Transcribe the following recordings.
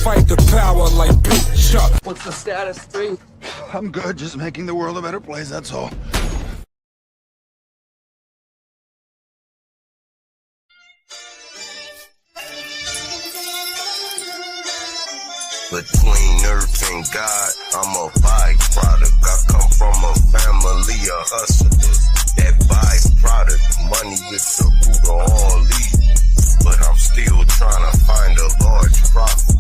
fight the power like Big Chuck. What's the status, 3? I'm good, just making the world a better place, that's all. Between earth and God, I'm a byproduct. I come from a family of hustlers. That byproduct, money is the root of all evil. But I'm still trying to find a large profit.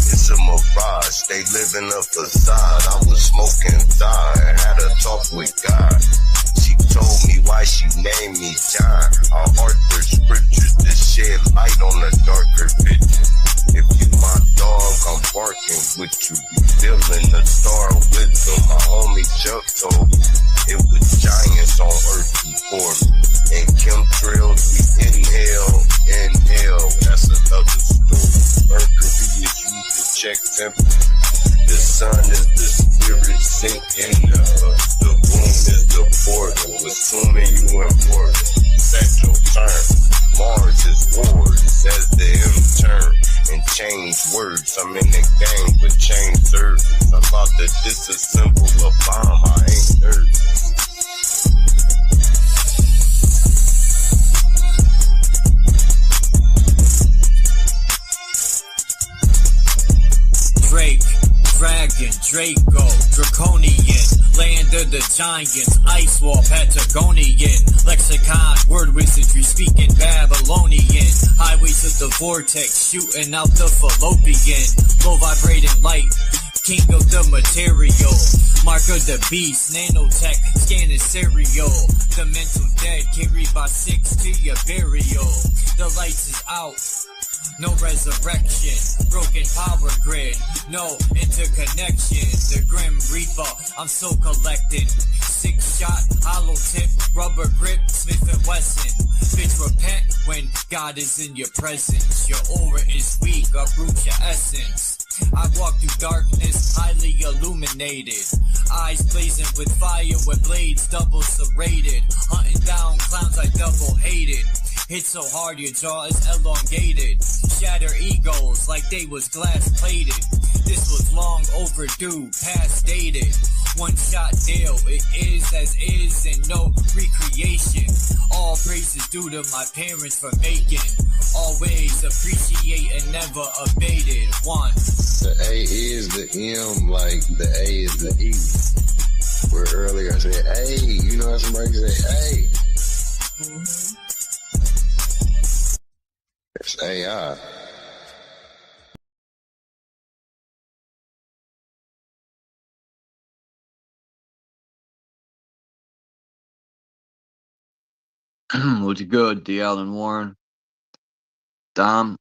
It's a mirage, they living a facade. I was smoking thigh, had a talk with God. She told me why she named me John. I heart the scriptures to shed light on the darker picture. If you my dog, I'm barking with you. Be feeling the star wisdom. My homie Chuck told me it was giants on earth before me. And chemtrails, we inhale. That's another story. Mercury is used to check temperature. The sun is the spirit sink in the earth. The womb is the portal. Assuming you important. Set your turn. Mars is war. Says the intern. And change words, I'm in the game, but change service. I'm about to disassemble a bomb, I ain't nervous. Drake, Dragon, Draco, Draconian, land of the giants, Ice Wall, Patagonian, lexicon, word wizardry, speaking Babylonian, highways of the vortex, shooting out the fallopian, low vibrating light, king of the material, mark of the beast, nanotech, scanning serial, the mental dead, carried by 6 to your burial, the lights is out. No resurrection, broken power grid, no interconnection. The Grim Reaper, I'm so collecting. 6-shot, hollow tip, rubber grip, Smith & Wesson. Bitch, repent when God is in your presence. Your aura is weak, uproot your essence. I walk through darkness, highly illuminated. Eyes blazing with fire, with blades double serrated. Hunting down clowns I double hated. Hit so hard your jaw is elongated. Shatter egos like they was glass plated. This was long overdue, past dated. One shot deal, it is as is and no recreation. All praises due to my parents for making. Always appreciate and never abated. One. The A is the M, like the A is the E. Where earlier I said, hey, you know how somebody say, hey. It's AI. What's good, D. Allen Warren? Dom?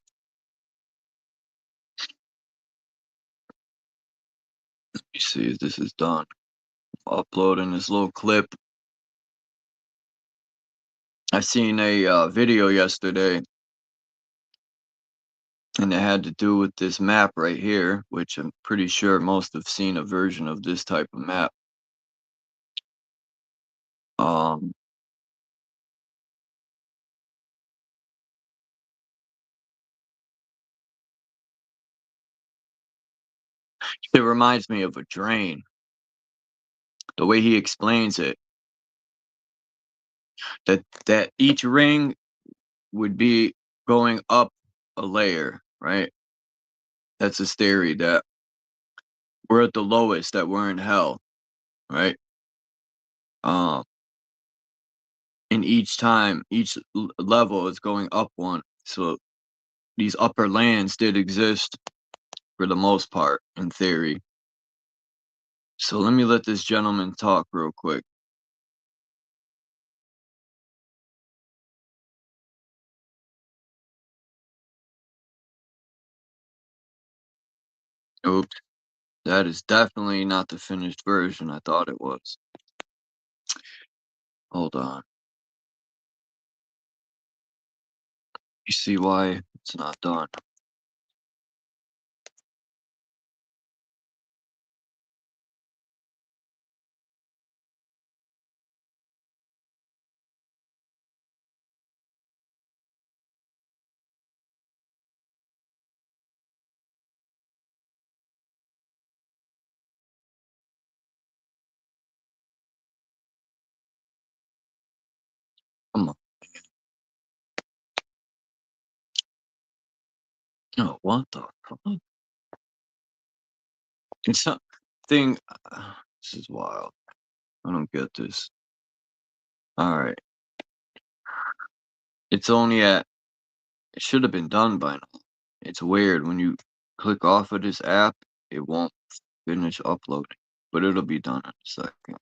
Let me see if this is done. Uploading this little clip. I seen a video yesterday, and it had to do with this map right here, which I'm pretty sure most have seen a version of this type of map. It reminds me of a drain. The way he explains it, that each ring would be going up a layer, right? That's his theory, that we're at the lowest, that we're in hell, right? And each time, each level is going up one. So these upper lands did exist for the most part, in theory. So let me let this gentleman talk real quick. Oops. That is definitely not the finished version. I thought it was. Hold on. You see why it's not done. Oh, what the fuck? It's something. This is wild. I don't get this. All right. It's only at. It should have been done by now. It's weird when you click off of this app, it won't finish uploading, but it'll be done in a second.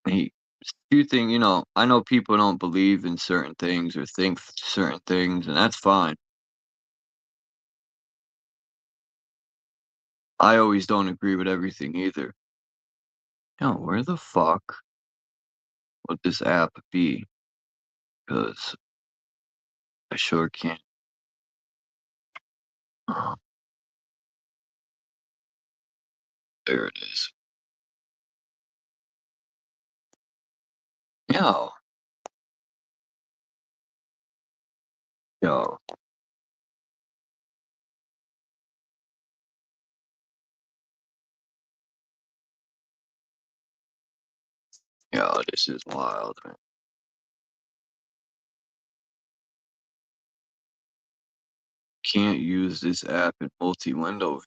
He, few thing, I know people don't believe in certain things or think certain things, and that's fine. I always don't agree with everything either. Where the fuck would this app be? Because I sure can't. There it is. Yo. Yo. Yo, this is wild, man. Can't use this app in multi-window.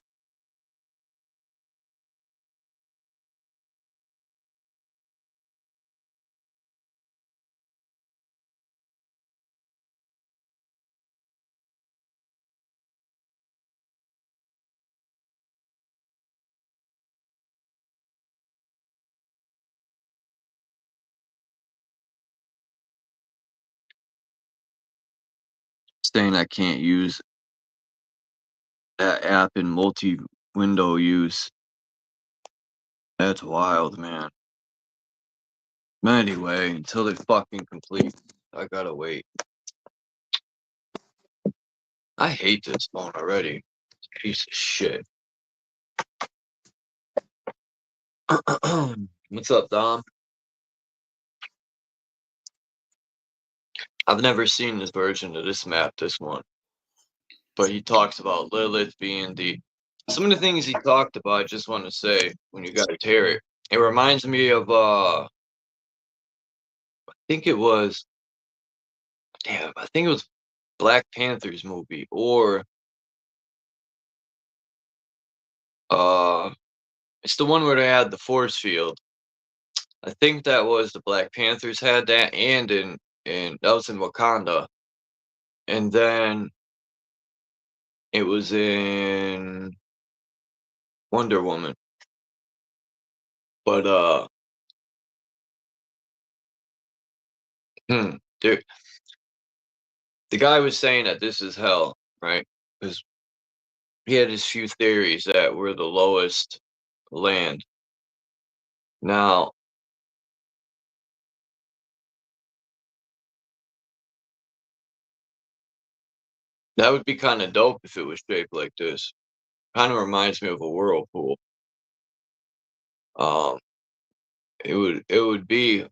Saying I can't use that app in multi-window use. That's wild, man. Anyway, until they fucking complete, I gotta wait. I hate this phone already. Piece of shit. What's up, Dom? I've never seen this version of this map, this one. But he talks about Lilith being some of the things he talked about, I just want to say when you guys hear it. It reminds me of I think it was Black Panther's movie, or it's the one where they had the force field. I think that was the Black Panthers had that, and that was in Wakanda. And then it was in Wonder Woman. But dude, the guy was saying that this is hell, right? Because he had his few theories that we're the lowest land. Now, that would be kind of dope if it was shaped like this. Kind of reminds me of a whirlpool. It would be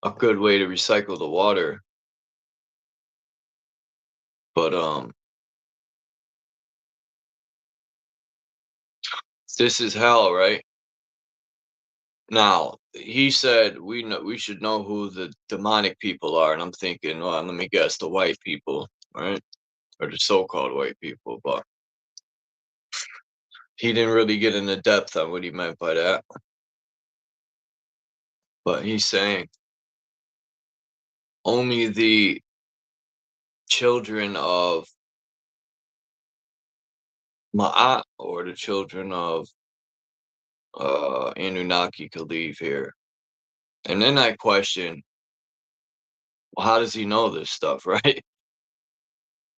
a good way to recycle the water. But this is hell, right? Now, he said we should know who the demonic people are, and I'm thinking, well, let me guess, the white people, right? Or the so-called white people, but he didn't really get into depth on what he meant by that. But he's saying only the children of Ma'at or the children of Anunnaki could leave here. And then I question, well, how does he know this stuff, right?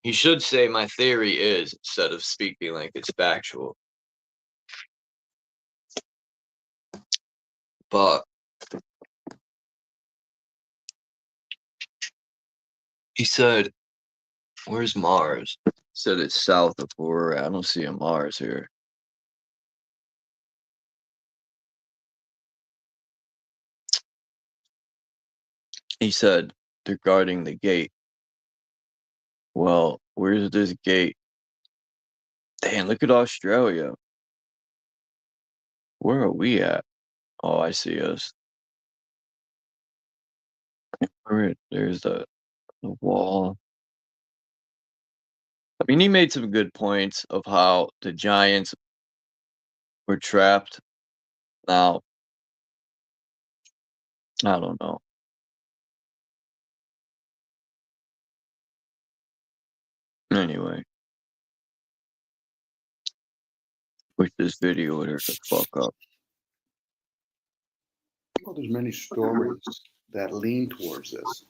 He should say my theory is, instead of speaking like it's factual. But he said, where's Mars? He said it's south of where we're at. I don't see a Mars here. He said they're guarding the gate. Well, where's this gate? Damn, look at Australia. Where are we at? Oh, I see us. Alright, there's the wall. I mean, he made some good points of how the Giants were trapped. Now, I don't know. Anyway, wish this video would hurt the fuck up. Well, there's many stories that lean towards this.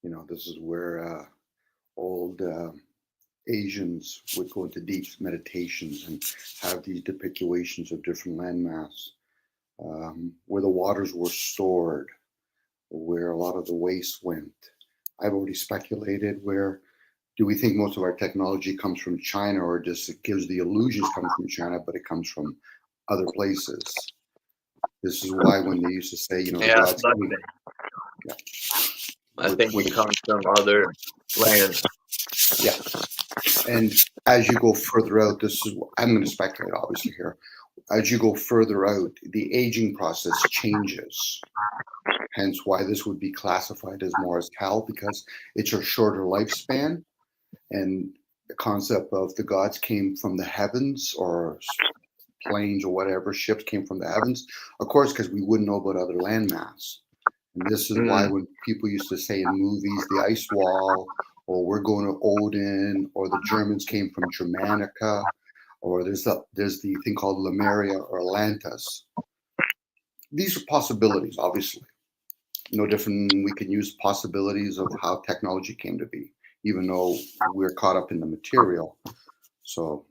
You know, this is where old Asians would go into deep meditations and have these depictions of different landmass, where the waters were stored, where a lot of the waste went. I've already speculated where do we think most of our technology comes from China, or just it gives the illusions come from China, but it comes from other places. This is why when they used to say, you know, Yeah, God's coming. Yeah. I think it comes from other lands. Yeah. And as you go further out, this is, I'm going to speculate obviously here. As you go further out, the aging process changes. Hence why this would be classified as more as hell, because it's a shorter lifespan. And the concept of the gods came from the heavens, or planes or whatever, ships came from the heavens, of course, because we wouldn't know about other landmass. And this is why when people used to say in movies, the ice wall, or we're going to Odin, or the Germans came from Germanica, or there's the thing called Lemuria or Atlantis. These are possibilities, obviously. No different than we can use possibilities of how technology came to be, even though we're caught up in the material. So,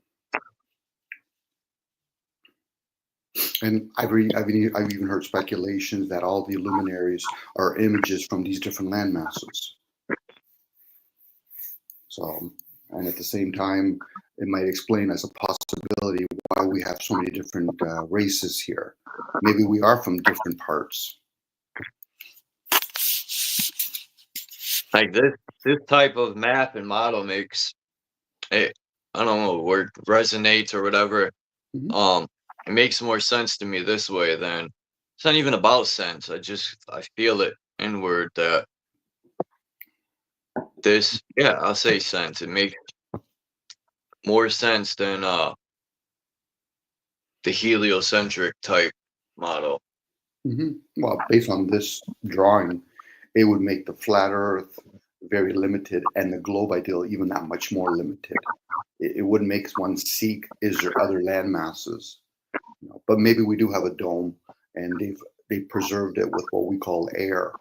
and I've even heard speculations that all the luminaries are images from these different land masses. So, and at the same time, it might explain as a possibility why we have so many different races here. Maybe we are from different parts. Like this type of map and model makes it, I don't know, word resonates or whatever. It makes more sense to me this way than it's not even about sense. I feel it inward that this, yeah, I'll say sense. It makes more sense than the heliocentric type model. Well, based on this drawing, it would make the flat Earth very limited, and the globe ideal even that much more limited. It wouldn't make one seek, is there other land masses? You know, but maybe we do have a dome, and they've preserved it with what we call air.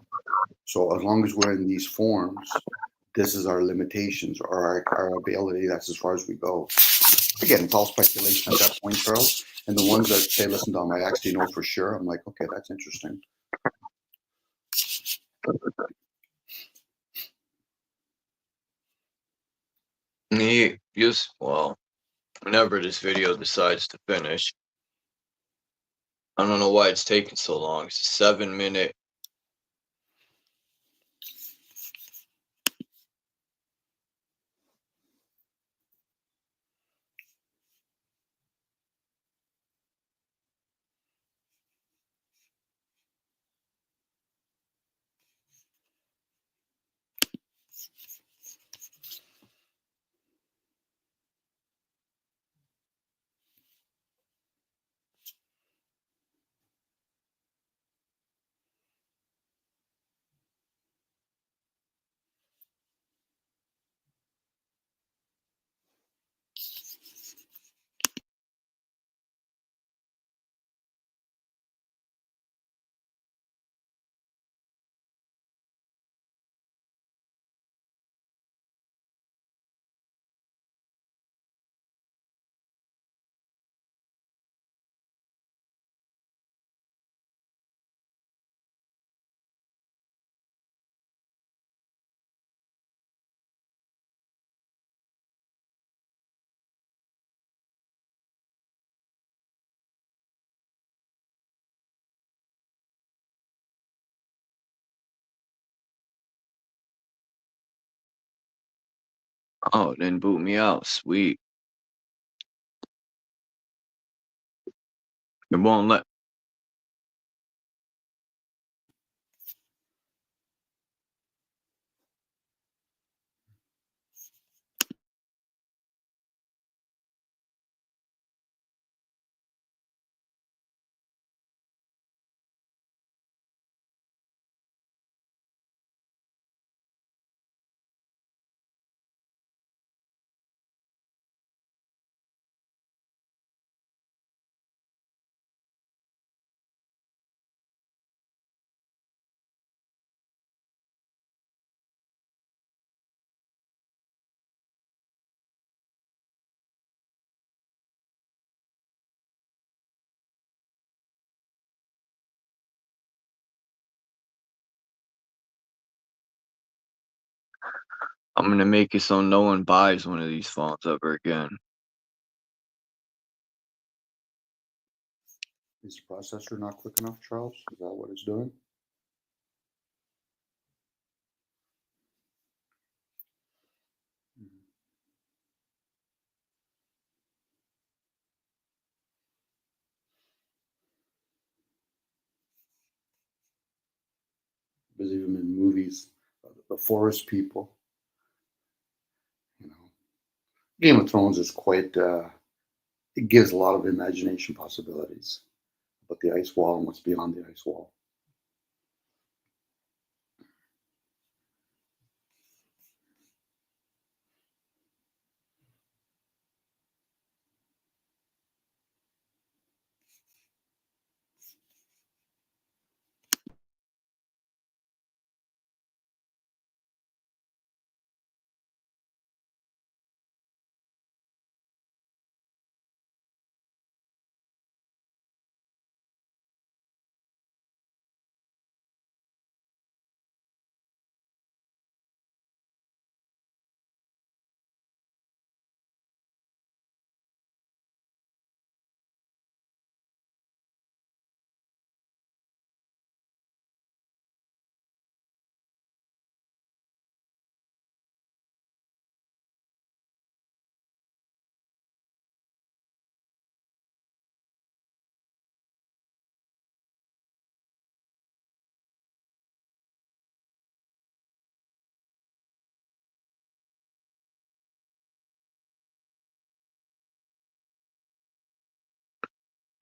So as long as we're in these forms, this is our limitations or our ability. That's as far as we go. Again, it's all speculation at that point, Charles. And the ones that say, listen, Dom, I actually know for sure. I'm like, okay, that's interesting. He just, well, whenever this video decides to finish, I don't know why it's taking so long. It's a 7-minute. Oh, it didn't boot me out. Sweet. It won't let. I'm gonna make it so no one buys one of these phones ever again. Is the processor not quick enough, Charles? Is that what it's doing? Because even in movies, the forest people, you know, Game of Thrones is quite. It gives a lot of imagination possibilities. But the ice wall and what's beyond the ice wall.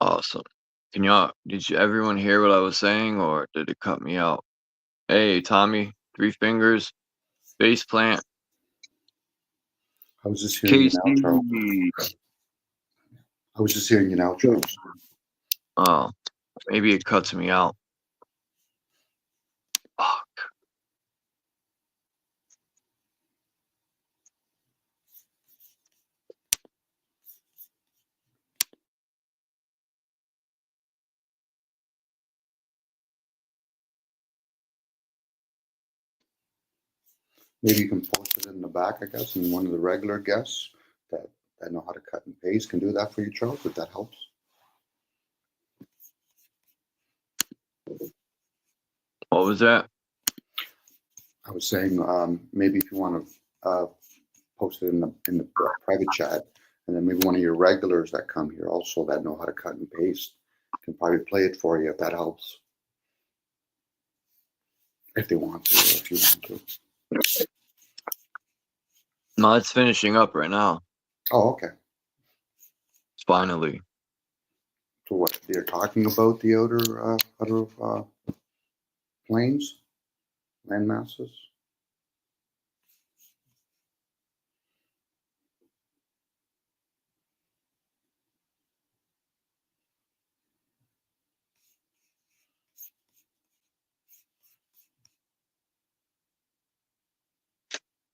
Awesome. Did you everyone hear what I was saying, or did it cut me out? Hey, Tommy, Three Fingers, Face Plant, I was just hearing you now, Charles. Casey. I was just hearing you now, Charles. Oh, maybe it cuts me out. Fuck. Maybe you can post it in the back, I guess, and one of the regular guests that know how to cut and paste can do that for you, Charles, if that helps. What was that? I was saying maybe if you want to post it in the private chat, and then maybe one of your regulars that come here also that know how to cut and paste can probably play it for you if that helps. If they want to, or if you want to. No, it's finishing up right now. Oh, okay. Finally. So what they're talking about the outer plains, land masses.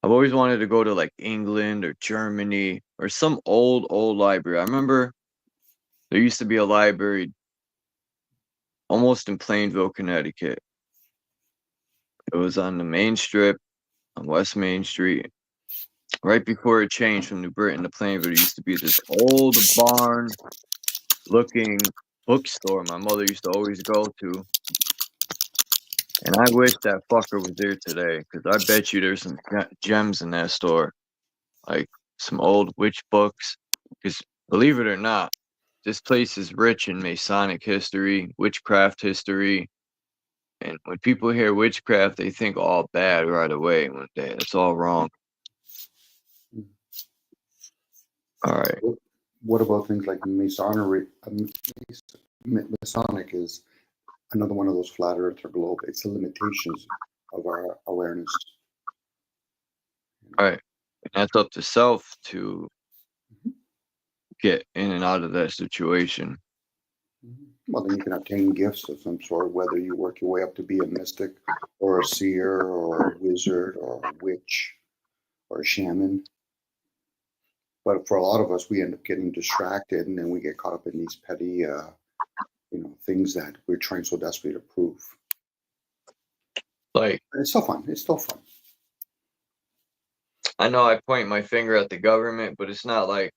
I've always wanted to go to like England or Germany or some old library. I remember there used to be a library almost in Plainville, Connecticut. It was on the main strip on West Main Street. Right before it changed from New Britain to Plainville, there used to be this old barn looking bookstore my mother used to always go to. And I wish that fucker was there today, because I bet you there's some gems in that store. Like some old witch books. Because believe it or not, this place is rich in Masonic history, witchcraft history. And when people hear witchcraft, they think all bad right away. One day, that's all wrong. All right. What about things like Masonry? Masonic is another one of those flat earther globe. It's the limitations of our awareness. All right. And that's up to self to get in and out of that situation. Well, then you can obtain gifts of some sort, whether you work your way up to be a mystic or a seer or a wizard or a witch or a shaman. But for a lot of us, we end up getting distracted, and then we get caught up in these petty, things that we're trying so desperately to prove. Like, It's still fun. It's still fun. I know I point my finger at the government, but it's not like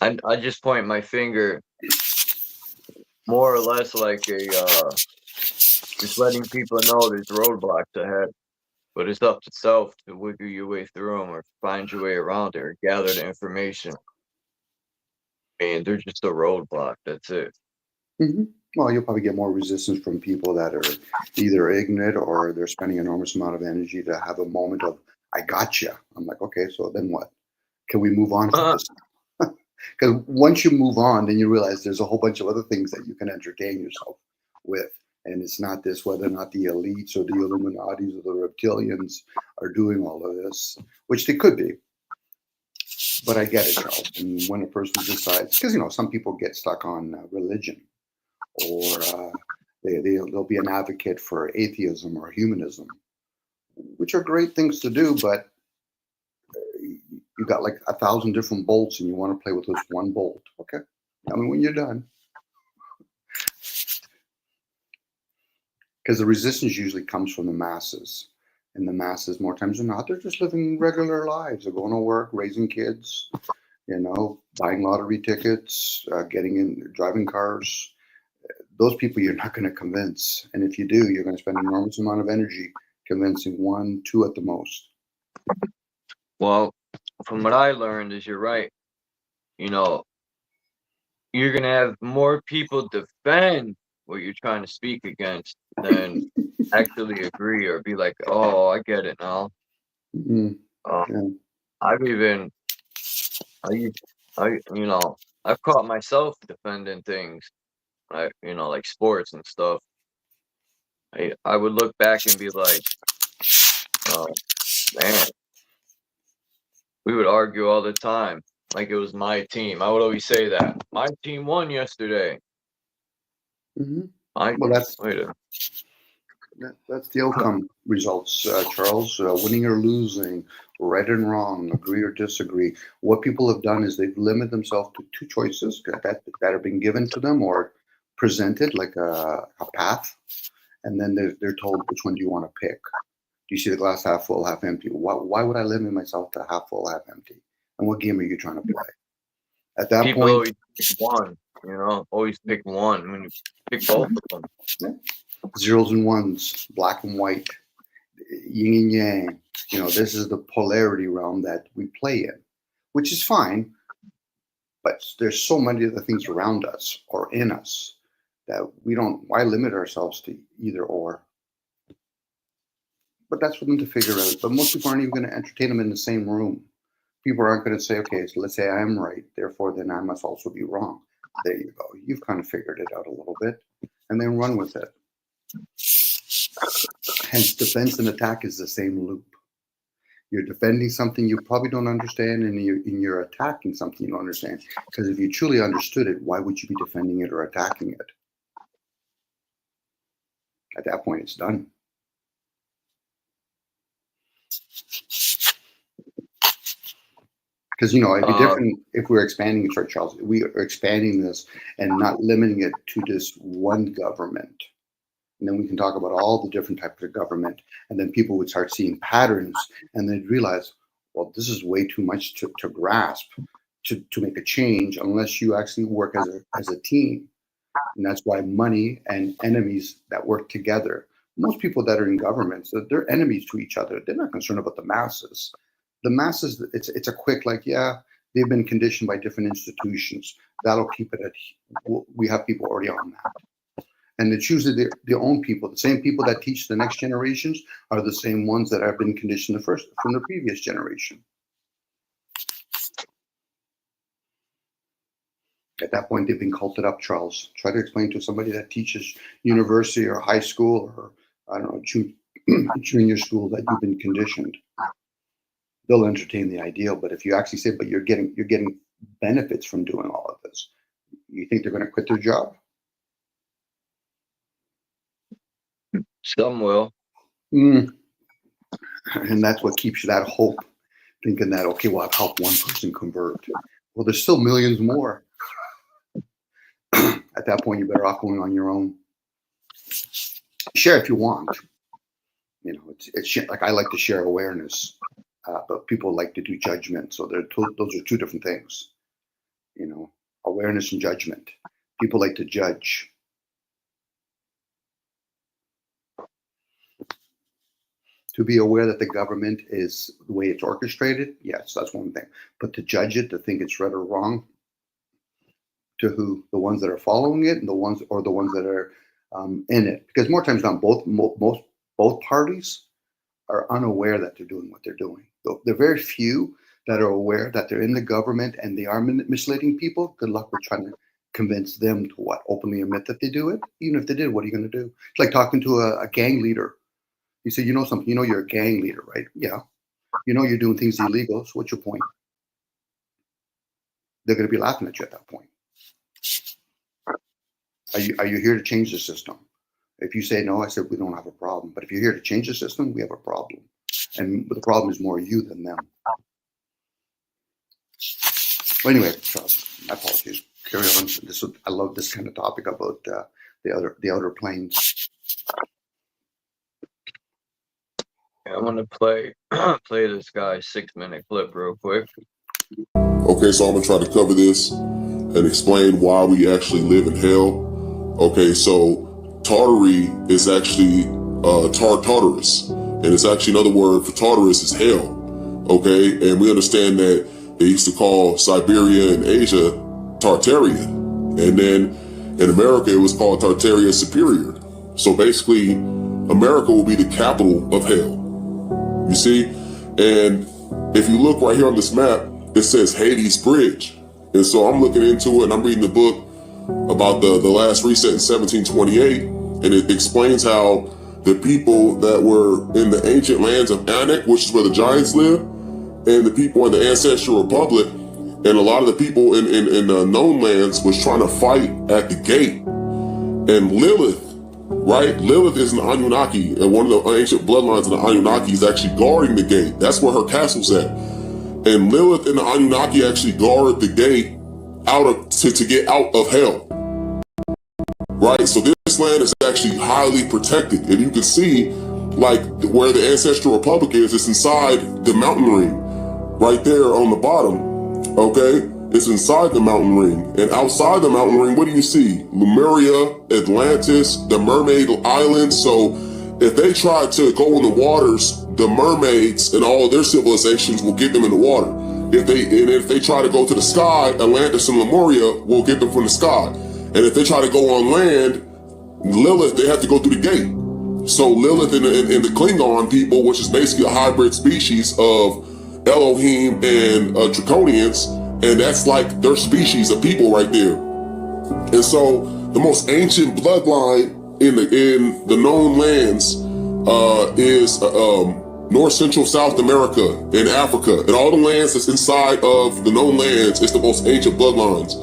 I just point my finger more or less like a just letting people know there's roadblocks ahead. But it's up to self to wiggle your way through them or find your way around it or gather the information. And they're just a roadblock. That's it. Hmm. Well, you'll probably get more resistance from people that are either ignorant or they're spending an enormous amount of energy to have a moment of, I gotcha. I'm like, okay, so then what? Can we move on from this? Because once you move on, then you realize there's a whole bunch of other things that you can entertain yourself with. And it's not this whether or not the elites or the Illuminatis or the reptilians are doing all of this, which they could be. But I get it, Charles. And when a person decides, because, some people get stuck on religion, or they'll be an advocate for atheism or humanism, which are great things to do, but you got like 1,000 different bolts and you want to play with this one bolt. Okay. Tell me when you're done. Because the resistance usually comes from the masses. And the masses, more times than not, they're just living regular lives. They're going to work, raising kids, buying lottery tickets, driving cars. Those people you're not going to convince. And if you do, you're going to spend an enormous amount of energy convincing 1, 2 at the most. Well, from what I learned is you're right. You're going to have more people defend what you're trying to speak against than actually agree or be like, oh, I get it now. Mm-hmm. I've caught myself defending things, like sports and stuff. I would look back and be like, oh, man, we would argue all the time like it was my team. I would always say that. My team won yesterday. Mm-hmm. That's the outcome results, Charles. Winning or losing, right and wrong, agree or disagree. What people have done is they've limited themselves to 2 choices that have been given to them or presented like a path, and then they're told which one do you want to pick. Do you see the glass half full, half empty? Why would I limit myself to half full, half empty? And what game are you trying to play? At that people point, always pick one. Always pick one. When you pick both of them. Yeah. Zeros and ones, black and white, yin and yang. This is the polarity realm that we play in, which is fine. But there's so many other things around us or in us that why limit ourselves to either or? But that's for them to figure out. But most people aren't even going to entertain them in the same room. People aren't going to say, okay, so let's say I am right, therefore then I must also be wrong. There you go. You've kind of figured it out a little bit, and then run with it. Hence, defense and attack is the same loop. You're defending something you probably don't understand, and you're attacking something you don't understand. Because if you truly understood it, why would you be defending it or attacking it? At that point, it's done. Because, it'd be different if we're expanding it, Charles. We are expanding this and not limiting it to this one government. And then we can talk about all the different types of government. And then people would start seeing patterns and they'd realize, well, this is way too much to grasp to make a change unless you actually work as a team. And that's why money and enemies that work together. Most people that are in governments, they're enemies to each other. They're not concerned about the masses. The masses, it's a quick, they've been conditioned by different institutions. That'll keep it we have people already on that. And it's usually their own people. The same people that teach the next generations are the same ones that have been conditioned from the previous generation. At that point, they've been culted up, Charles. Try to explain to somebody that teaches university or high school or, I don't know, junior school that you've been conditioned. They'll entertain the ideal, but if you actually say, but you're getting benefits from doing all of this, you think they're going to quit their job? Some will. And that's what keeps you that hope, thinking that, okay, well, I've helped one person convert. Well, there's still millions more. At that point, you're better off going on your own. Share if you want. You know, it's like I like to share awareness, but people like to do judgment. So those are two different things. You know, awareness and judgment. People like to judge. To be aware that the government is the way it's orchestrated, yes, that's one thing. But to judge it, to think it's right or wrong, to who? The ones that are following it, and the ones that are in it. Because more times than not, both parties are unaware that they're doing what they're doing. There are very few that are aware that they're in the government and they are misleading people. Good luck with trying to convince them to openly admit that they do it. Even if they did, what are you going to do? It's like talking to a gang leader. You say, you know something, you know you're a gang leader, right? Yeah. You know you're doing things illegal, so what's your point? They're going to be laughing at you at that point. Are you here to change the system? If you say no, I said we don't have a problem. But if you're here to change the system, we have a problem. And the problem is more you than them. Well, anyway, my apologies. Carry on. I love this kind of topic about the outer planes. I want to play this guy's 6-minute clip real quick. Okay, so I'm gonna try to cover this and explain why we actually live in hell. Okay, so Tartary is actually Tartarus, and it's actually another word for Tartarus is hell. Okay, and we understand that they used to call Siberia and Asia Tartaria, and then in America it was called Tartaria Superior. So basically, America will be the capital of hell. You see, and if you look right here on this map, it says Hades Bridge. And so I'm looking into it and I'm reading the book about the last reset in 1728. And it explains how the people that were in the ancient lands of Anak, which is where the giants live, and the people in the Ancestral Republic, and a lot of the people in the known lands was trying to fight at the gate. And Lilith, right? Lilith is an Anunnaki, and one of the ancient bloodlines of the Anunnaki is actually guarding the gate. That's where her castle's at. And Lilith and the Anunnaki actually guard the gate to get out of hell. Right? So this land is actually highly protected. And you can see, like, where the Ancestral Republic is, it's inside the mountain ring. Right there on the bottom. Okay? It's inside the mountain ring. And outside the mountain ring, what do you see? Lemuria, Atlantis, the Mermaid Islands. So if they try to go in the waters, the mermaids and all of their civilizations will get them in the water. If they try to go to the sky, Atlantis and Lemuria will get them from the sky. And if they try to go on land, Lilith, they have to go through the gate. So Lilith and the Klingon people, which is basically a hybrid species of Elohim and Draconians, and that's like their species of people right there. And so the most ancient bloodline in the known lands is North Central South America and Africa. And all the lands that's inside of the known lands is the most ancient bloodlines.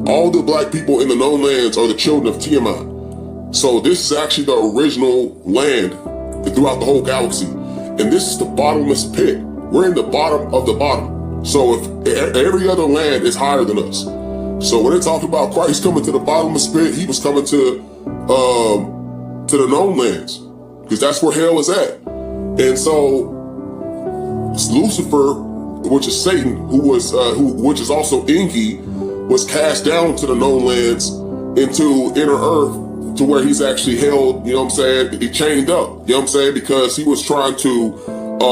All the black people in the known lands are the children of Tiamat. So this is actually the original land throughout the whole galaxy. And this is the bottomless pit. We're in the bottom of the bottom. So if every other land is higher than us. So when they talk about Christ coming to the bottomless pit, he was coming to the known lands, because that's where hell is at. And so Lucifer, which is Satan, which is also Enki, was cast down to the known lands into inner earth, to where he's actually held, you know what I'm saying, he chained up, you know what I'm saying, because he was trying to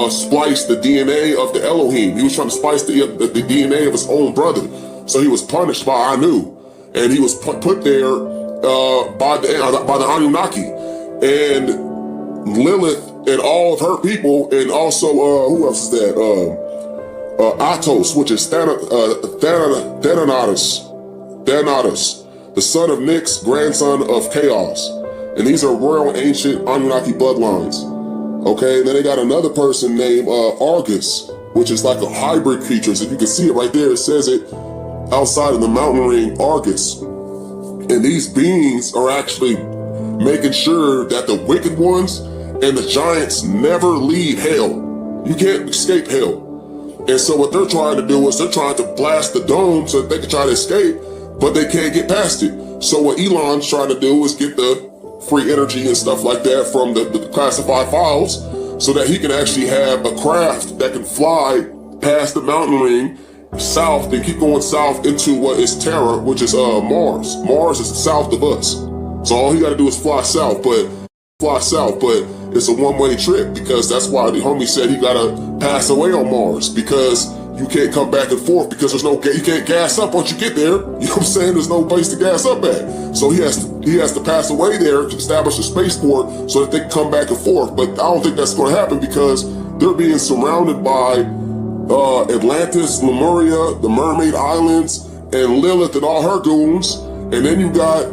splice the DNA of the Elohim. He was trying to splice the DNA of his own brother. So he was punished by Anu, and he was put there by the Anunnaki, and Lilith and all of her people, and also who else is that? Atos, which is Thanatos, the son of Nyx, grandson of Chaos, and these are royal ancient Anunnaki bloodlines. Okay, and then they got another person named Argus, which is like a hybrid creature. So if you can see it right there, it says it outside of the mountain ring, Argus. And these beings are actually making sure that the wicked ones and the giants never leave hell. You can't escape hell. And so what they're trying to do is they're trying to blast the dome so that they can try to escape, but they can't get past it. So what Elon's trying to do is get the free energy and stuff like that from the classified files, so that he can actually have a craft that can fly past the mountain ring south and keep going south into what is Terra, which is Mars. Mars is south of us. So all he got to do is fly south, but it's a one-way trip, because that's why the homie said he got to pass away on Mars, because you can't come back and forth, because you can't gas up once you get there. You know what I'm saying? There's no place to gas up at. So he has to pass away there to establish a spaceport so that they can come back and forth. But I don't think that's going to happen, because they're being surrounded by Atlantis, Lemuria, the Mermaid Islands, and Lilith and all her goons. And then you got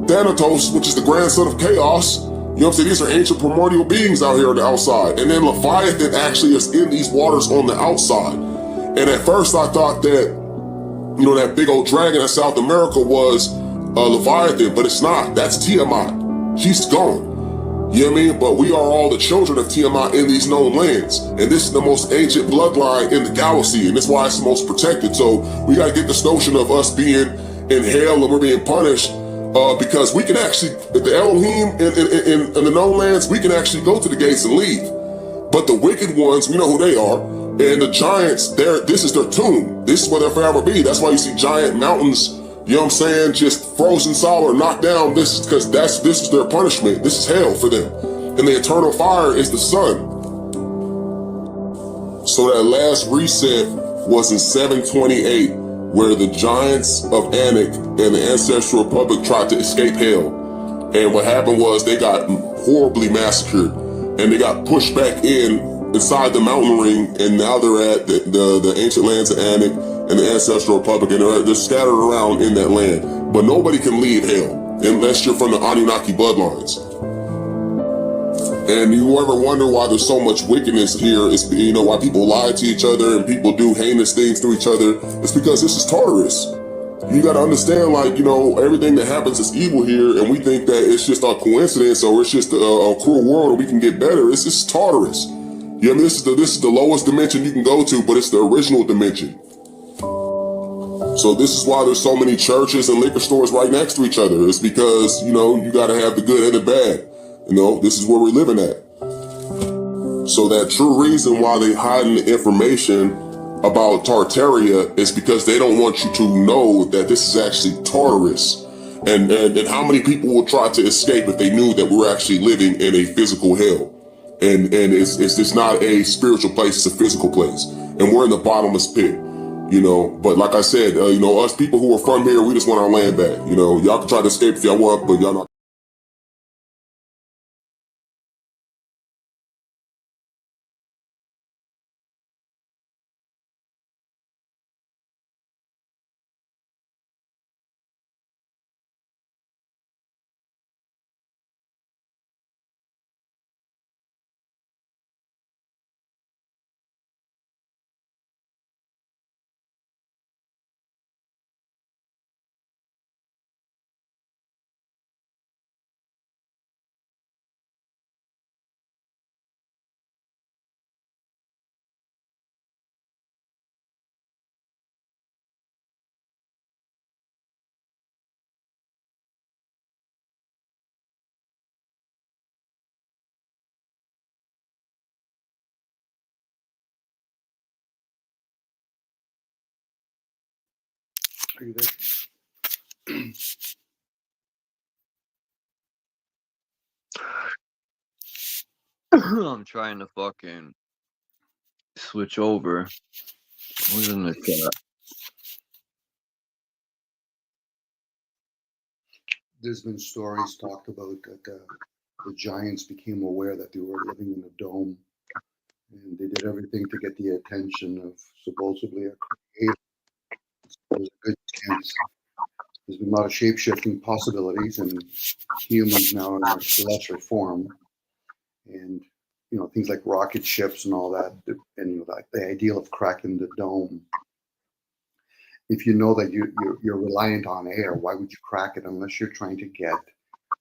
Thanatos, which is the grandson of Chaos. You know what I'm saying? These are ancient primordial beings out here on the outside. And then Leviathan actually is in these waters on the outside. And at first I thought that, that big old dragon in South America was Leviathan, but it's not. That's Tiamat. She's gone. You know what I mean? But we are all the children of Tiamat in these known lands. And this is the most ancient bloodline in the galaxy, and that's why it's the most protected. So we got to get this notion of us being in hell and we're being punished, because we can actually, the Elohim in the known lands, we can actually go to the gates and leave. But the wicked ones, we know who they are. And the giants, this is their tomb. This is where they'll forever be. That's why you see giant mountains, you know what I'm saying, just frozen solid or knocked down. This is because this is their punishment. This is hell for them. And the eternal fire is the sun. So that last reset was in 728, where the giants of Anak and the Ancestral Republic tried to escape hell. And what happened was they got horribly massacred, and they got pushed back inside the mountain ring, and now they're at the ancient lands of Anak and the Ancestral Republic, and they're scattered around in that land. But nobody can leave hell unless you're from the Anunnaki bloodlines. And you ever wonder why there's so much wickedness here? It's, why people lie to each other and people do heinous things to each other. It's because this is Tartarus. You got to understand, everything that happens is evil here, and we think that it's just a coincidence or it's just a cruel world and we can get better. It's just Tartarus. This is the lowest dimension you can go to, but it's the original dimension. So this is why there's so many churches and liquor stores right next to each other. It's because, you got to have the good and the bad. This is where we're living at. So that true reason why they hiding the information about Tartaria is because they don't want you to know that this is actually Tartarus. And how many people will try to escape if they knew that we're actually living in a physical hell? And it's not a spiritual place, it's a physical place. And we're in the bottomless pit, But like I said, us people who are from here, we just want our land back. Y'all can try to escape if y'all want, but y'all not. Are you there? I'm trying to fucking switch over. What's in the chat? There's been stories talked about that the giants became aware that they were living in a dome, and they did everything to get the attention of supposedly a creator. There's a good chance. There's been a lot of shape-shifting possibilities, and humans now in a lesser form, and things like rocket ships and all that, and like the ideal of cracking the dome. If you know that you're reliant on air, why would you crack it unless you're trying to get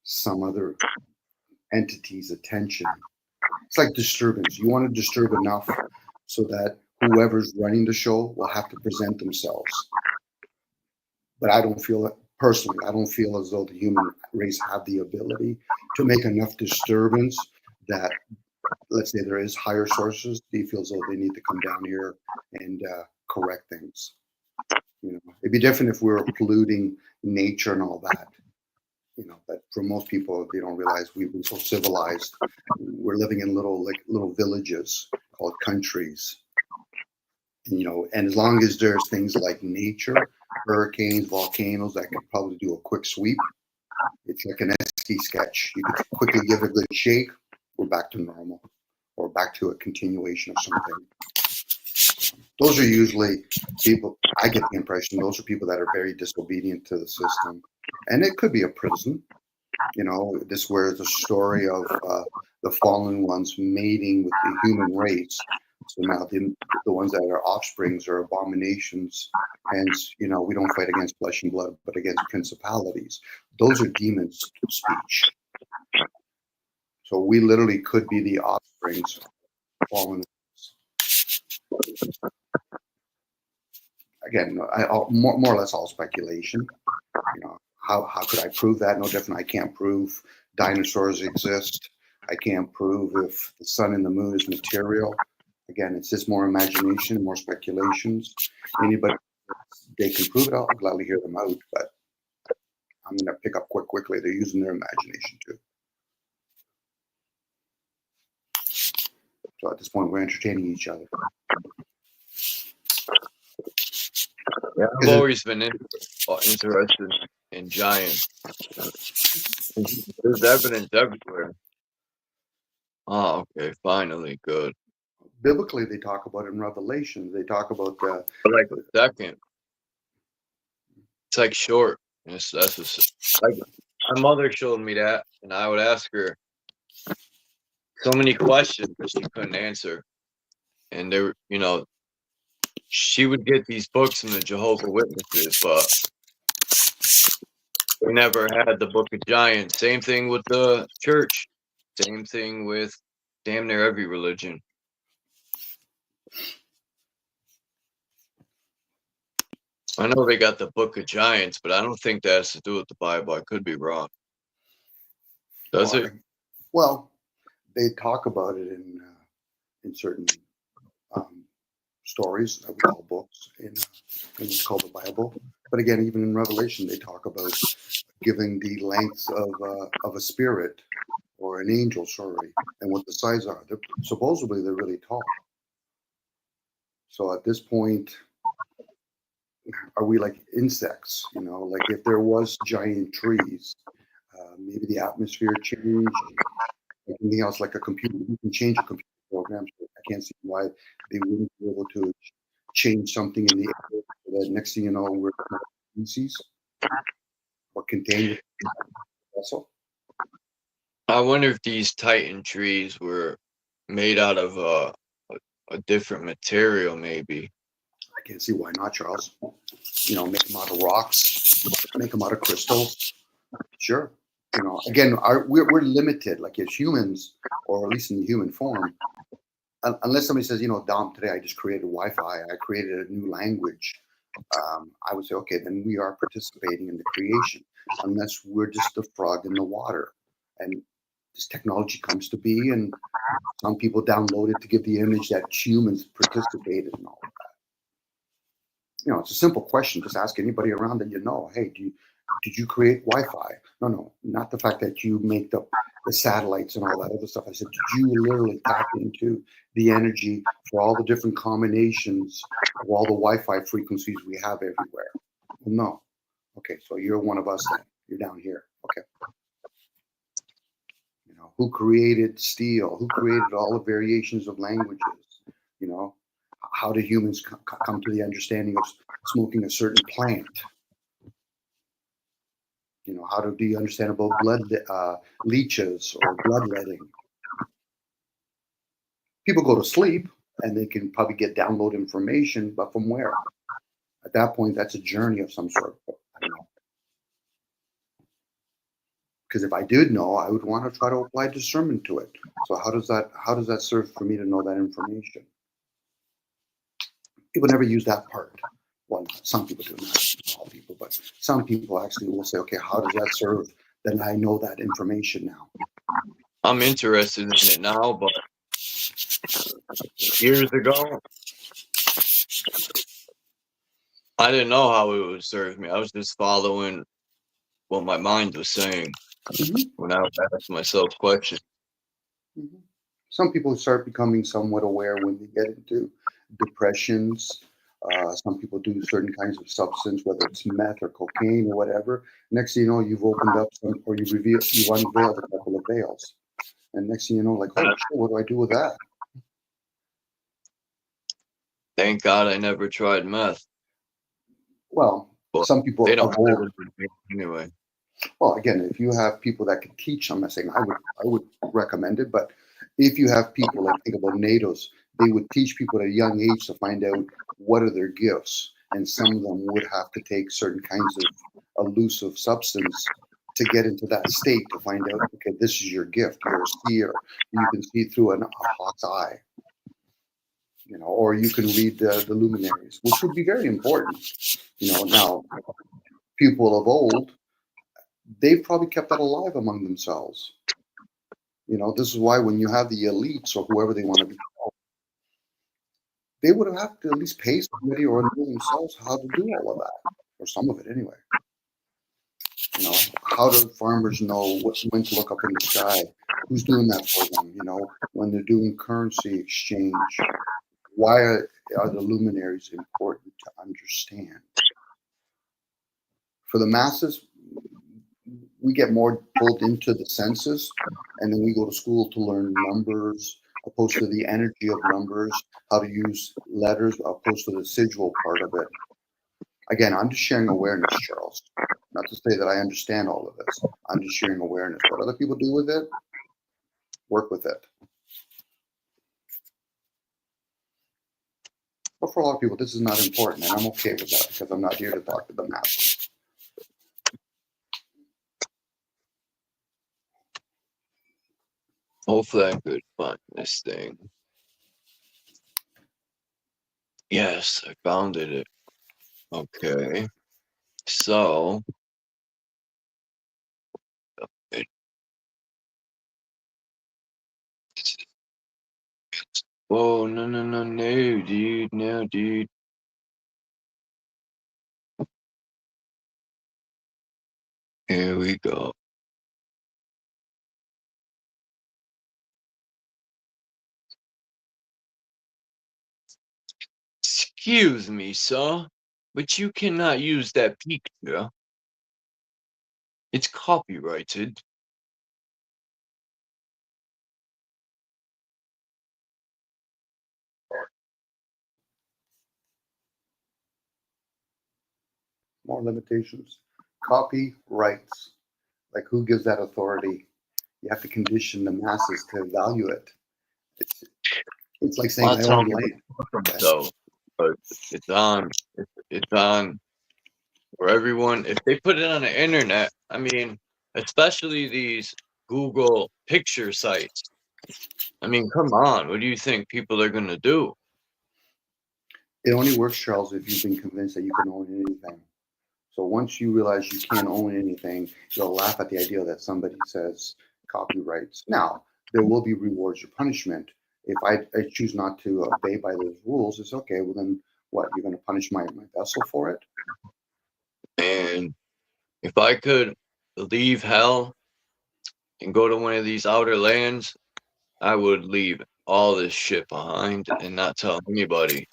some other entity's attention? It's like disturbance. You want to disturb enough so that whoever's running the show will have to present themselves. But I don't feel that personally, I don't feel as though the human race have the ability to make enough disturbance that, let's say there is higher sources, they feel as though they need to come down here and correct things. You know, it'd be different if we were polluting nature and all that. You know, but for most people, they don't realize we've been so civilized. We're living in little villages called countries. You know, and as long as there's things like nature, hurricanes, volcanoes that could probably do a quick sweep, it's like an SD sketch. You could quickly give it a good shake, we're back to normal, or back to a continuation of something. Those are usually people, I get the impression, those are people that are very disobedient to the system. And it could be a prison. You know, this where the story of the fallen ones mating with the human race. So now the ones that are offsprings are abominations. Hence, you know, we don't fight against flesh and blood, but against principalities. Those are demons' speech. So we literally could be the offsprings of fallen ones. Again, more or less all speculation. You know, how could I prove that? No different. I can't prove dinosaurs exist. I can't prove if the sun and the moon is material. Again, it's just more imagination, more speculations. Anybody, they can prove it, I'll gladly hear them out, but I'm going to pick up quickly. They're using their imagination too. So at this point, we're entertaining each other. Yeah, I've always been interested in giants. There's evidence everywhere. Oh, okay, finally, good. Biblically, they talk about it in Revelation. They talk about But like a second, it's like short. Like, my mother showed me that, and I would ask her so many questions that she couldn't answer. And they were, you know, she would get these books from the Jehovah's Witnesses, but they never had the Book of Giants. Same thing with the church. Same thing with damn near every religion. I know they got the Book of Giants, but I don't think that has to do with the Bible. I could be wrong. Does it? Well, they talk about it in certain stories that we call books in what's called the Bible. But again, even in Revelation, they talk about giving the lengths of a spirit or an angel, and what the size are. Supposedly, they're really tall. So at this point, are we like insects? You know, like if there was giant trees, maybe the atmosphere changed. Anything else like a computer, you can change a computer program. So I can't see why they wouldn't be able to change something in the air so that next thing you know, we're a species or contained within a vessel. I wonder if these Titan trees were made out of a different material, maybe. I can't see why not, Charles. You know, make them out of rocks, make them out of crystals. Sure. You know, again, we're limited, like as humans, or at least in the human form. Unless somebody says, you know, Dom, today I just created Wi-Fi, I created a new language. I would say, okay, then we are participating in the creation. Unless we're just the frog in the water, and this technology comes to be, and some people download it to give the image that humans participated in all of that. You know, it's a simple question. Just ask anybody around that you know. Hey, did you create Wi-Fi? No, not the fact that you make the satellites and all that other stuff. I said, did you literally tap into the energy for all the different combinations of all the Wi-Fi frequencies we have everywhere? Well, no. Okay, so you're one of us then. You're down here. Okay. You know, who created steel? Who created all the variations of languages? You know, how do humans come to the understanding of smoking a certain plant? You know, how do you understand about blood leeches or bloodletting? People go to sleep and they can probably download information, but from where? At that point, that's a journey of some sort. I don't know. Because if I did know, I would want to try to apply discernment to it. So how does that serve for me to know that information? People never use that part. well, some people do, not all people, but some people actually will say, okay, how does that serve? Then I know that information now. I'm interested in it now, but years ago, I didn't know how it would serve me. I was just following what my mind was saying Mhm. when I would ask myself questions. Mhm. Some people start becoming somewhat aware when they get into depressions. Some people do certain kinds of substance, whether it's meth or cocaine or whatever. Next thing you know, you've opened up some, or you've unveiled a couple of veils. And next thing you know, like, oh shit, what do I do with that? Thank God I never tried meth. Well, But some people they don't avoid. have it anyway. Well, again, if you have people that can teach, I'm not saying I would recommend it, but if you have people like think about NATOs, they would teach people at a young age to find out what are their gifts, and some of them would have to take certain kinds of elusive substance to get into that state to find out, okay, this is your gift. You're a seer. You can see through a hawk's eye, or you can read the luminaries, which would be very important. Now people of old, they've probably kept that alive among themselves. This is why when you have the elites or whoever they want to be called, they would have to at least pay somebody or know themselves how to do all of that, or some of it anyway. How do farmers know when to look up in the sky? Who's doing that for them? When they're doing currency exchange, why are the luminaries important to understand? For the masses, we get more pulled into the senses, and then we go to school to learn numbers, opposed to the energy of numbers, how to use letters, opposed to the residual part of it. Again, I'm just sharing awareness, Charles. Not to say that I understand all of this. I'm just sharing awareness. What other people do with it, work with it. But for a lot of people, this is not important, and I'm okay with that because I'm not here to talk to the masses. Hopefully I could find this thing. Yes, I found it. Okay. So it, oh no, dude, no, dude. Here we go. Excuse me, sir, but you cannot use that picture. It's copyrighted. More limitations. Copyrights. Like, who gives that authority? You have to condition the masses to value it. It's like saying I own land. So, but it's on. It's on for everyone. If they put it on the internet, I mean, especially these Google picture sites. I mean, come on. What do you think people are gonna do? It only works, Charles, if you've been convinced that you can own anything. So once you realize you can't own anything, you'll laugh at the idea that somebody says copyrights. Now, there will be rewards or punishment. If I choose not to obey by those rules, it's okay. Well, then what? You're going to punish my vessel for it? And if I could leave hell and go to one of these outer lands, I would leave all this shit behind and not tell anybody.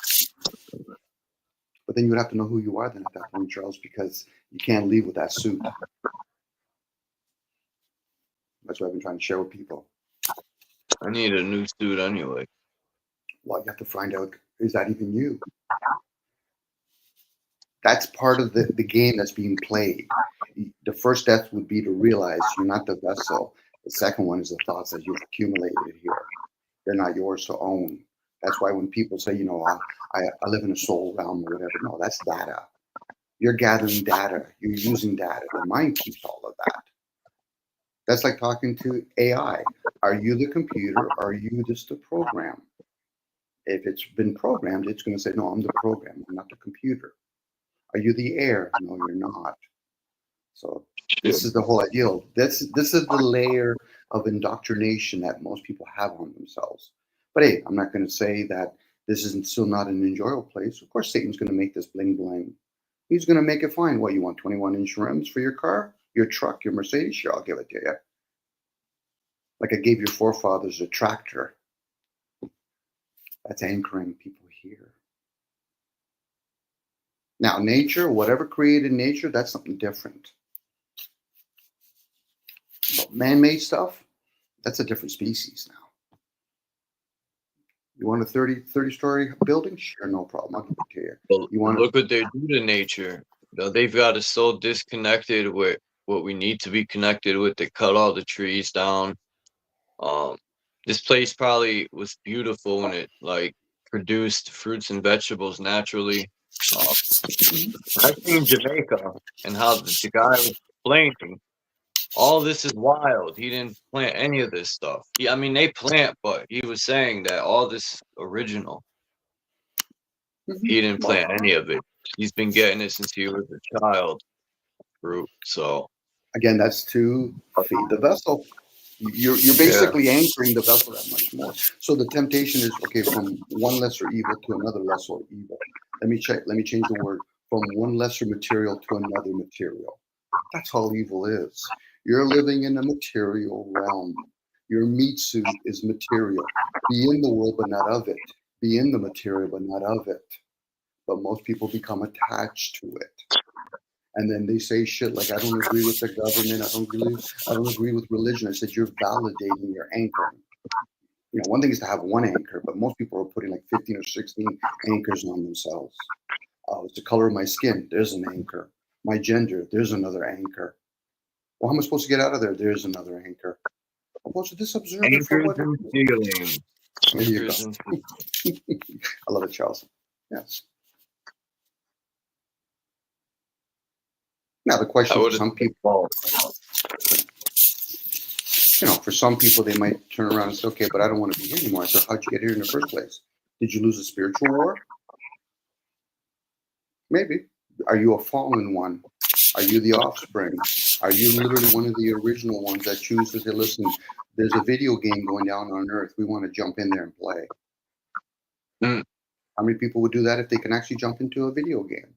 But then you would have to know who you are then at that point, Charles, because you can't leave with that suit. That's what I've been trying to share with people. I need a new suit anyway. Well, you have to find out, is that even you? That's part of the game that's being played. The first step would be to realize you're not the vessel. The second one is the thoughts that you've accumulated here. They're not yours to own. That's why when people say, I live in a soul realm or whatever, no, that's data. You're gathering data. You're using data. The mind keeps all of that. That's like talking to AI. Are you the computer? Or are you just the program? If it's been programmed, it's going to say, no, I'm the program. I'm not the computer. Are you the air? No, you're not. So this is the whole ideal. This is the layer of indoctrination that most people have on themselves. But hey, I'm not going to say that this isn't still not an enjoyable place. Of course, Satan's going to make this bling bling. He's going to make it fine. What, you want 21-inch rims for your car, your truck, your Mercedes? Sure, I'll give it to you. Like I gave your forefathers a tractor. That's anchoring people here. Now, nature, whatever created nature, that's something different. But man-made stuff, that's a different species now. You want a 30-story building? Sure, no problem. I'll give it to you. Well, You want look what they do to nature. You know, they've got us so disconnected with what we need to be connected with. They cut all the trees down. This place probably was beautiful when it like produced fruits and vegetables naturally. I've seen Jamaica and how the guy was explaining. All this is wild. He didn't plant any of this stuff. I mean, they plant, but he was saying that all this original. He didn't plant any of it. He's been getting it since he was a child. Fruit. So again, that's to feed the vessel. You're basically anchoring the vessel that much more. So the temptation is okay from one lesser evil to another lesser evil. Let me change the word from one lesser material to another material. That's all evil is. You're living in a material realm. Your meat suit is material. Be in the world, but not of it. Be in the material, but not of it. But most people become attached to it. And then they say shit like, I don't agree with the government. I don't agree with religion. I said, you're validating your anchor. You know, one thing is to have one anchor, but most people are putting like 15 or 16 anchors on themselves. It's the color of my skin. There's an anchor. My gender. There's another anchor. Well, how am I supposed to get out of there? There's another anchor. I'm supposed to disobserve it for what? There you go. I love it, Charles. Yes. Now the question for some people, you know, for some people they might turn around and say, okay, but I don't want to be here anymore. I said, how'd you get here in the first place? Did you lose a spiritual war? Maybe. Are you a fallen one? Are you the offspring? Are you literally one of the original ones that choose to say, listen, there's a video game going down on Earth. We want to jump in there and play. How many people would do that if they can actually jump into a video game?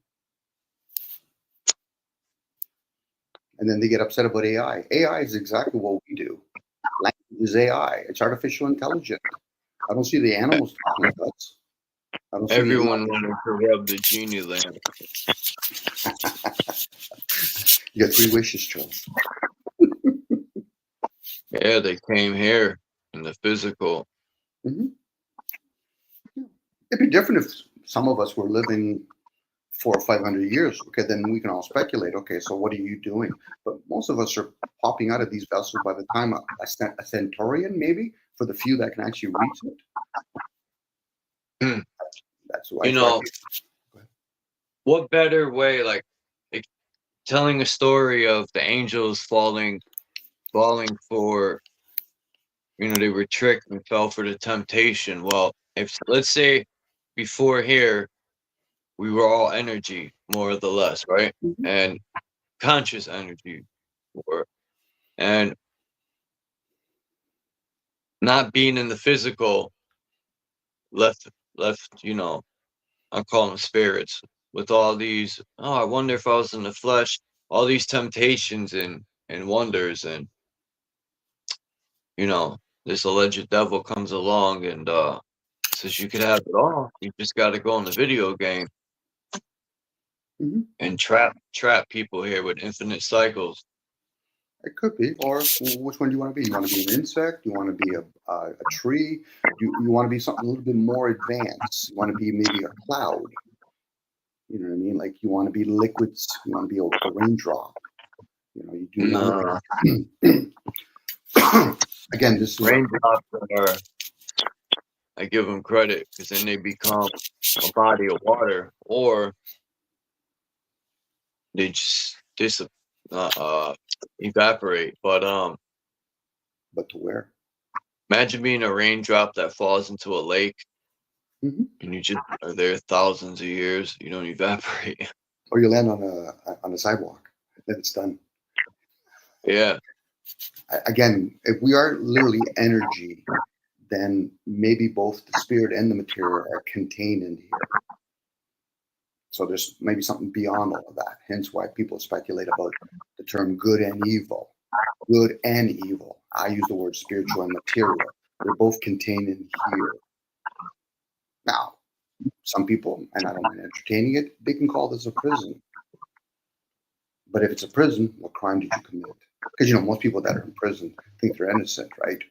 And then they get upset about AI. AI is exactly what we do. Language is AI. It's artificial intelligence. I don't see the animals talking to us. I don't see everyone wanted to rub the genie lamp. You got 3 wishes, Charles. Yeah, they came here in the physical. It'd be different if some of us were living 400 or 500 years. Okay, then we can all speculate. Okay, so what are you doing? But most of us are popping out of these vessels by the time a Centaurian, maybe, for the few that can actually reach it. That's why. You know, what better way, like telling a story of the angels falling for, you know, they were tricked and fell for the temptation. Well, if let's say before here, we were all energy, more or the less, right? And conscious energy, and not being in the physical left, you know, I call them spirits with all these, oh, I wonder if I was in the flesh, all these temptations and wonders, and you know, this alleged devil comes along and says you could have it all. You just got to go in the video game and trap people here with infinite cycles. It could be. Or which one do you want to be? You want to be an insect? You want to be a tree? You want to be something a little bit more advanced? You want to be maybe a cloud? You know what I mean? Like you want to be liquids. You want to be a raindrop. You know, you do not. Again, this is raindrops are. I give them credit because then they become a body of water, or they just evaporate. But to where? Imagine being a raindrop that falls into a lake, and you just are there thousands of years. You don't evaporate. or you land on a sidewalk. Then it's done. Yeah. Again, if we are literally energy, then maybe both the spirit and the material are contained in here. So there's maybe something beyond all of that. Hence why people speculate about the term good and evil. Good and evil. I use the word spiritual and material. They're both contained in here. Now, some people, and I don't mind entertaining it, they can call this a prison. But if it's a prison, what crime did you commit? Because, most people that are in prison think they're innocent, right?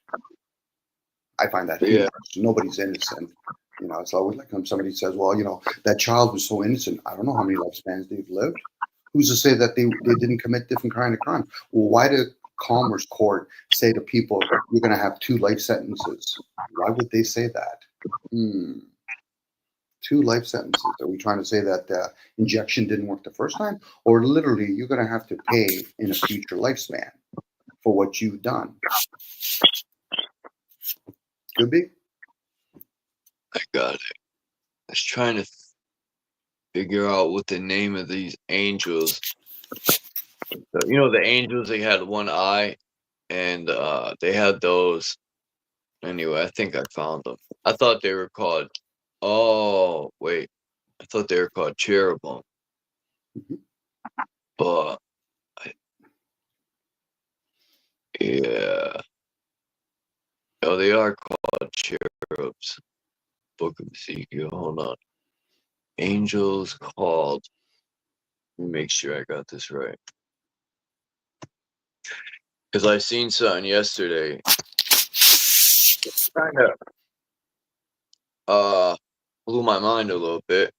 I find that humorous. Nobody's innocent. It's always like when somebody says, well, that child was so innocent. I don't know how many lifespans they've lived. Who's to say that they didn't commit different kind of crime? Well, why did Commerce Court say to people, you're going to have 2 life sentences? Why would they say that? 2 life sentences. Are we trying to say that the injection didn't work the first time? Or literally, you're going to have to pay in a future lifespan for what you've done? Could be. I got it. I was trying to figure out what the name of these angels. The angels, they had one eye, and they had those. Anyway, I think I found them. I thought they were called. Oh wait, I thought they were called cherubim. But yeah, oh, they are called cherubs. Book of Ezekiel. Hold on. Angels called. Let me make sure I got this right. Because I seen something yesterday. Kind of blew my mind a little bit.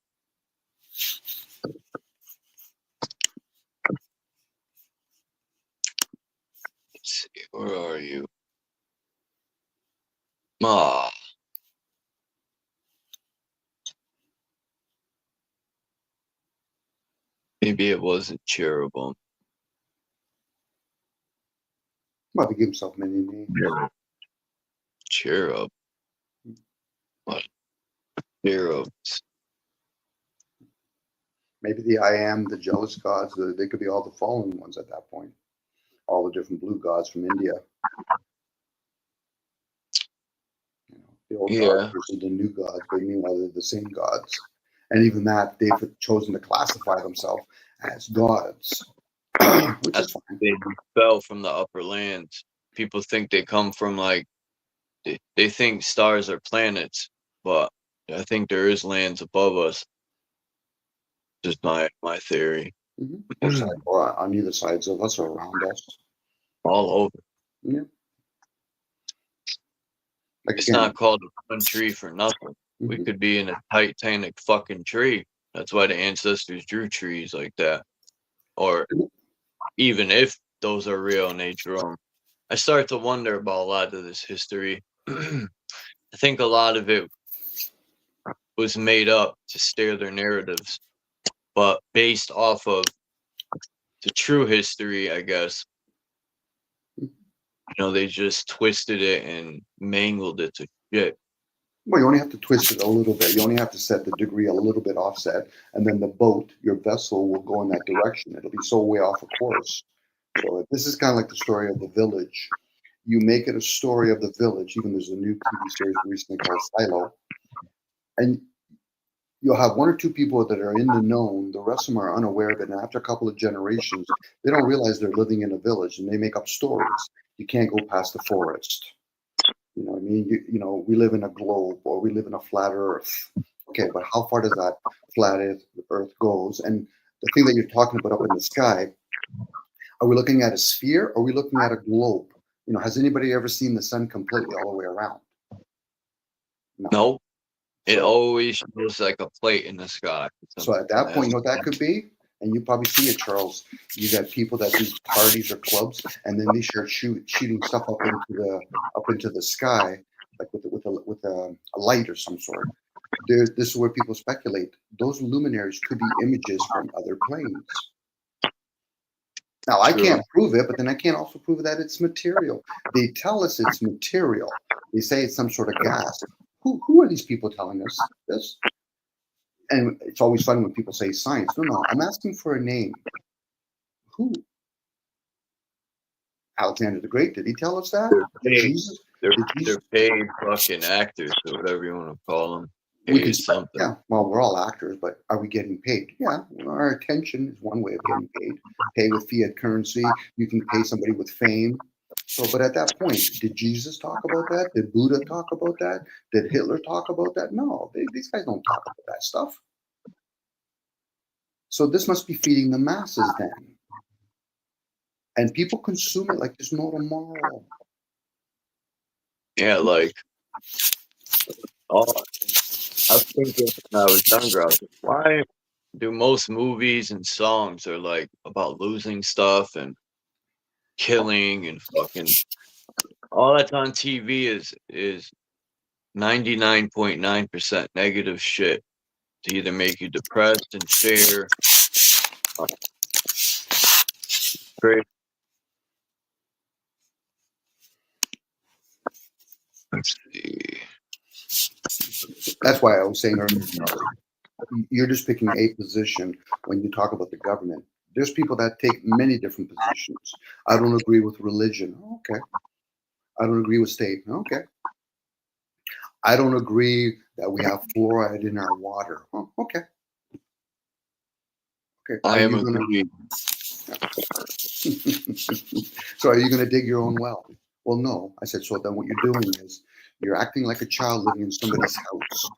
Let's see, where are you? Maybe it wasn't cherubim. Might give himself many names. Cherub. What? Cherubs. Maybe the I am, the jealous gods, they could be all the fallen ones at that point. All the different blue gods from India. The old gods versus the new gods, but meanwhile they're the same gods. And even that, they've chosen to classify themselves as gods. Which is fine. They fell from the upper lands. People think they come from they think stars are planets, but I think there is lands above us. Just my theory. Or on either sides of us or around us. All over. Yeah. It's not called a country for nothing. We could be in a titanic fucking tree. That's why the ancestors drew trees like that. Or even if those are real and they drew them. I start to wonder about a lot of this history. I think a lot of it was made up to steer their narratives, but based off of the true history, I guess. They just twisted it and mangled it to shit. Well, you only have to twist it a little bit. You only have to set the degree a little bit offset, and then the boat, your vessel, will go in that direction. It'll be so way off of course. So this is kind of like the story of the village. You make it a story of the village. Even there's a new TV series recently called Silo, and you'll have 1 or 2 people that are in the known. The rest of them are unaware of it. And after a couple of generations, they don't realize they're living in a village, and they make up stories. You can't go past the forest. You know what I mean? We live in a globe, or we live in a flat earth. Okay, but how far does that flat earth goes? And the thing that you're talking about up in the sky, are we looking at a sphere, or are we looking at a globe? Has anybody ever seen the sun completely all the way around? No. It always shows like a plate in the sky. So at that point, that could be? And you probably see it, Charles. You got people that do parties or clubs, and then they start shooting stuff up into the sky, like with a light or some sort. This is where people speculate. Those luminaries could be images from other planes. Now, I can't prove it, but then I can't also prove that it's material. They tell us it's material. They say it's some sort of gas. Who are these people telling us this? And it's always fun when people say science. No, I'm asking for a name. Who? Alexander the Great, did he tell us that? They're paid, Jesus? they're, Did Jesus? they're paid fucking actors, or whatever you want to call them. We can Paid something. yeah, well, we're all actors, but are we getting paid? Yeah, our attention is one way of getting paid. Pay with fiat currency. You can pay somebody with fame. So, but at that point, did Jesus talk about that? Did Buddha talk about that? Did Hitler talk about that? No, these guys don't talk about that stuff. So this must be feeding the masses then. And people consume it like there's no tomorrow. Yeah, like, oh, I was thinking when I was younger, I was like, why do most movies and songs are like about losing stuff and killing and fucking all that's on TV is 99.9% negative shit to either make you depressed and fear. Great. Let's see. That's why I was saying earlier, Charlie, you're just picking a position when you talk about the government. There's people that take many different positions. I don't agree with religion. Okay. I don't agree with state. Okay. I don't agree that we have fluoride in our water. Oh, okay. Okay. I am agreed. So are you going to dig your own well? Well, no. I said, so then what you're doing is you're acting like a child living in somebody's house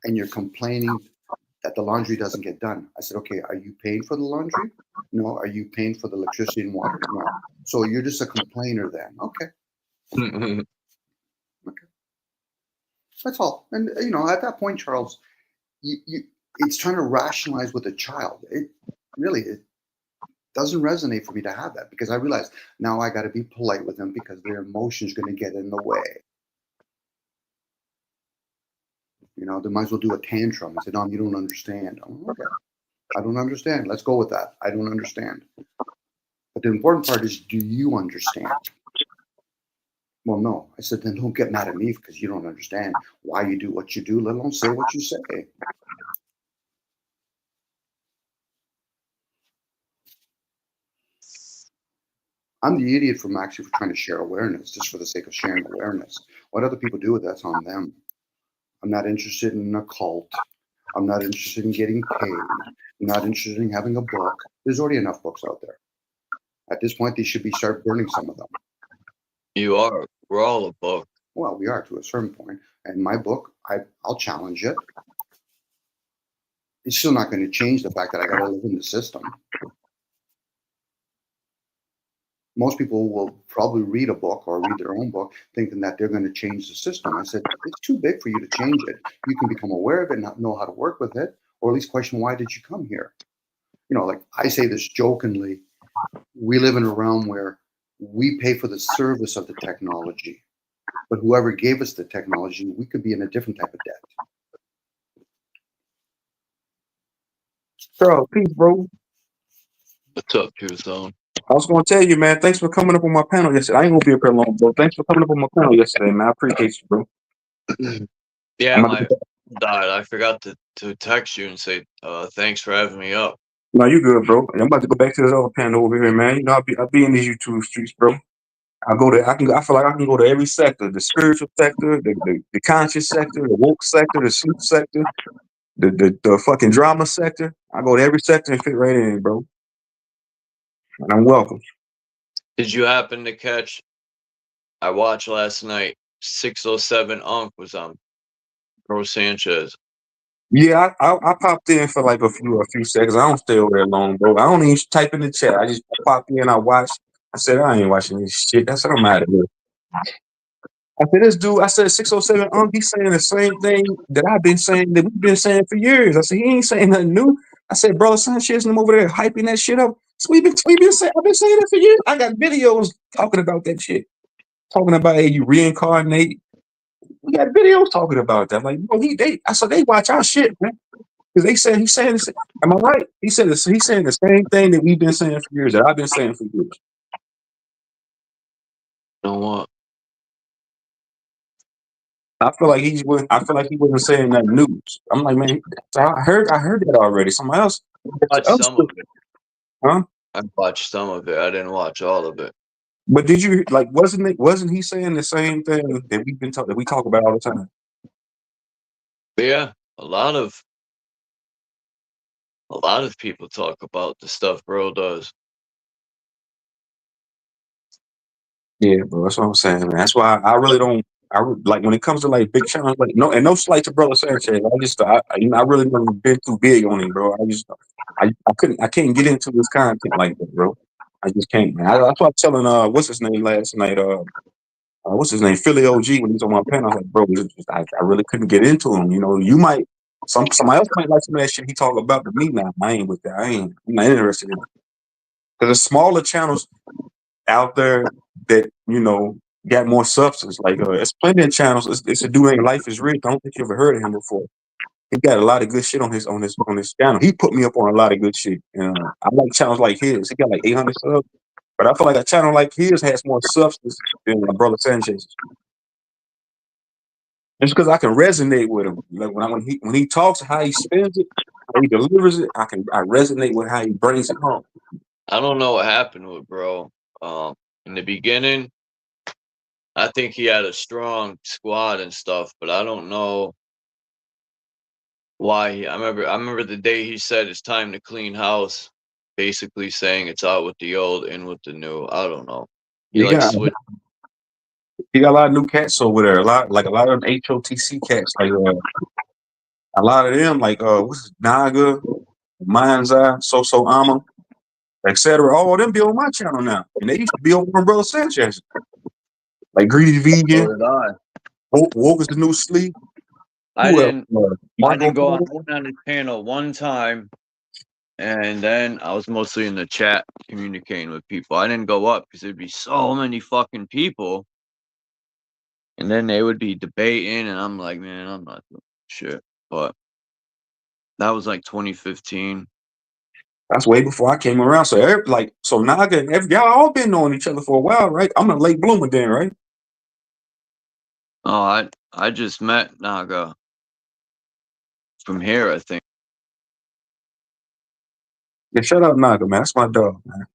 and you're complaining that the laundry doesn't get done. I said, okay, are you paying for the laundry? No. Are you paying for the electricity and water? No. So you're just a complainer then. Okay. Okay. That's all. And, at that point, Charles, it's trying to rationalize with a child. It doesn't resonate for me to have that because I realize now I got to be polite with them because their emotions going to get in the way. They might as well do a tantrum and say, no, you don't understand. Okay. I don't understand. Let's go with that. I don't understand. But the important part is, do you understand? Well, no. I said, then don't get mad at me because you don't understand why you do what you do, let alone say what you say. I'm the idiot for trying to share awareness, just for the sake of sharing awareness. What other people do with that's on them. I'm not interested in a cult. I'm not interested in getting paid. I'm not interested in having a book. There's already enough books out there. At this point, they should start burning some of them. You are. We're all a book. Well, we are to a certain point. And my book, I'll challenge it. It's still not going to change the fact that I got to live in the system. Most people will probably read a book or read their own book thinking that they're going to change the system. I said, it's too big for you to change it. You can become aware of it, not know how to work with it, or at least question, why did you come here? Like I say this jokingly, we live in a realm where we pay for the service of the technology, but whoever gave us the technology, we could be in a different type of debt. Charles, peace, bro. What's up, Pure Zone? I was gonna tell you, man. Thanks for coming up on my panel yesterday. I ain't gonna be up here long, bro. Thanks for coming up on my panel yesterday, man. I appreciate you, bro. Yeah, my died. I forgot to text you and say thanks for having me up. No, you good, bro. I'm about to go back to this other panel over here, man. I be in these YouTube streets, bro. I feel like I can go to every sector: the spiritual sector, the conscious sector, the woke sector, the sleep sector, the fucking drama sector. I go to every sector and fit right in, bro. And I'm welcome. Did you happen to catch? I watched last night. 607 Unk was on Pro Sanchez. Yeah, I popped in for like a few seconds. I don't stay over there long, bro. I don't even type in the chat. I just popped in. I watched. I said I ain't watching this shit. I said I'm out of here. I said this dude. I said 607 Unk. He's saying the same thing that I've been saying that we've been saying for years. I said he ain't saying nothing new. I said, bro, Sanchez and them over there hyping that shit up. So we've been saying. I've been saying that for years. I got videos talking about that shit. Talking about hey, you reincarnate. We got videos talking about that. Like, bro, I said they watch our shit, man. Because he's saying, am I right? He's saying the same thing that we've been saying for years, that I've been saying for years. You know what? I feel like I feel like he wasn't saying nothing new. I'm like, man, I heard that already. Somebody else, Watched some of it. huh? I watched some of it. I didn't watch all of it. But did you like? Wasn't he saying the same thing that we talk about all the time? But yeah, a lot of people talk about the stuff bro does. Yeah, bro, that's what I'm saying, man. That's why I really don't. Like when it comes to like big channels, like no slight to Brother Sanchez. I really never been too big on him, bro. I can't get into this content like that, bro. I just can't, man. That's why I'm telling what's his name last night, what's his name, Philly OG, when he's on my panel. I was like, bro, I really couldn't get into him. You know, you might somebody else might like some of that shit he talk about, but me now, I ain't with that. I'm not interested in it. Because there's smaller channels out there that got more substance. Like it's plenty of channels. It's a dude named Life is Rich. I don't think you ever heard of him before. He got a lot of good shit on his channel. He put me up on a lot of good shit. I like channels like his. He got like 800 subs, but I feel like a channel like his has more substance than my Brother Sanchez. Just because I can resonate with him, like when he talks, how he spins it, how he delivers it, I resonate with how he brings it home. I don't know what happened with bro. In the beginning, I think he had a strong squad and stuff, but I don't know why. I remember the day he said it's time to clean house, basically saying it's out with the old, in with the new. I don't know. He switched. He got a lot of new cats over there. A lot of them HOTC cats. Like a lot of them, like what's his, Naga, Mind's Eye, So Ama, etc. All of them be on my channel now, and they used to be over on Brother Sanchez. Like Greedy Vegan, So did I. Woke is the New Sleep. I didn't go Marco on his channel one time, and then I was mostly in the chat communicating with people. I didn't go up because there'd be so many fucking people, and then they would be debating, and I'm like, man, I'm not doing shit. But that was like 2015. That's way before I came around. So Naga and y'all all been knowing each other for a while, right? I'm a late bloomer then, right? Oh, I just met Naga from here, I think. Yeah, shut up, Naga, man. That's my dog, man.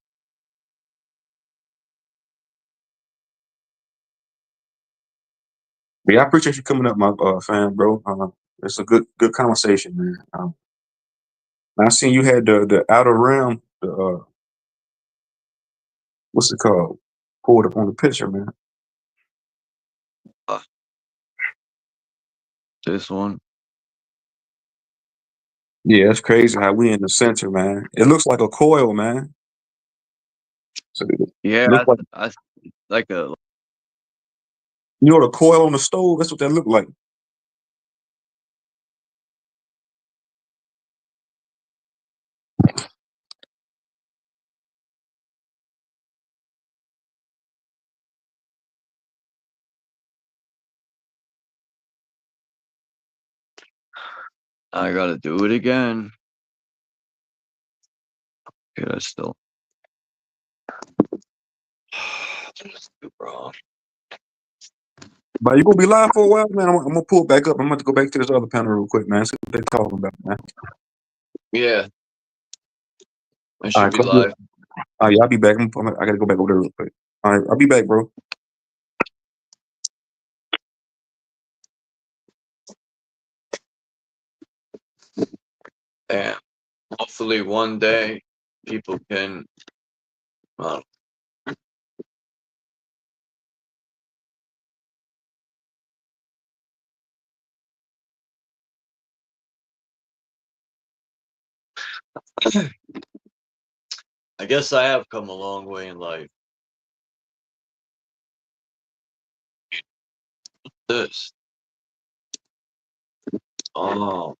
But yeah, I appreciate you coming up, my fan, bro. It's a good conversation, man. I seen you had the Outer Realm, what's it called? Pulled up on the picture, man. This one. Yeah, it's crazy how we in the center, man. It looks like a coil, man. So yeah, like a. You know the coil on the stove? That's what that looked like. I gotta do it again. Okay, that's still. Bro. But you gonna be live for a while, man. I'm gonna pull it back up. I'm about to go back to this other panel real quick, man. See what they're talking about, man. Yeah. I All should right, be live. yeah, I'll be back. I gotta go back over there real quick. All right, I'll be back, bro. And hopefully one day people can I guess I have come a long way in life. This. Oh.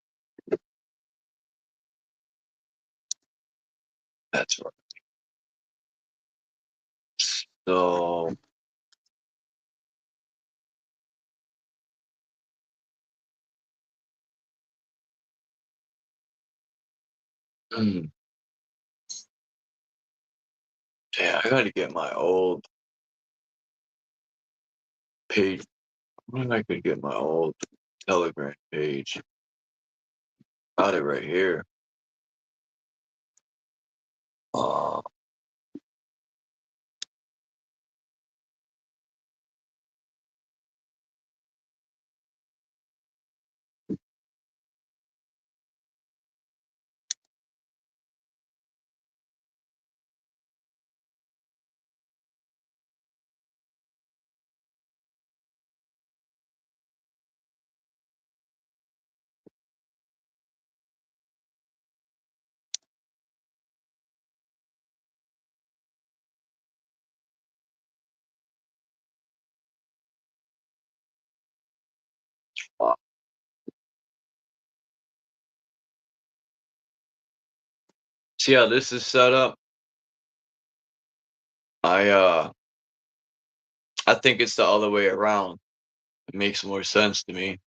That's right. So yeah, I gotta get my old page When I could get my old Telegram page. Got it right here. Uh, See how this is set up? I think it's the other way around. It makes more sense to me.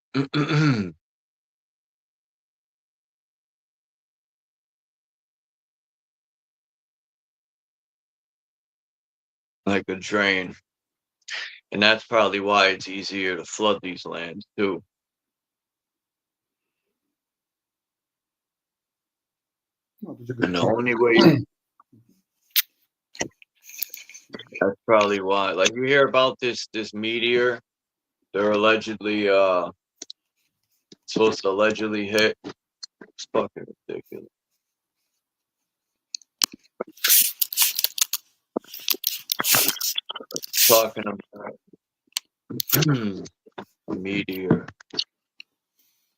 Like a drain. And that's probably why it's easier to flood these lands too. No, that's a good And the point. only way that's probably why. Like you hear about this meteor, they're allegedly supposed to allegedly hit. It's fucking ridiculous. Talking about meteor.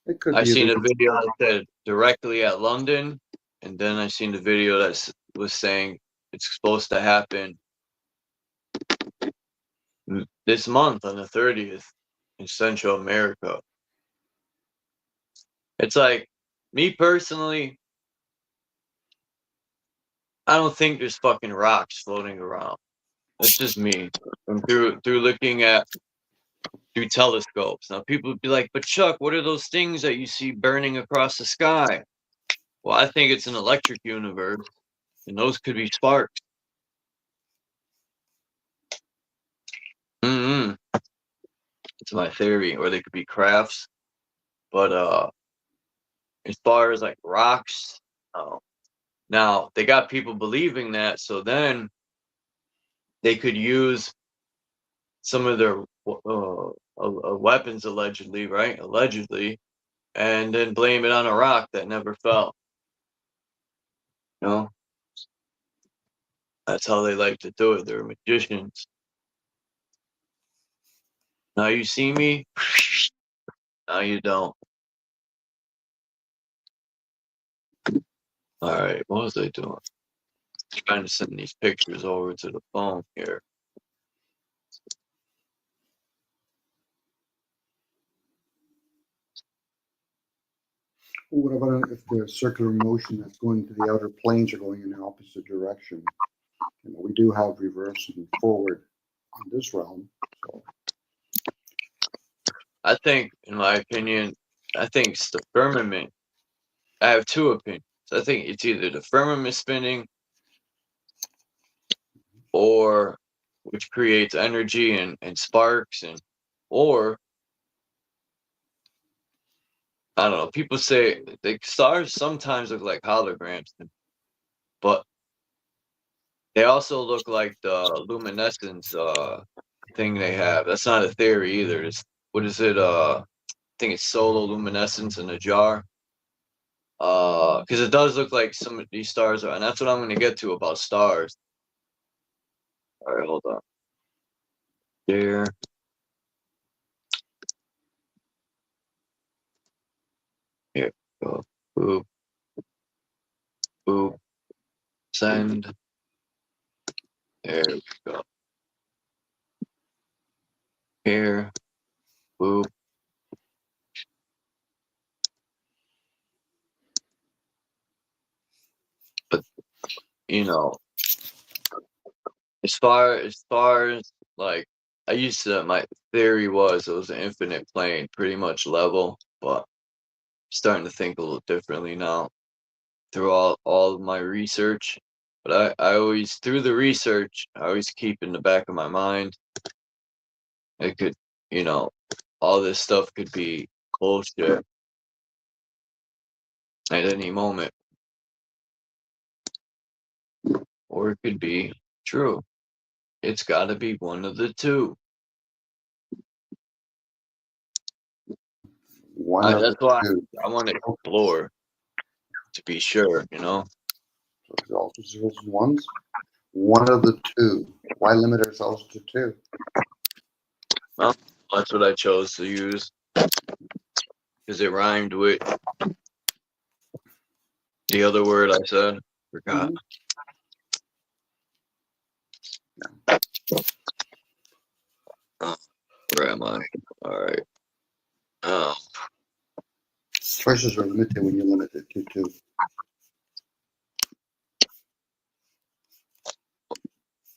It could I be seen either- a video that said directly at London, and then I seen the video that was saying it's supposed to happen this month on the 30th in Central America. It's like, me personally, I don't think there's fucking rocks floating around. That's just me. And through looking at through telescopes. Now people would be like, but Chuck, what are those things that you see burning across the sky? Well, I think it's an electric universe, and those could be sparks. It's my theory, or they could be crafts. But as far as like rocks, now they got people believing that, so then they could use some of their weapons allegedly, right? Allegedly, and then blame it on a rock that never fell. You know? That's how they like to do it. They're magicians. Now you see me, now you don't. All right, what was I doing? Trying to send these pictures over to the phone here. What about if the circular motion that's going to the outer planes are going in the opposite direction? You know, we do have reverse and forward on this realm. So. I think, in my opinion, I think it's the firmament. I have two opinions. I think it's either the firmament spinning, or which creates energy and sparks, or I don't know. People say the stars sometimes look like holograms, but they also look like the luminescence thing they have. That's not a theory either. It's, what is it? I think it's solar luminescence in a jar. Because it does look like some of these stars are, and that's what I'm going to get to about stars. All right, hold on. There. Here we go. Boop. Boop. Send. There we go. Here. Boop. But, you know, as far as like, I used to, my theory was it was an infinite plane, pretty much level, but I'm starting to think a little differently now through all of my research. But I always, through the research, I always keep in the back of my mind, it could, you know, all this stuff could be bullshit at any moment, or it could be true. It's got to be one of the two. One of That's the why two. I want to explore to be sure, So it's all zeros and ones. One of the two. Why limit ourselves to two? Well, that's what I chose to use because it rhymed with the other word I said. Forgot. Where am I? All right. Choices are limited when you limit it to two.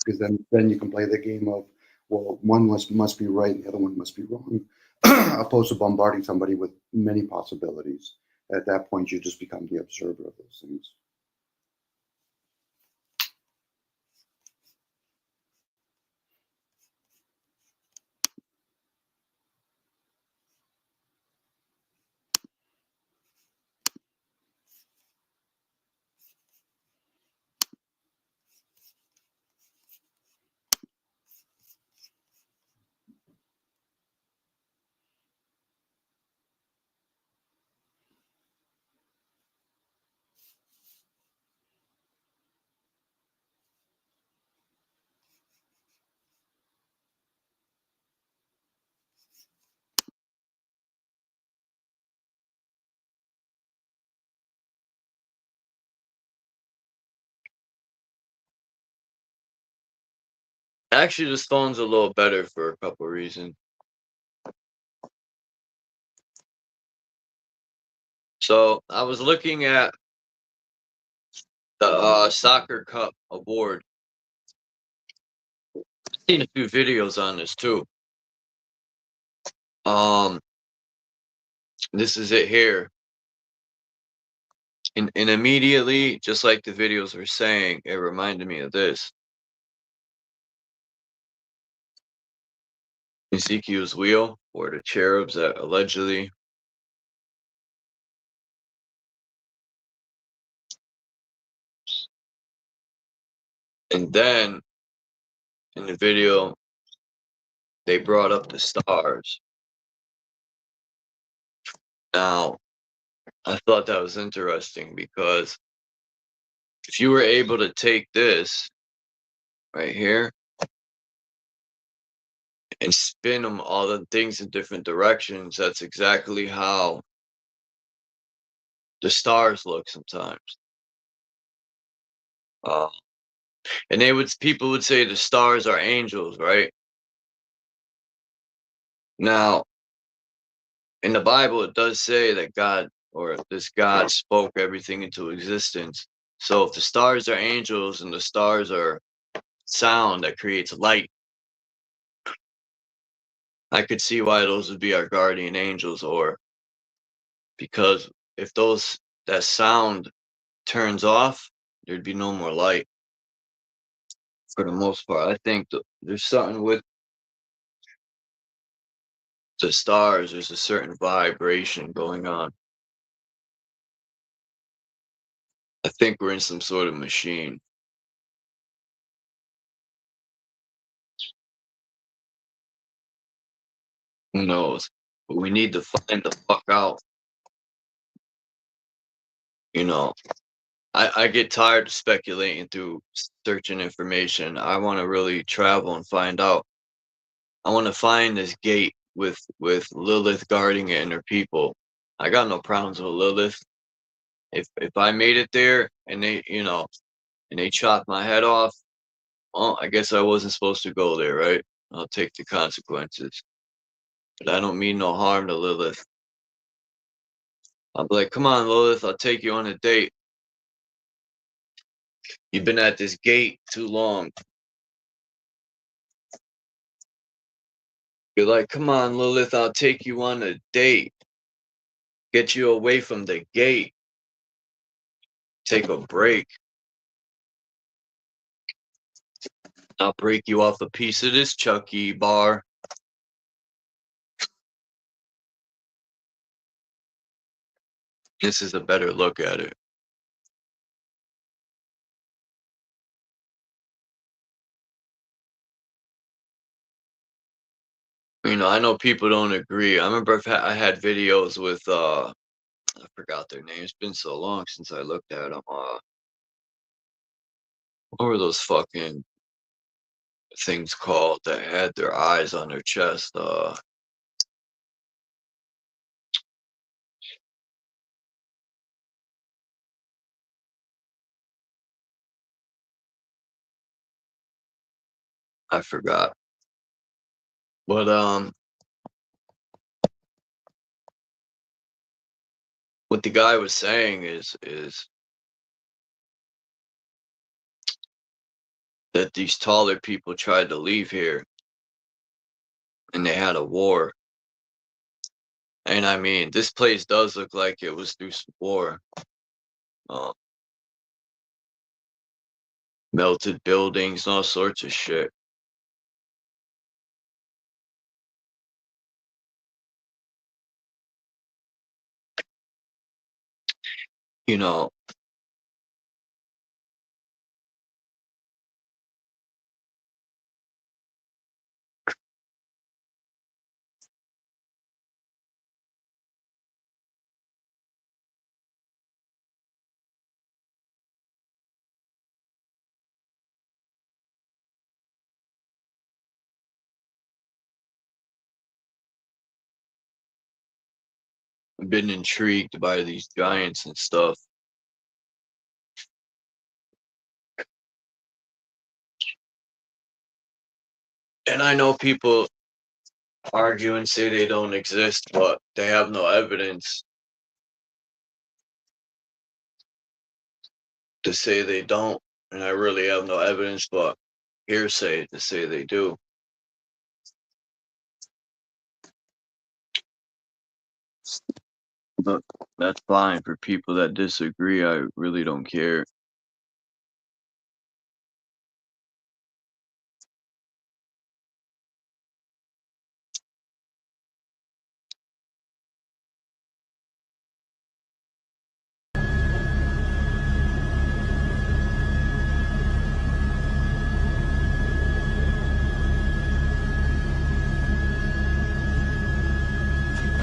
Because then you can play the game of, well, one must be right and the other one must be wrong, opposed to bombarding somebody with many possibilities. At that point, you just become the observer of those things. Actually, this phone's a little better for a couple reasons. So I was looking at the Soccer Cup award. I've seen a few videos on this too. This is it here. And immediately, just like the videos were saying, it reminded me of this. Ezekiel's wheel, or the cherubs that allegedly and then in the video they brought up the stars. Now, I thought that was interesting because if you were able to take this right here and spin them all the things in different directions, that's exactly how the stars look sometimes. And people would say the stars are angels, right? Now, in the Bible, it does say that God, or this God, spoke everything into existence. So if the stars are angels and the stars are sound that creates light, I could see why those would be our guardian angels, or because if that sound turns off, there'd be no more light for the most part. I think there's something with the stars, there's a certain vibration going on. I think we're in some sort of machine. Who knows? But we need to find the fuck out. I get tired of speculating through searching information. I want to really travel and find out. I want to find this gate with Lilith guarding it and her people. I got no problems with Lilith. If I made it there and they chopped my head off, well, I guess I wasn't supposed to go there, right? I'll take the consequences. But I don't mean no harm to Lilith. I'll be like, come on, Lilith, I'll take you on a date. You've been at this gate too long. You're like, come on, Lilith, I'll take you on a date. Get you away from the gate. Take a break. I'll break you off a piece of this Chucky bar. This is a better look at it. You know, I know people don't agree. I remember I had videos with I forgot their name. It's been so long since I looked at them. What were those fucking things called that had their eyes on their chest? I forgot. But what the guy was saying is that these taller people tried to leave here and they had a war. And I mean, this place does look like it was through some war. Uh, Melted buildings, all sorts of shit. You know, I've been intrigued by these giants and stuff. And I know people argue and say they don't exist, but they have no evidence to say they don't. And I really have no evidence but hearsay to say they do. But that's fine for people that disagree. I really don't care.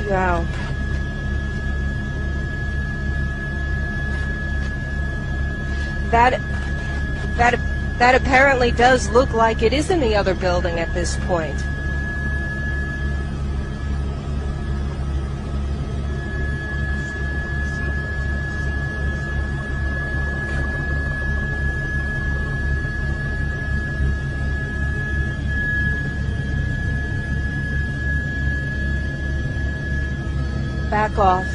Wow. That that apparently does look like it is in the other building at this point. Back off.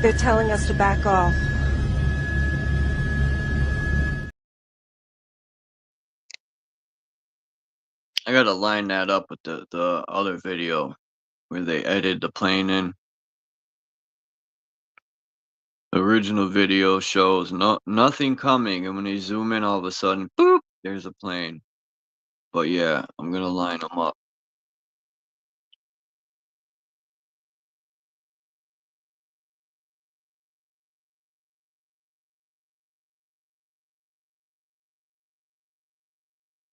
They're telling us to back off. I gotta line that up with the other video where they edited the plane in. The original video shows nothing coming, and when they zoom in, all of a sudden, boop, there's a plane. But yeah, I'm gonna line them up.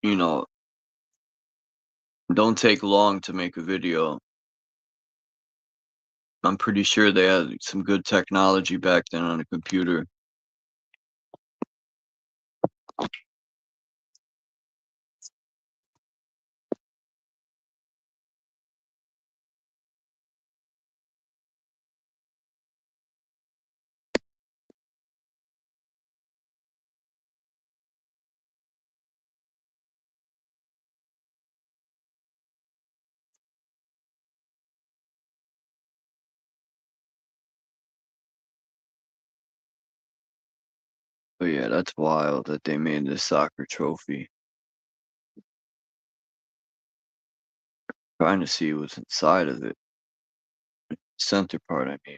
You know, don't take long to make a video. I'm pretty sure they had some good technology back then on a computer. But yeah, that's wild that they made this soccer trophy. Trying to see what's inside of it. Center part, I mean.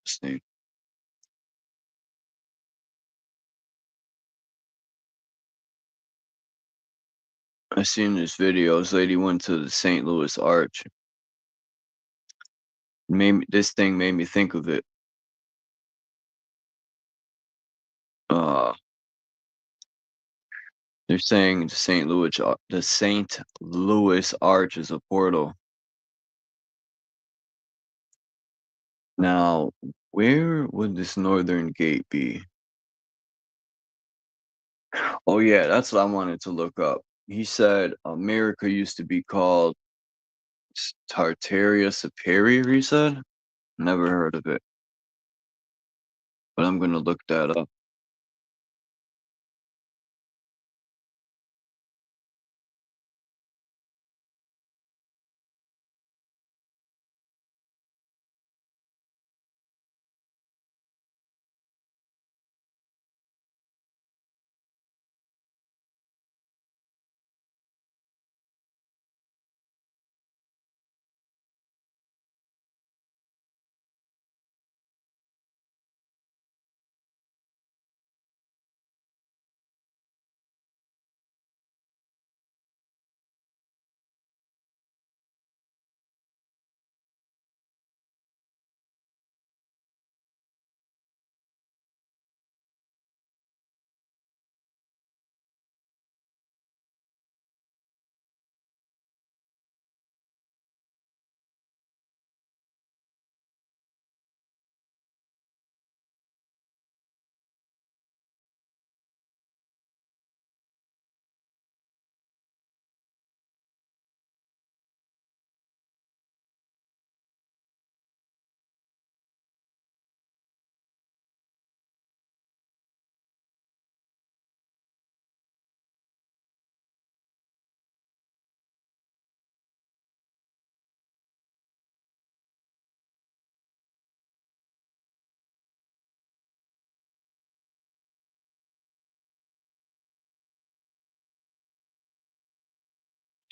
this thing. I seen this video. This lady went to the St. Louis Arch. This thing made me think of it. They're saying the St. Louis Arch is a portal. Now, where would this northern gate be? Oh yeah, that's what I wanted to look up. He said America used to be called Tartaria Superior, he said. Never heard of it. But I'm gonna look that up.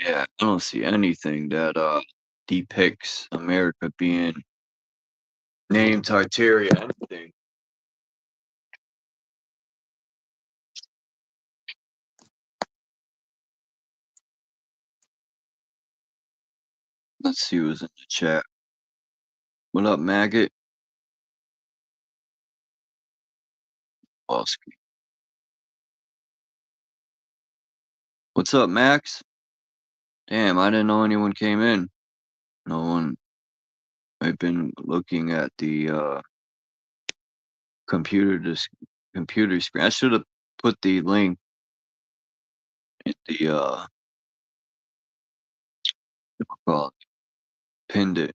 Yeah, I don't see anything that depicts America being named Tartaria anything. Let's see who's in the chat. What up, Maggot? Bosky. What's up, Max? Damn, I didn't know anyone came in. No one. I've been looking at the computer screen. I should have put the link in the well, pinned it.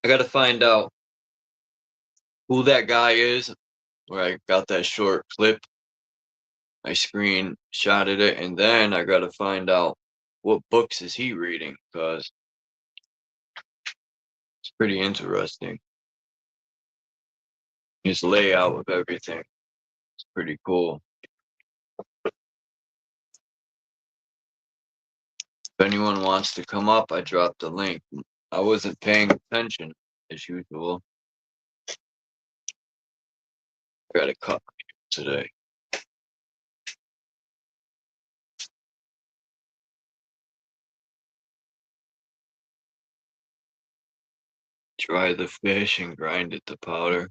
I gotta find out who that guy is. Where I got that short clip. I screenshotted it, and then I gotta find out what books is he reading, because it's pretty interesting. His layout of everything. It's pretty cool. If anyone wants to come up, I dropped the link. I wasn't paying attention as usual. Got a cup today. Dry the fish and grind it to powder.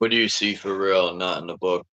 What do you see for real, not in the book?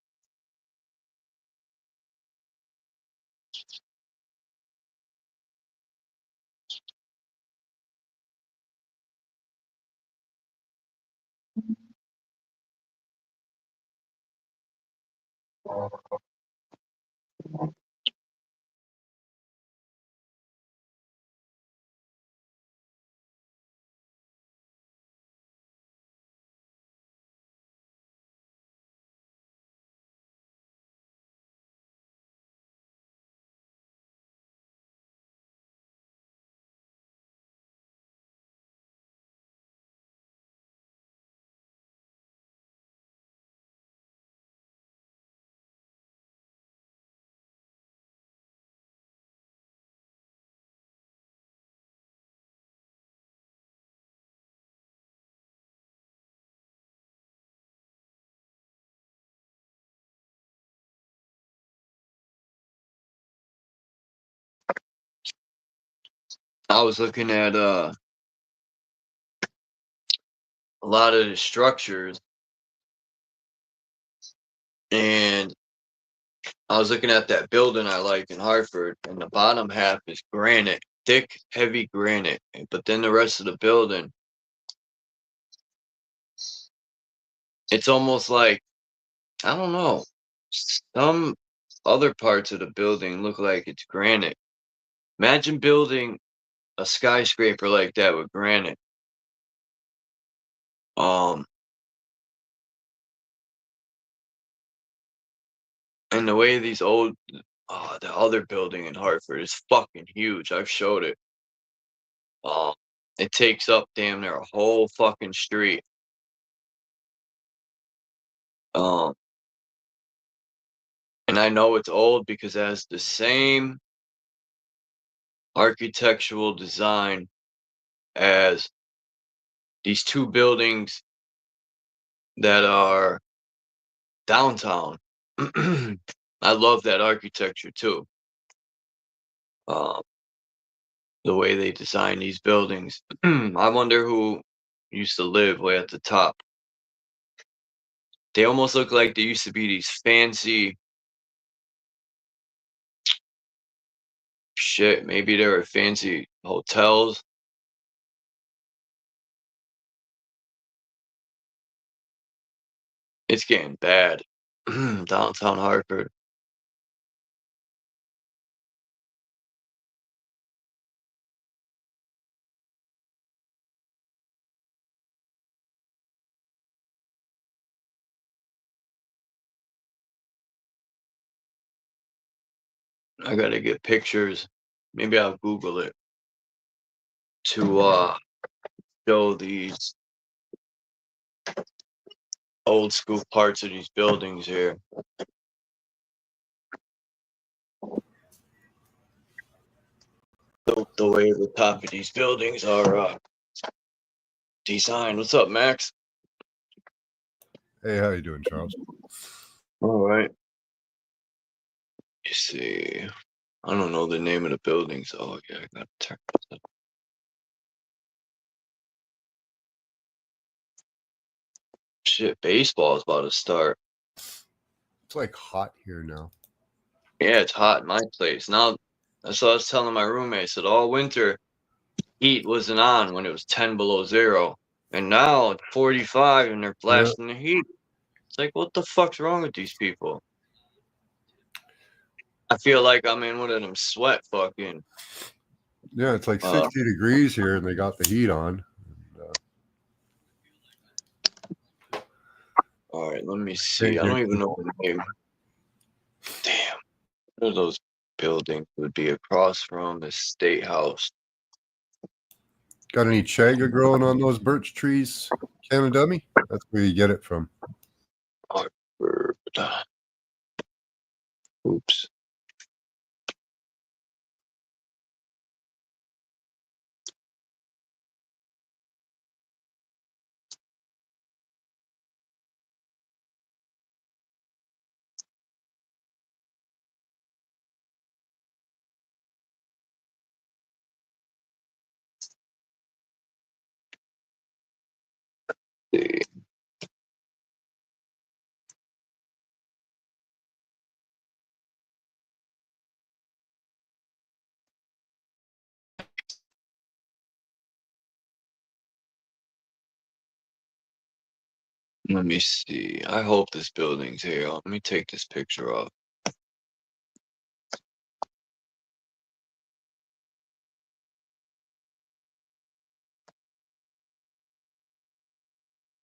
I was looking at a lot of the structures, and I was looking at that building I like in Hartford, and the bottom half is granite, thick, heavy granite. But then the rest of the building, it's almost like, I don't know, some other parts of the building look like it's granite. Imagine building a skyscraper like that with granite. And the way these old, the other building in Hartford is fucking huge. I've showed it. It takes up damn near a whole fucking street. Um, and I know it's old because it has the same architectural design as these two buildings that are downtown. I love that architecture too. The way they design these buildings. I wonder who used to live way at the top. They almost look like they used to be these fancy shit. Maybe they were fancy hotels. It's getting bad. Downtown Hartford. I gotta get pictures. Maybe I'll Google it to show these old school parts of these buildings here. The way the top of these buildings are designed. What's up, Max? Hey, how you doing, Charles? All right. You see, I don't know the name of the buildings. Oh yeah, I gotta turn this up. Shit, baseball is about to start. It's like hot here now. Yeah, it's hot in my place now. That's what I was telling my roommate. I said all winter heat wasn't on when it was 10 below zero, and now it's 45 and they're blasting the heat. It's like, what the fuck's wrong with these people? I feel like I'm in one of them sweat fucking. Yeah, it's like 60 degrees here, and they got the heat on. All right, let me see. I don't even know the name. Damn, one of those buildings would be across from the State House. Got any chaga growing on those birch trees, Canada Dummy? That's where you get it from. Hartford. Oops. See. Let me see. I hope this building's here. Let me take this picture off.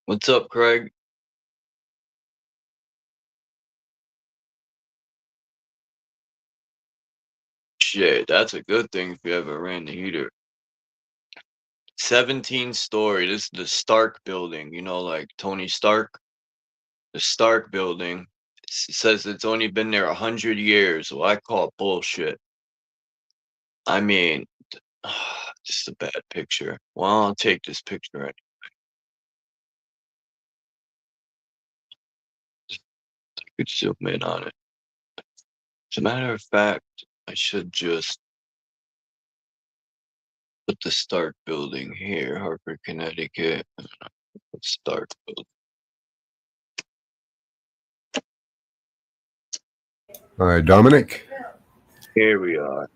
What's up, Craig? Shit, that's a good thing if you ever ran the heater. 17-story. This is the Stark building. You know, like Tony Stark. The Stark building. It says it's only been there 100 years. Well, I call it bullshit. I mean, just a bad picture. Well, I'll take this picture anyway. I could zoom in on it. As a matter of fact, I should just Put the Stark building here, Harper, Connecticut. Stark building. All right, Dominic. Here we are.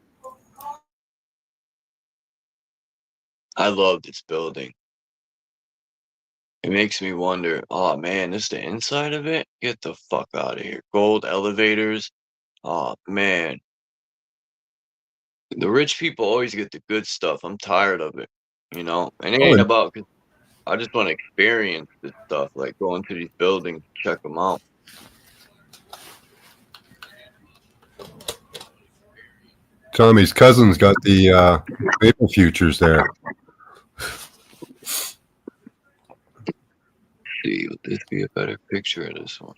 I love this building. It makes me wonder, oh man, this is the inside of it? Get the fuck out of here. Gold elevators. Oh man. The rich people always get the good stuff. I'm tired of it. And it Oh, ain't and about, cause I just want to experience this stuff, like going to these buildings, check them out. Tommy's cousin's got the Maple Futures there. See, would this be a better picture of this one?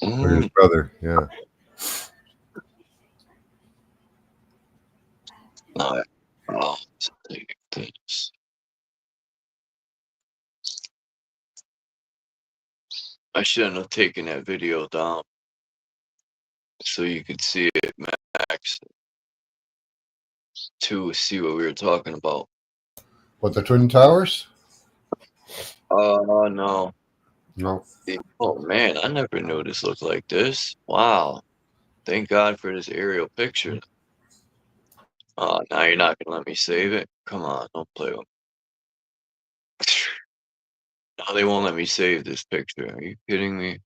Or his brother, yeah. No, let's take this. I shouldn't have taken that video down so you could see it, Max, to see what we were talking about. What, the Twin Towers? Oh, no. No. Oh, man, I never knew this looked like this. Wow. Thank God for this aerial picture. Oh, now you're not going to let me save it? Come on, don't play with me. No, they won't let me save this picture. Are you kidding me?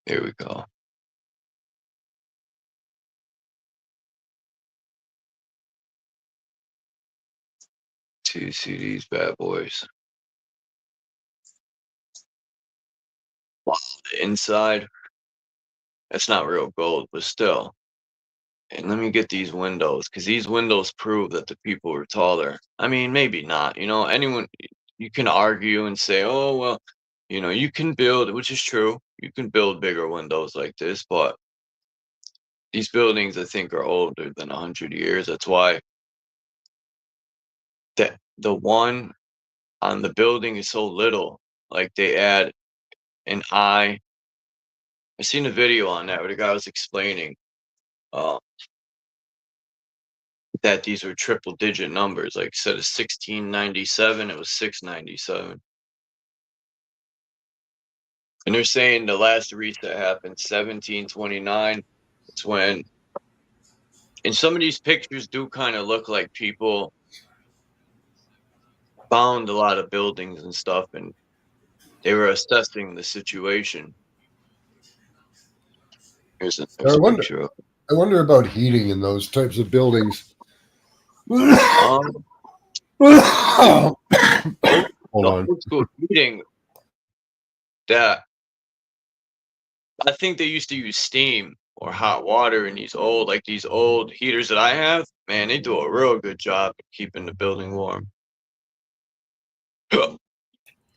Here we go. See these bad boys. Wow, the inside. That's not real gold, but still. And let me get these windows, because these windows prove that the people were taller. I mean, maybe not. Anyone, you can argue and say, oh, well, you can build, which is true. You can build bigger windows like this, but these buildings, I think, are older than 100 years. That's why the one on the building is so little. Like they add an eye. I seen a video on that where the guy was explaining that these were triple digit numbers. Like instead of 1697, it was 697. And they're saying the last reset happened 1729. It's when, and some of these pictures do kind of look like people found a lot of buildings and stuff, and they were assessing the situation. Here's a I wonder, picture of it. I wonder about heating in those types of buildings. Hold on. Old school heating, that I think they used to use steam or hot water in these old heaters that I have. Man, they do a real good job of keeping the building warm.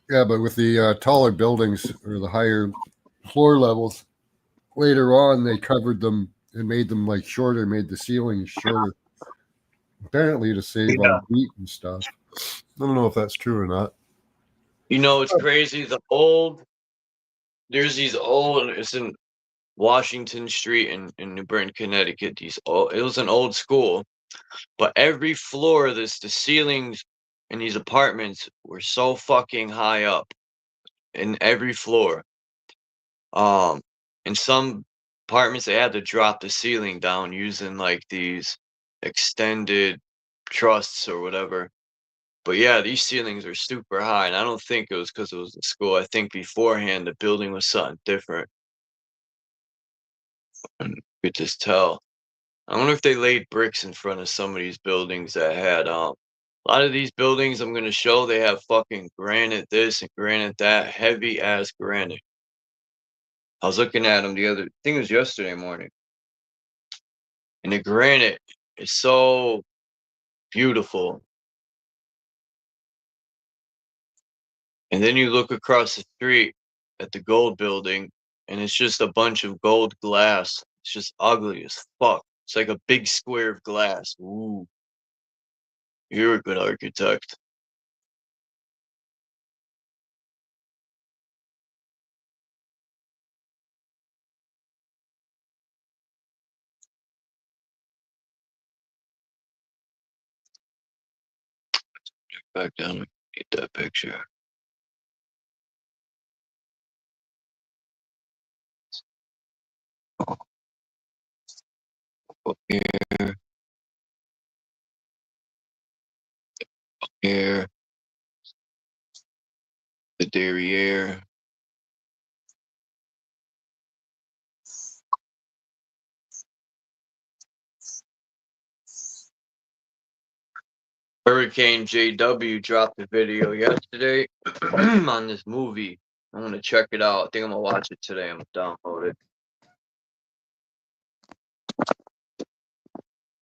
Yeah, but with the taller buildings or the higher floor levels, later on they covered them and made them like shorter, made the ceilings shorter. Apparently to save on heat and stuff. I don't know if that's true or not. It's crazy. There's these old, it's in Washington Street in New Britain, Connecticut. It was an old school, but every floor, the ceilings in these apartments were so fucking high up in every floor. In some apartments, they had to drop the ceiling down using like these extended trusses or whatever. But yeah, these ceilings are super high, and I don't think it was because it was a school. I think beforehand the building was something different. And you could just tell. I wonder if they laid bricks in front of some of these buildings that had a lot of these buildings I'm gonna show, they have fucking granite this and granite that, heavy ass granite. I was looking at them I think it was yesterday morning. And the granite is so beautiful. And then you look across the street at the gold building, and it's just a bunch of gold glass. It's just ugly as fuck. It's like a big square of glass. Ooh. You're a good architect. Back down and get that picture. Up here, here, the derriere. Hurricane JW dropped a video yesterday on this movie. I'm gonna check it out. I think I'm gonna watch it today. I'm gonna download it.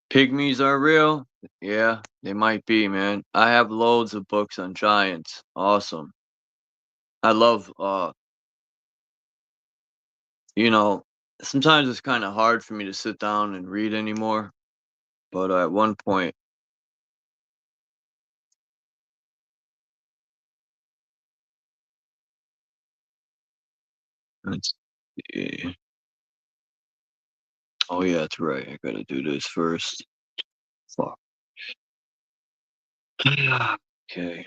Pygmies are real? Yeah, they might be, man. I have loads of books on giants. Awesome. I love you know, sometimes it's kind of hard for me to sit down and read anymore. But at one point, let's see. Oh yeah, that's right. I gotta do this first. Fuck. Okay.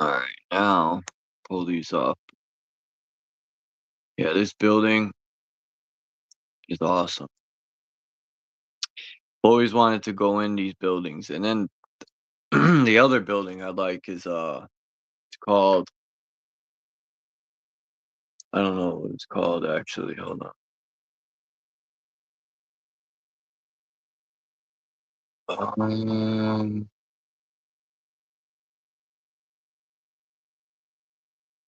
All right, now pull these up. Yeah, this building is awesome. Always wanted to go in these buildings, and then the other building I like is it's called, I don't know what it's called actually. Hold on.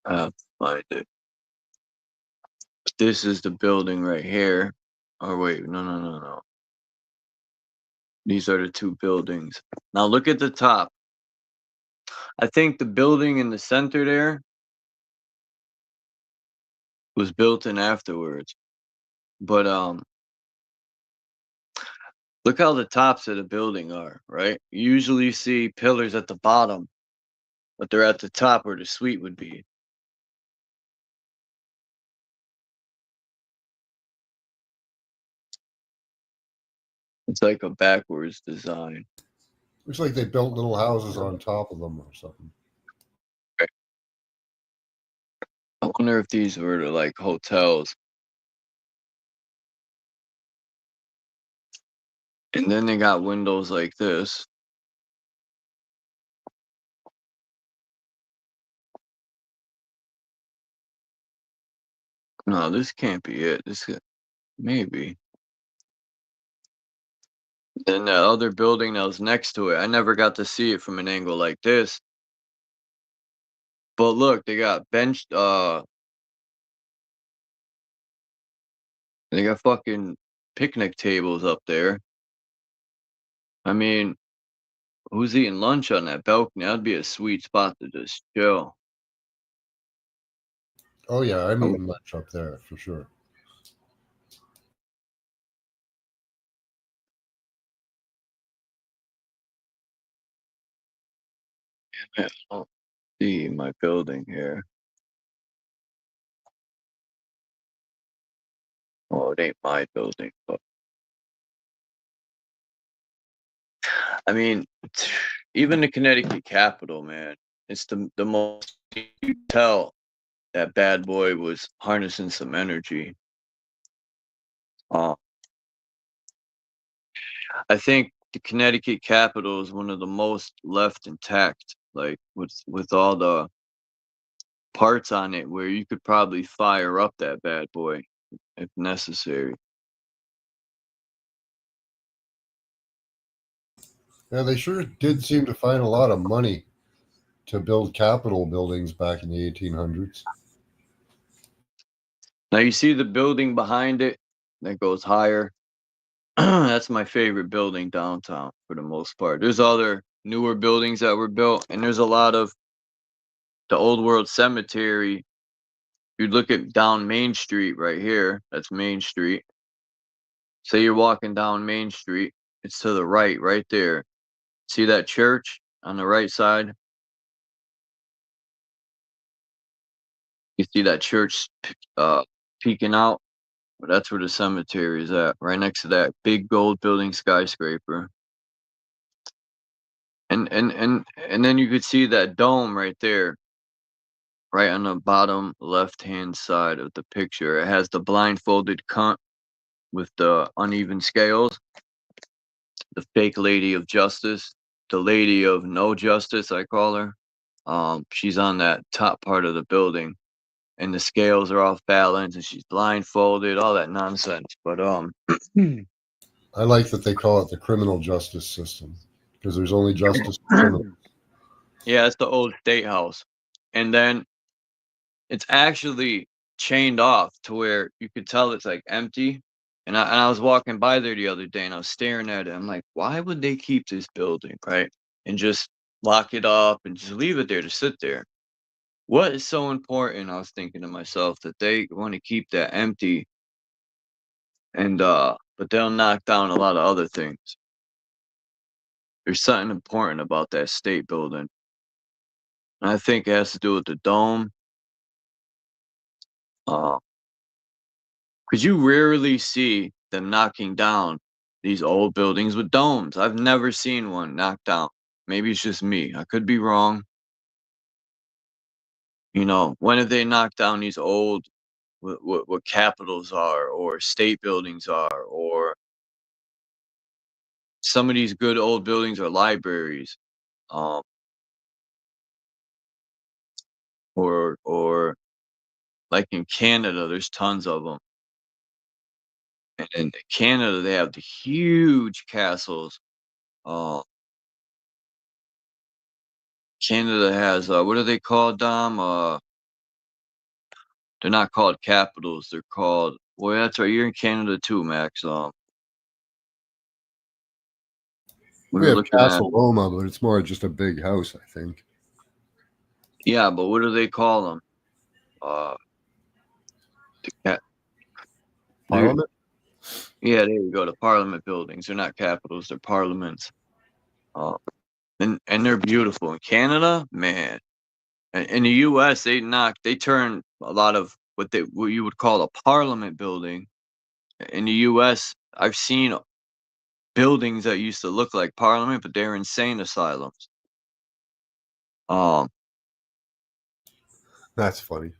I have to find it. This is the building right here. Oh wait, no. These are the two buildings. Now look at the top. I think the building in the center there was built in afterwards. But look how the tops of the building are, right? You usually see pillars at the bottom, but they're at the top where the suite would be. It's like a backwards design. Looks like they built little houses on top of them or something. I wonder if these were like hotels. And then they got windows like this. No, this can't be it. This maybe. Then the other building that was next to it, I never got to see it from an angle like this. But look, they got they got fucking picnic tables up there. I mean, who's eating lunch on that balcony? That'd be a sweet spot to just chill. Oh yeah, I'm eating lunch up there for sure. Yeah, I don't see my building here. Oh, it ain't my building, but I mean, even the Connecticut Capitol, man, it's the most you can tell that bad boy was harnessing some energy. I think the Connecticut Capitol is one of the most left intact, like with all the parts on it where you could probably fire up that bad boy if necessary. Yeah, they sure did seem to find a lot of money to build Capitol buildings back in the 1800s. Now you see the building behind it that goes higher. That's my favorite building downtown for the most part. There's other newer buildings that were built, and there's a lot of the Old World Cemetery. You look at down Main Street right here. That's Main Street. Say you're walking down Main Street. It's to the right there. See that church on the right side? You see that church peeking out? Well, that's where the cemetery is at, right next to that big gold building skyscraper. And then you could see that dome right there, right on the bottom left-hand side of the picture. It has the blindfolded cunt with the uneven scales, the fake lady of justice, the lady of no justice, I call her. She's on that top part of the building, and the scales are off balance, and she's blindfolded, all that nonsense. But I like that they call it the criminal justice system because there's only justice for criminals. yeah, it's the old state house, and then it's actually chained off to where you could tell it's like empty. And I was walking by there the other day, and I was staring at it. I'm like, why would they keep this building, right? And just lock it up and just leave it there to sit there? What is so important? I was thinking to myself that they want to keep that empty, and but they'll knock down a lot of other things. There's something important about that state building, and I think it has to do with the dome. Because you rarely see them knocking down these old buildings with domes. I've never seen one knocked down. Maybe it's just me. I could be wrong. You know, when have they knocked down these old, what capitals are, or state buildings are, or some of these good old buildings are libraries, or like in Canada, there's tons of them. And in Canada, they have the huge castles. Canada has what are they called, Dom? They're not called capitals. They're called. Well, that's right. You're in Canada too, Max. We have Castle Loma, but it's more just a big house, I think. Yeah, but what do they call them? Parliament? Yeah, there you go. The Parliament buildings. They're not capitals. They're parliaments. And they're beautiful. In Canada, man. In the U.S., they turn a lot of what you would call a parliament building. In the U.S., I've seen buildings that used to look like parliament, but they're insane asylums. That's funny.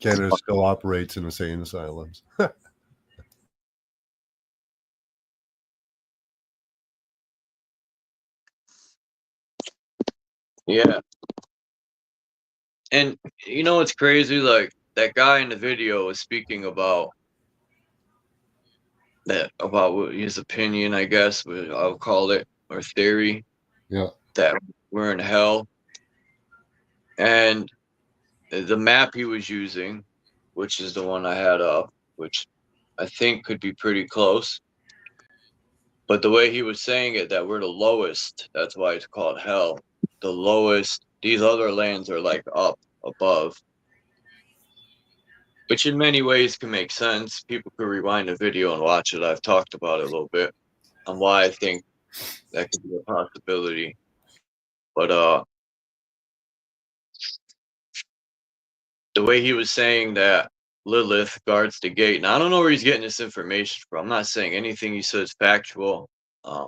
Canada still operates in insane asylums. Yeah. And you know what's crazy? Like that guy in the video was speaking about his opinion, I guess, I'll call it, or theory. Yeah. That we're in hell. And the map he was using, which is the one I had up, which I think could be pretty close. But the way he was saying it, that we're the lowest, that's why it's called hell. The lowest, these other lands are like up above. Which in many ways can make sense. People could rewind the video and watch it. I've talked about it a little bit on why I think that could be a possibility. But the way he was saying that Lilith guards the gate. Now, I don't know where he's getting this information from. I'm not saying anything he says factual, but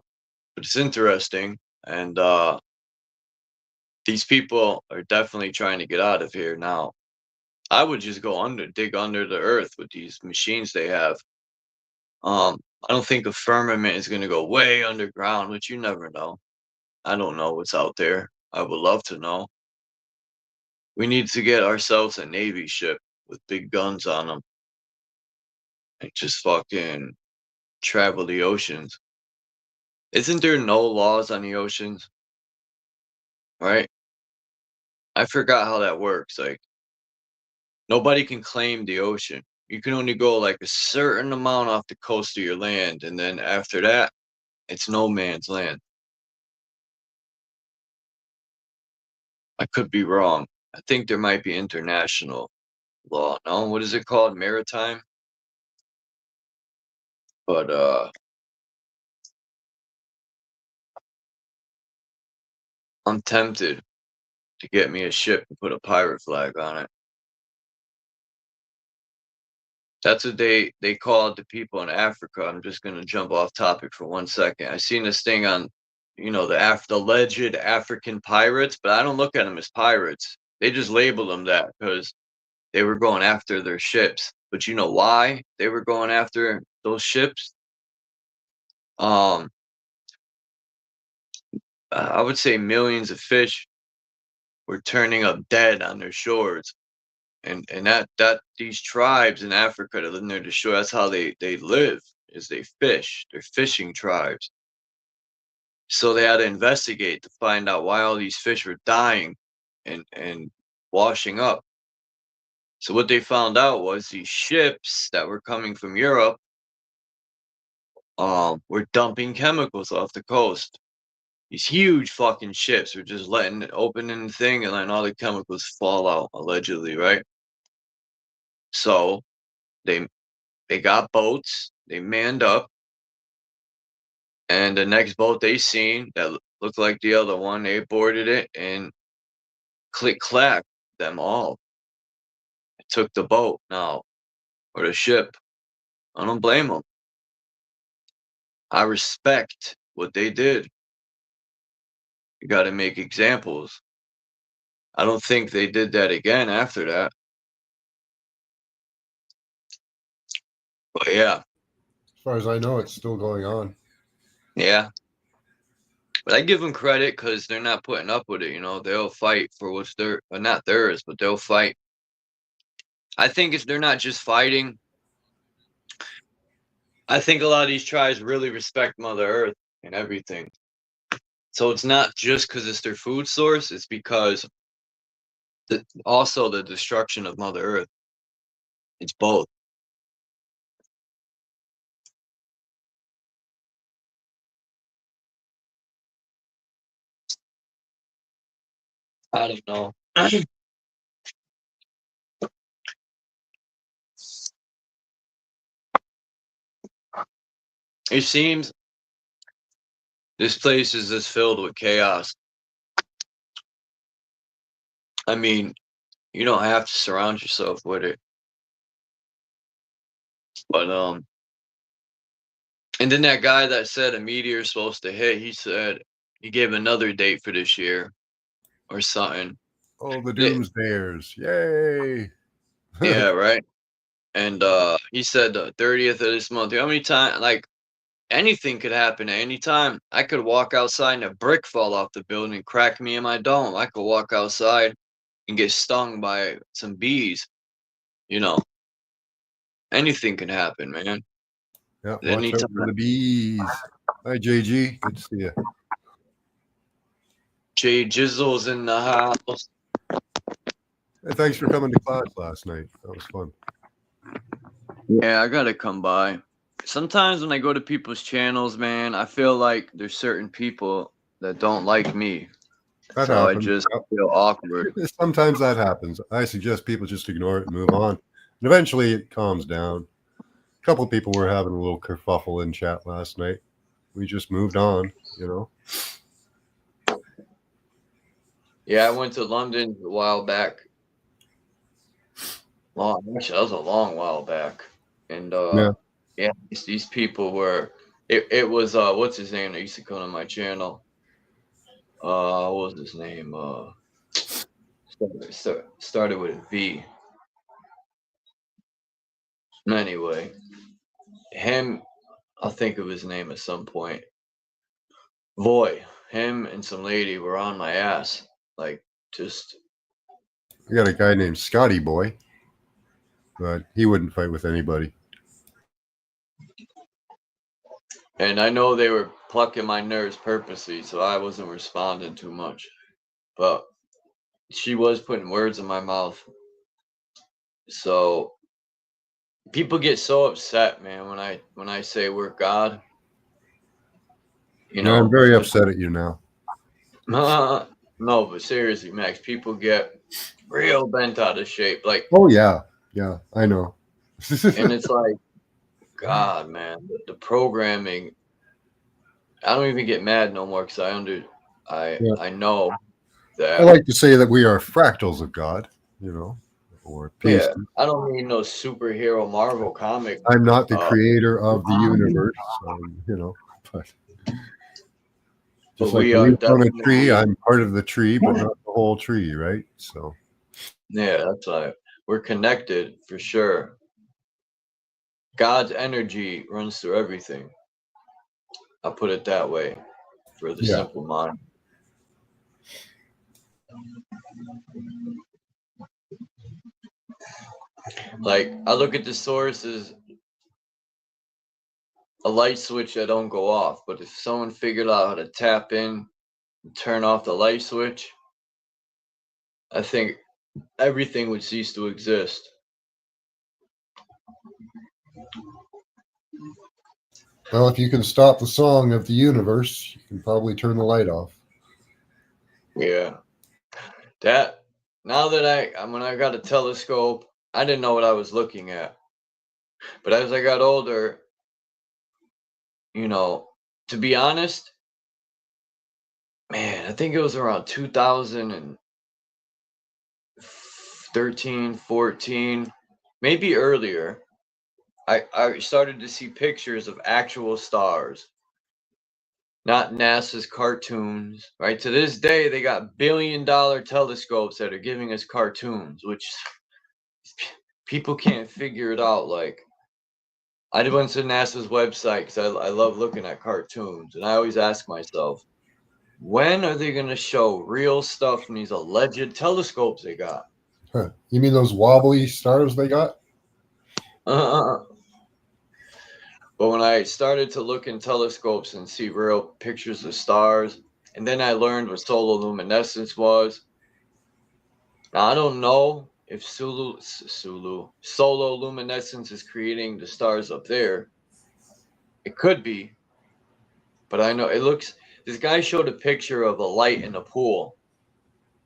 it's interesting. And these people are definitely trying to get out of here now. I would just dig under the earth with these machines they have. I don't think a firmament is going to go way underground, which you never know. I don't know what's out there. I would love to know. We need to get ourselves a Navy ship with big guns on them and just fucking travel the oceans. Isn't there no laws on the oceans? Right? I forgot how that works. Like, nobody can claim the ocean. You can only go like a certain amount off the coast of your land, and then after that, it's no man's land. I could be wrong. I think there might be international law. No, what is it called? Maritime? But I'm tempted to get me a ship and put a pirate flag on it. That's what they called the people in Africa. I'm just gonna jump off topic for 1 second. I seen this thing on, the alleged African pirates, but I don't look at them as pirates. They just labeled them that because they were going after their ships. But you know why they were going after those ships? I would say millions of fish were turning up dead on their shores. And that these tribes in Africa that live near the shore, that's how they live, is they fish. They're fishing tribes. So they had to investigate to find out why all these fish were dying and washing up. So what they found out was these ships that were coming from Europe were dumping chemicals off the coast. These huge fucking ships were just letting it open in the thing and letting all the chemicals fall out, allegedly, right? So they got boats, they manned up, and the next boat they seen that looked like the other one, they boarded it and click-clack them all. It took the boat now, or the ship. I don't blame them. I respect what they did. You got to make examples. I don't think they did that again after that. But yeah. As far as I know, it's still going on. Yeah. But I give them credit because they're not putting up with it, They'll fight for what's not theirs, but they'll fight. I think they're not just fighting. I think a lot of these tribes really respect Mother Earth and everything. So it's not just because it's their food source, it's because also the destruction of Mother Earth. It's both. I don't know. It seems this place is just filled with chaos. I mean, you don't have to surround yourself with it. But and then that guy that said a meteor's supposed to hit, he said he gave another date for this year or something. Oh, the doomsdayers. Yay. Yeah, right. And he said the 30th of this month. How many times, like, anything could happen at any time. I could walk outside and a brick fall off the building and crack me in my dome. I could walk outside and get stung by some bees. Anything can happen, man. Yeah, watch out for the bees. Hi, JG. Good to see you. Jay Jizzle's in the house. Hey, thanks for coming to class last night. That was fun. Yeah, I gotta come by. Sometimes when I go to people's channels, man, I feel like there's certain people that don't like me. That so happens. I just feel awkward. Sometimes that happens. I suggest people just ignore it and move on. And eventually it calms down. A couple of people were having a little kerfuffle in chat last night. We just moved on, Yeah, I went to London a while back. Actually, that was a long while back. And yeah, these people were. It was what's his name that used to come on my channel. What was his name? Started with a V. Anyway, I'll think of his name at some point. Voy, him and some lady were on my ass. Like, just. We got a guy named Scotty Boy, but he wouldn't fight with anybody. And I know they were plucking my nerves purposely, so I wasn't responding too much. But she was putting words in my mouth. So people get so upset, man, when I say we're God. I'm very upset at you now. No, but seriously, Max, people get real bent out of shape. Like, Oh yeah, yeah, I know. and it's like, God, man, the programming. I don't even get mad no more because Yeah. I know I that. like to say that we are fractals of God, or Yeah, pieces. I don't need no superhero Marvel comic. I'm not the creator of the universe, but just like we a are leaf on a tree, definitely. I'm part of the tree, but not the whole tree, right? So Yeah, that's why we're connected for sure. God's energy runs through everything. I'll put it that way for the yeah, simple mind. Like, I look at the source as a light switch that don't go off, but if someone figured out how to tap in and turn off the light switch, I think everything would cease to exist. well, if you can stop the song of the universe, you can probably turn the light off. Yeah. That now that when I got a telescope, I didn't know what I was looking at. But as I got older, to be honest, man, I think it was around 2013, 14, maybe earlier. I started to see pictures of actual stars, not NASA's cartoons, right? To this day, they got billion-dollar telescopes that are giving us cartoons, which people can't figure it out. Like, I went to NASA's website because I love looking at cartoons, and I always ask myself, when are they going to show real stuff from these alleged telescopes they got? Huh. You mean those wobbly stars they got? But when I started to look in telescopes and see real pictures of stars, and then I learned what solar luminescence was. Now, I don't know if solar luminescence is creating the stars up there. It could be, but I know it looks. This guy showed a picture of a light in a pool,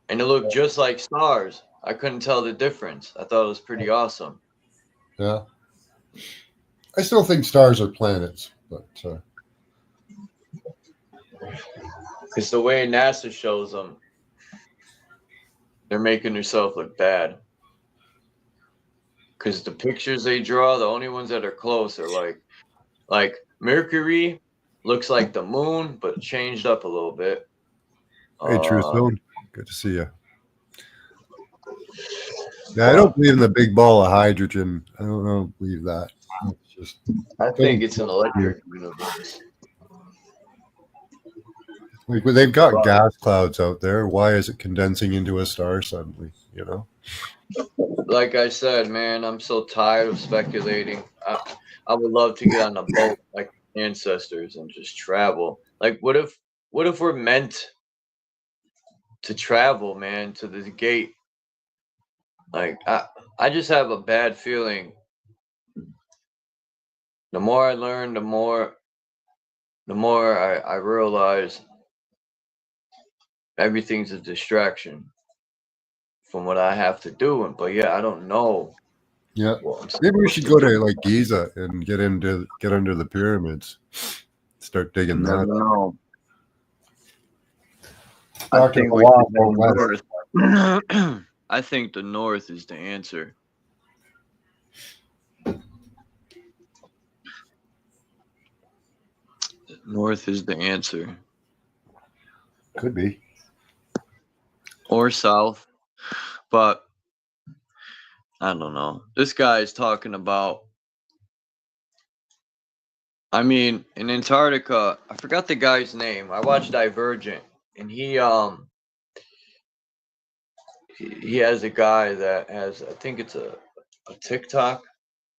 and it looked just like stars. I couldn't tell the difference. I thought it was pretty awesome. Yeah. I still think stars are planets, but Because the way NASA shows them, they're making themselves look bad. Because the pictures they draw, the only ones that are close are like Mercury looks like the moon, but changed up a little bit. hey, True Stone, good to see you. Yeah, I don't believe in the big ball of hydrogen. I don't believe that. It's just, I think it's an electric universe. like, when they've got gas clouds out there, why is it condensing into a star suddenly? Like I said, man, I'm so tired of speculating. I would love to get on a boat like ancestors and just travel. Like, what if we're meant to travel, man, to this gate? Like, I just have a bad feeling. The more I learn, the more I realize everything's a distraction from what I have to do. But yeah, I don't know. Yeah, maybe we should go to like Giza and get under the pyramids. Start digging that. No. I think we I think the North is the answer. North is the answer. Could be. Or South. But I don't know. This guy is talking about, I mean, in Antarctica, I forgot the guy's name. I watched Divergent, and he has a guy that has, I think it's a TikTok,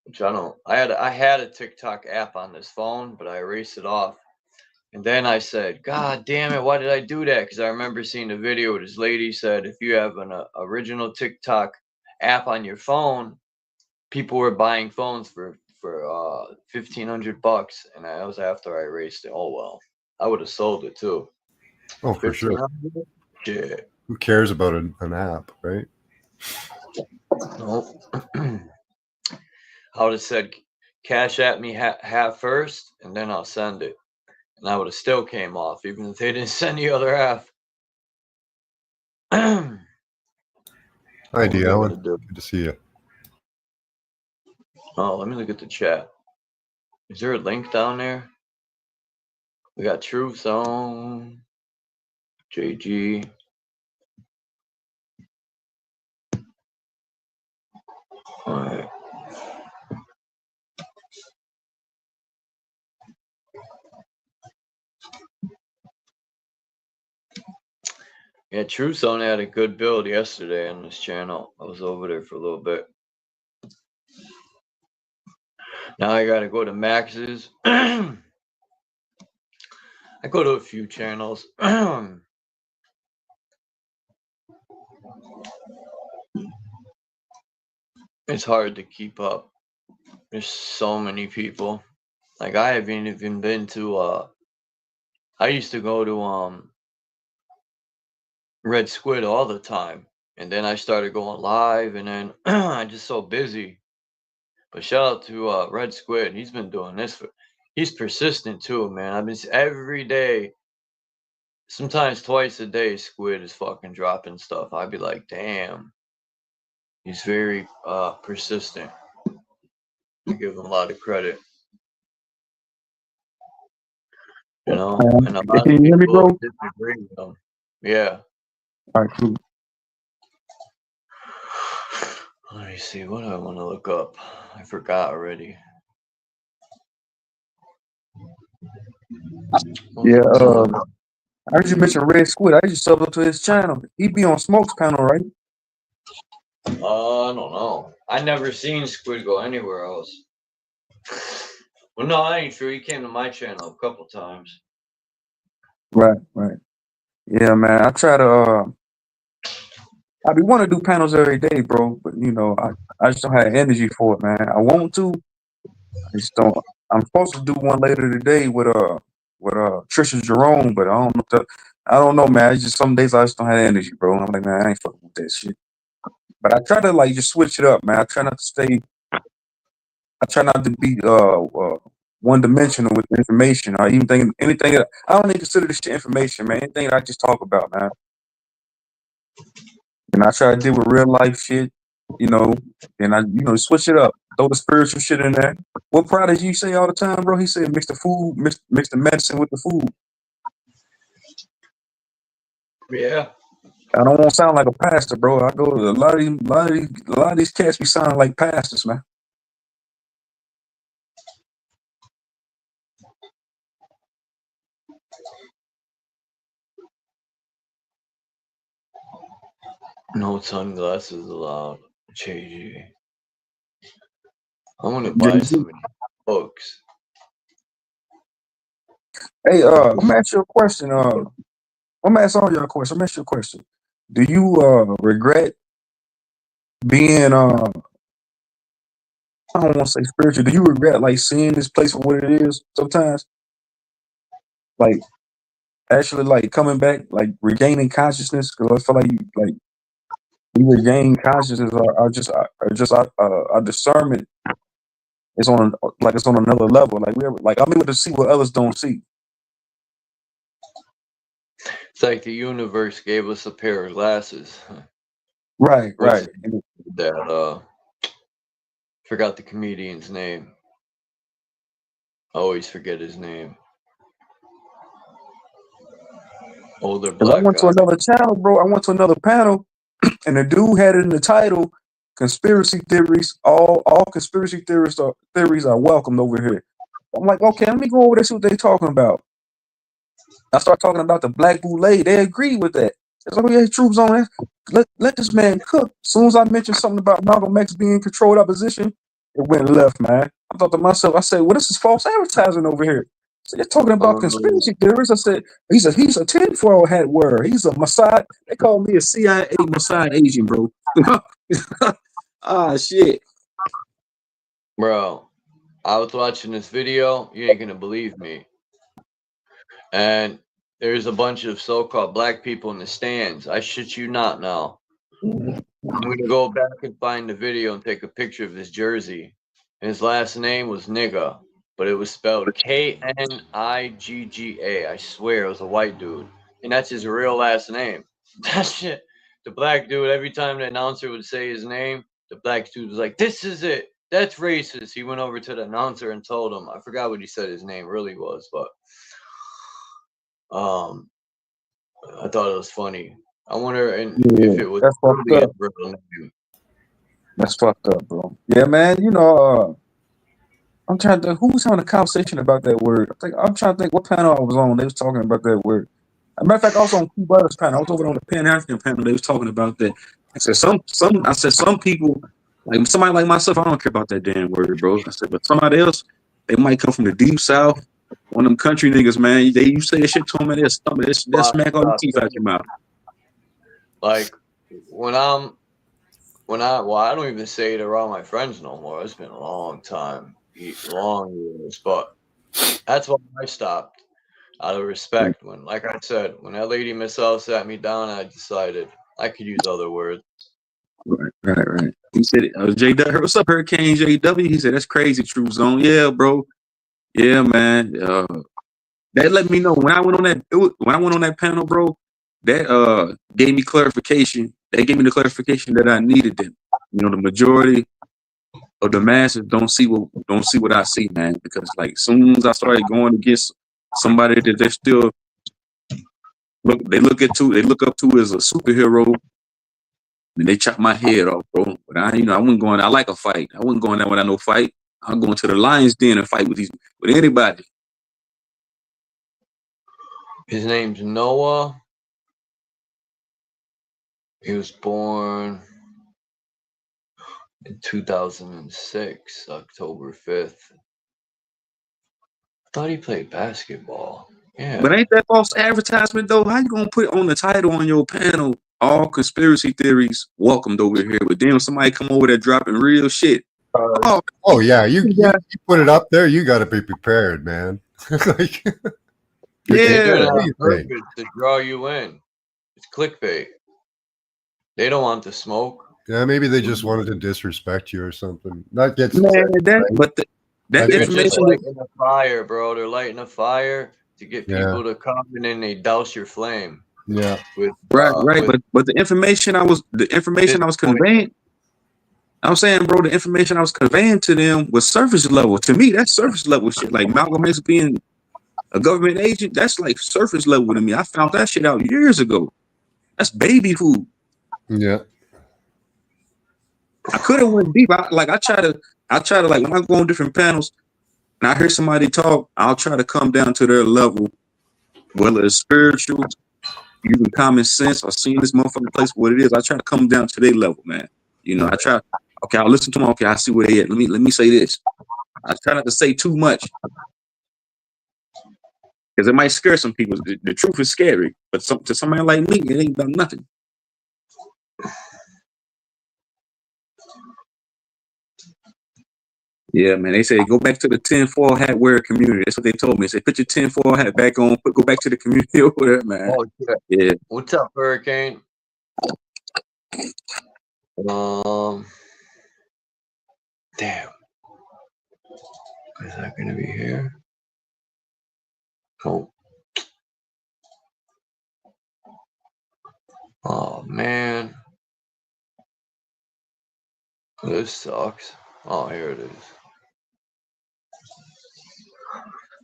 which I had a TikTok app on this phone, but I erased it off. And then I said, God damn it, why did I do that? Because I remember seeing a video where this lady said, if you have an original TikTok app on your phone, people were buying phones for $1,500, and that was after I erased it. Oh well, I would have sold it too. Oh, for sure. Shit. Who cares about an app, right? Nope. I would have said, cash at me half first, and then I'll send it. And I would have still came off, even if they didn't send the other half. Hi, D. What Allen. to do? Good to see you. Oh, let me look at the chat. Is there a link down there? We got Truth Zone, JG. All right. Yeah, Truth Zone had a good build yesterday on this channel. I was over there for a little bit. Now I gotta go to Max's. I go to a few channels. It's hard to keep up. There's so many people. Like I haven't even been to I used to go to Red Squid all the time. And then I started going live and then I'm just so busy. But shout out to Red Squid. He's been doing this he's persistent too, man. I mean every day, sometimes twice a day, Squid is fucking dropping stuff. I'd be like, damn. He's very persistent. I give him a lot of credit. You know, and a lot Can of you hear me, people bro? disagree with him. Yeah. All right, cool. Let me see. What do I want to look up? I forgot already. Yeah, I heard you mention Red Squid. I just subbed up to his channel. He be on Smoke's panel, right? I don't know. I never seen Squid go anywhere else. Well, no, I ain't true. He came to my channel a couple times. Right. Yeah, man. I try to. I be want to do panels every day, bro. But you know, I just don't have energy for it, man. I want to. I just don't. I'm supposed to do one later today with Trisha Jerome, but I don't know, man. It's just some days I just don't have energy, bro. I'm like, man, I ain't fucking with that shit. But I try to like just switch it up, man. I try not to be one dimensional with the information or even anything that I don't even consider this shit information, man. Anything that I just talk about, man. And I try to deal with real life shit, you know, and I switch it up. Throw the spiritual shit in there. What Prodigy say all the time, bro? He said mix the medicine with the food. Yeah. I don't want to sound like a pastor, bro. I go to a lot of these cats be sounding like pastors, man. No sunglasses allowed. JG. I want to buy some of these books. Hey, let me ask you a question. I'm gonna ask all y'all a question. Let me ask you a question. Do you regret being I don't want to say spiritual. Do you regret like seeing this place for what it is sometimes? Like actually like coming back, like regaining consciousness? Because I feel like you regain consciousness or just our discernment is on it's on another level. Like I'm able to see what others don't see. It's like the universe gave us a pair of glasses. Right. That forgot the comedian's name. I always forget his name. Older Because I black went to guy. another channel, bro. I went to another panel, and the dude had it in the title, "Conspiracy Theories." All conspiracy theories are welcomed over here. I'm like, okay, let me go over there see what they're talking about. I start talking about the Black Boule. They agree with that. It's like, yeah, troops on that. Let this man cook. As soon as I mentioned something about Malcolm X being controlled opposition, it went left, man. I thought to myself, I said, well, this is false advertising over here. So they're talking about conspiracy theories. I said, he's a tinfoil hat wearer. He's a Mossad. They call me a CIA Mossad agent, bro. Ah, shit. Bro, I was watching this video. You ain't gonna believe me. And there's a bunch of so-called black people in the stands. I shit you not now. I'm gonna go back and find the video and take a picture of his jersey. And his last name was Nigga, but it was spelled Knigga. I swear it was a white dude. And that's his real last name. That shit. The black dude, every time the announcer would say his name, the black dude was like, "This is it. That's racist." He went over to the announcer and told him, I forgot what he said his name really was, but I thought it was funny. I wonder if it was That's fucked really up. his real name. That's fucked up, bro. Yeah, man. I'm trying to think who was having a conversation about that word. I'm trying to think what panel I was on. They was talking about that word. As a matter of fact, I was on Q Brothers panel. I was over on the Pan African panel. They was talking about that. I said some people, like somebody like myself, I don't care about that damn word, bro. I said, but somebody else, they might come from the deep south, one of them country niggas, man. You say that shit to them and they'll smack all the teeth out your mouth. Like I don't even say it around my friends no more. It's been a long time, long years, but that's why I stopped out of respect. When, like I said, when that lady Miss L sat me down, I decided I could use other words. Right. He said, JW, what's up, Hurricane JW? He said, that's crazy, True Zone. Yeah, bro. Yeah, man. That let me know when I went on that panel, bro. That gave me clarification. They gave me the clarification that I needed. Them, the majority of the masses don't see what I see, man. Because like, as soon as I started going against somebody that they still look up to as a superhero, and they chop my head off, bro. But I wouldn't go in. I like a fight. I wouldn't go in there without no fight. I'm going to the lion's den and fight with anybody. His name's Noah. He was born in 2006, October 5th. I thought he played basketball. Yeah. But ain't that false advertisement, though? How you going to put on the title on your panel, all conspiracy theories welcomed over here, but then somebody come over there dropping real shit? Oh yeah, you put it up there, you got to be prepared, man. Like, They're doing it on purpose to draw you in. It's clickbait. They don't want the smoke. Yeah, maybe they just wanted to disrespect you or something. Not get that They're information. just lighting a fire, bro. They're lighting a fire to get people to come and then they douse your flame. Yeah. Right. But the information I was conveying. I'm saying, bro, the information I was conveying to them was surface level. To me, that's surface level shit. Like Malcolm X being a government agent, that's like surface level to me. I found that shit out years ago. That's baby food. Yeah. I could have went deep. I try to like when I go on different panels and I hear somebody talk, I'll try to come down to their level, whether it's spiritual, using common sense, or seeing this motherfucking place for what it is. I try to come down to their level, man. I try. Okay, I'll listen to them. Okay, I see where they at. Let me say this. I try not to say too much because it might scare some people. The truth is scary, but to somebody like me, it ain't done nothing. Yeah, man. They say go back to the tinfoil hat wearer community. That's what they told me. They say put your tinfoil hat back on. Go back to the community over there, man. Oh, yeah. What's up, Hurricane? Damn. Is that gonna be here? Cool. Oh man. This sucks. Oh, here it is.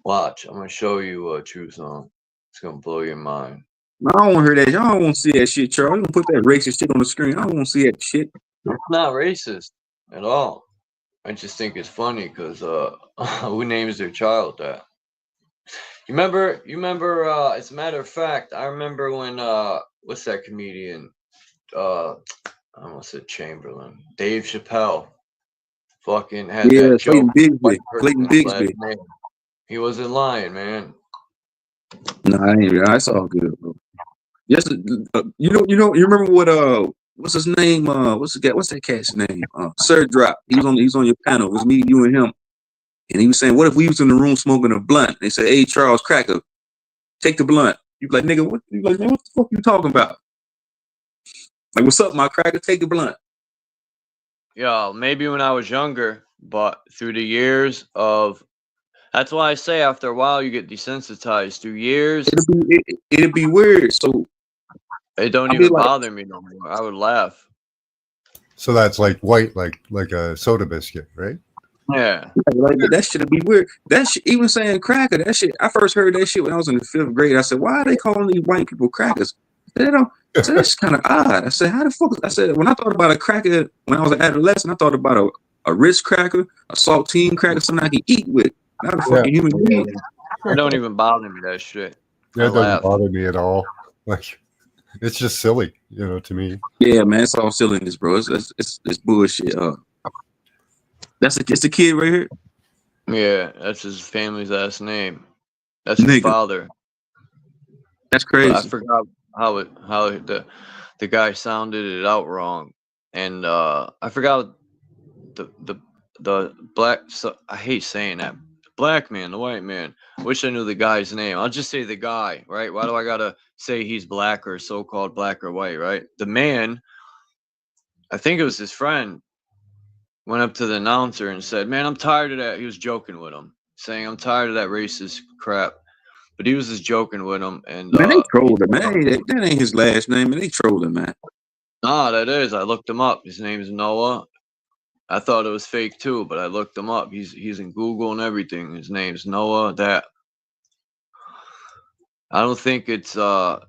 Watch, I'm gonna show you a true song. It's gonna blow your mind. I don't want to hear that. Y'all don't want to see that shit, Charles. You don't put that racist shit on the screen. I don't want to see that shit. It's not racist at all. I just think it's funny because who names their child that? You remember? As a matter of fact, I remember when what's that comedian? I almost said Chamberlain. Dave Chappelle. Fucking had that joke. Clayton Bigsby. He wasn't lying, man. No, I ain't. That's all good, bro. Yes, you remember what what's his name? What's that cat's name? Sir Drop. He was on your panel. It was me, you, and him. And he was saying, what if we was in the room smoking a blunt? They said, hey, Charles Cracker, take the blunt. You be like, nigga, what? You like, man, what the fuck you talking about? Like, what's up, my cracker? Take a blunt. Yeah, maybe when I was younger, but through the years of, that's why I say after a while you get desensitized. Through years, It'd be weird. So it don't I'll be even like, bother me no more. I would laugh. So that's like white, like a soda biscuit, right? Yeah. like that shit'd be weird. That shit, even saying cracker, that shit. I first heard that shit when I was in the 5th grade. I said, why are they calling these white people crackers? They don't. So that's kind of odd. I said, how the fuck? I said, when I thought about a cracker when I was an adolescent, I thought about a Ritz cracker, a saltine cracker, something I can eat with. Not a fucking human being. It don't even bother me, that shit. That I doesn't laugh. bother me at all. Like, it's just silly, to me. Yeah, man, it's all silliness, bro. It's bullshit. It's the kid right here. Yeah, that's his family's last name. That's his Nigga. father. That's But crazy. I forgot how the guy sounded it out wrong, and I forgot the black. So I hate saying that. Black man, the white man. Wish I knew the guy's name. I'll just say the guy, right? Why do I gotta say he's black or so-called black or white, right? The man, I think it was his friend, went up to the announcer and said, "Man, I'm tired of that." He was joking with him, saying, "I'm tired of that racist crap." But he was just joking with him, and Man, they trolled him, man. That ain't his last name, man. They trolled him, man. nah, that is. I looked him up. His name is Noah. I thought it was fake too, but I looked him up. He's in Google and everything. His name's Noah. That I don't think it's that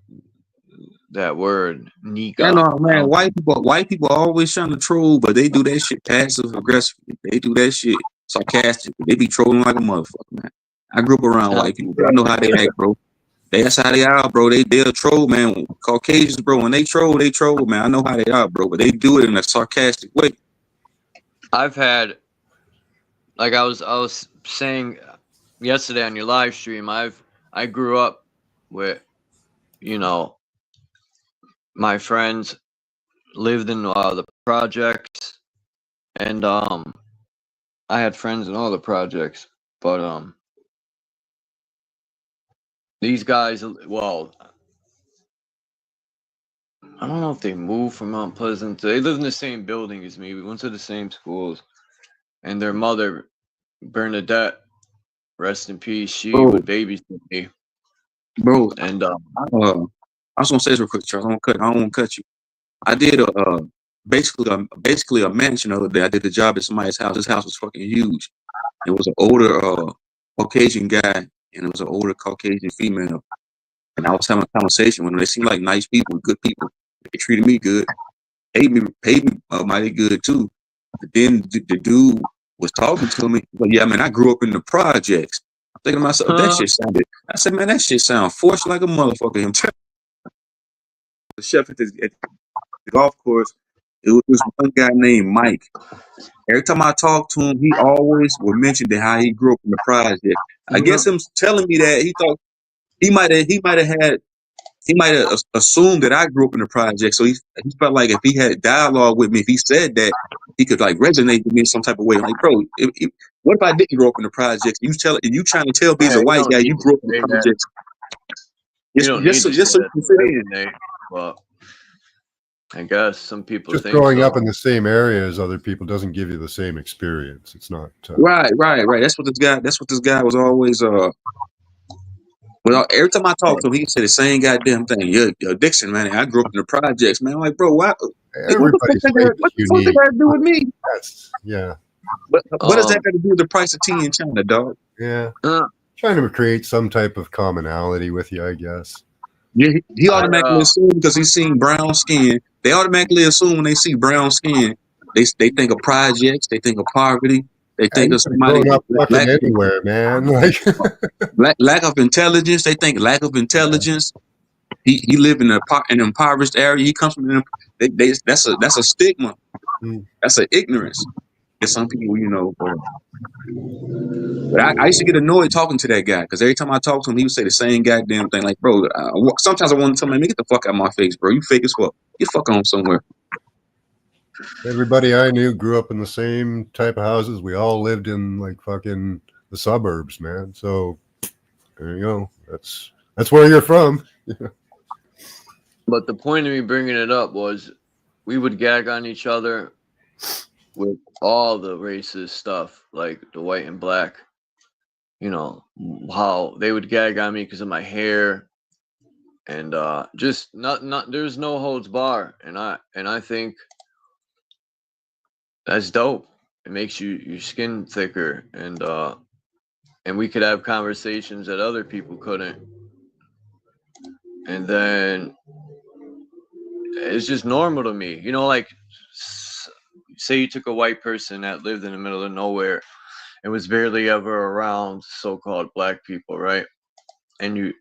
word Nika. Yeah, no, man. White people always trying to troll, but they do that shit passive aggressively. They do that shit sarcastic. They be trolling like a motherfucker, man. I grew up around white people. I know how they act, bro. That's how they are, bro. They'll troll, man. Caucasians, bro. When they troll, man. I know how they are, bro. But they do it in a sarcastic way. I've had, like I was saying yesterday on your live stream, I grew up with, my friends lived in the projects, and I had friends in all the projects, but these guys, well, I don't know if they moved from Mount Pleasant. They live in the same building as me. We went to the same schools, and their mother, Bernadette, rest in peace, she would babysit me. Bro, and I was gonna say this real quick, Charles. I don't want to cut you. I did basically a mansion the other day. I did a job at somebody's house. This house was fucking huge. It was an older Caucasian guy, and it was an older Caucasian female. And I was having a conversation with them. They seemed like nice people, good people. They treated me good, paid me mighty good too. But then the dude was talking to me. But yeah, man, I grew up in the projects. I'm thinking to myself, that shit sounded. I said, man, that shit sound forced like a motherfucker. I'm telling you. The chef at the golf course, it was this one guy named Mike. Every time I talked to him, he always would mention that how he grew up in the project. I guess him telling me that he thought he might have assumed that I grew up in the project. So he felt like if he had dialogue with me, if he said that, he could like resonate with me in some type of way. Like, bro, what if I didn't grow up in the projects? You trying to tell me as a white guy you grew up in the projects? Just so you can fit in. Well, I guess some people Just think growing up in the same area as other people doesn't give you the same experience. It's not right. That's what this guy was always. Well, every time I talk to him, he said the same goddamn thing. Yo, Dixon, man, I grew up in the projects, man. I'm like, bro, why? What the fuck did that do with me? Yeah. What does that got to do with the price of tea in China, dog? Yeah. Trying to create some type of commonality with you, I guess. Yeah, he automatically assumed because he's seen brown skin. They automatically assume when they see brown skin, they think of projects, they think of poverty, they think of somebody up fucking anywhere, man. Like lack of intelligence. They think lack of intelligence. He lived in an impoverished area. He comes from that's a stigma. That's an ignorance. There's some people, but I used to get annoyed talking to that guy because every time I talked to him, he would say the same goddamn thing. Like, bro, sometimes I want to tell him, man, get the fuck out of my face, bro. You fake as fuck. Get fuck on somewhere. Everybody I knew grew up in the same type of houses. We all lived in like fucking the suburbs, man. So there you go. That's That's where you're from. But the point of me bringing it up was we would gag on each other with all the racist stuff, like the white and black. You know, how they would gag on me because of my hair, and just not there's no holds bar, and I think that's dope. It makes your skin thicker, and we could have conversations that other people couldn't. And then it's just normal to me, you know, like say you took a white person that lived in the middle of nowhere and was barely ever around so-called black people, right? And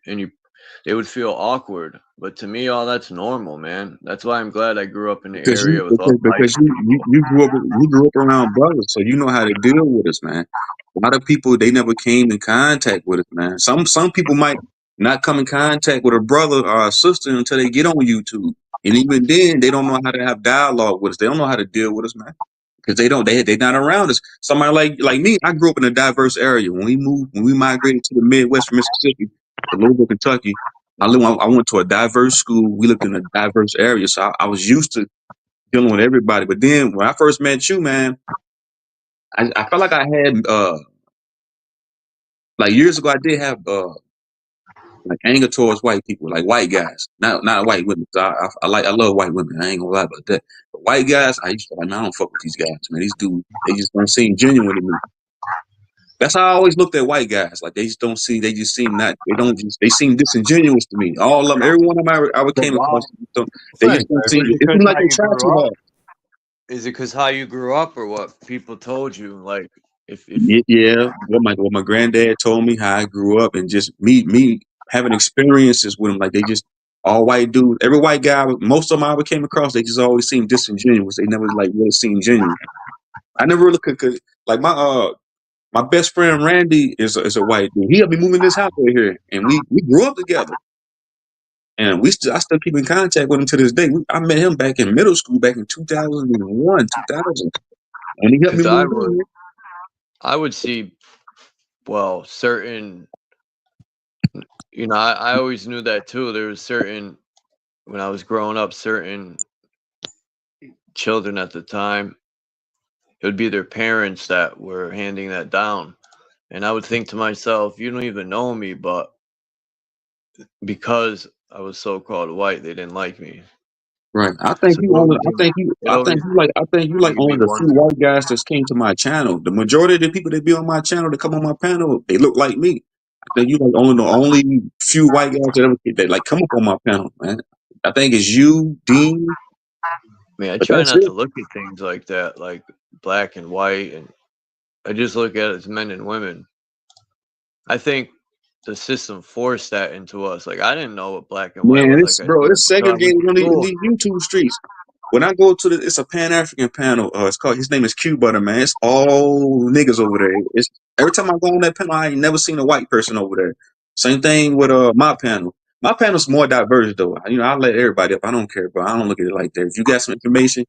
they would feel awkward, but to me, all that's normal, man. That's why I'm glad I grew up in the area with all Because you grew up around brothers, so you know how to deal with us, man. A lot of people, they never came in contact with us, man. Some people might not come in contact with a brother or a sister until they get on YouTube, and even then, they don't know how to have dialogue with us. They don't know how to deal with us, man, because they're not around us. Somebody like me, I grew up in a diverse area. When we migrated to the Midwest from Mississippi to Louisville, Kentucky, I went to a diverse school. We lived in a diverse area, so I was used to dealing with everybody. But then when I first met you, man, I felt like I had like years ago I did have like anger towards white people, like white guys, not white women. I love white women. I ain't gonna lie about that. But white guys, I used to like, man, I don't fuck with these guys, man. These dudes, they just don't seem genuine to me. That's how I always looked at white guys. Like they just seem disingenuous to me. All of them, every one of them I came across, they just don't seem. It seems like they try too hard. Is it because how you grew up or what people told you? Like, if Yeah, what my granddad told me, how I grew up, and just me having experiences with them, like they just all white dudes. Every white guy, most of them I ever came across, they just always seemed disingenuous. They never like really seemed genuine. I never really could like my best friend Randy is a white dude. He helped me move in this house right here, and we grew up together. And I still keep in contact with him to this day. I met him back in middle school, back in 2001, 2000, and he helped me move in. I would see, well, certain, you know, I always knew that too. There was certain, when I was growing up, certain children at the time, it would be their parents that were handing that down. And I would think to myself, you don't even know me, but because I was so-called white, they didn't like me. Right. I think you like only the few white guys that came to my channel. The majority of the people that be on my channel, that come on my panel, they look like me. I think you like only the only few white guys that like come up on my panel, man. I think it's you, Dean. I mean, I try not to look at things like that, like black and white, and I just look at it as men and women. I think the system forced that into us. Like, I didn't know what black and white was. It's segregated on these YouTube streets. When I go to it's a Pan-African panel. His name is Q Butter, man. It's all niggas over there. It's every time I go on that panel, I ain't never seen a white person over there. Same thing with my panel. My panel's more diverse though. You know, I let everybody up. I don't care, but I don't look at it like that. If you got some information,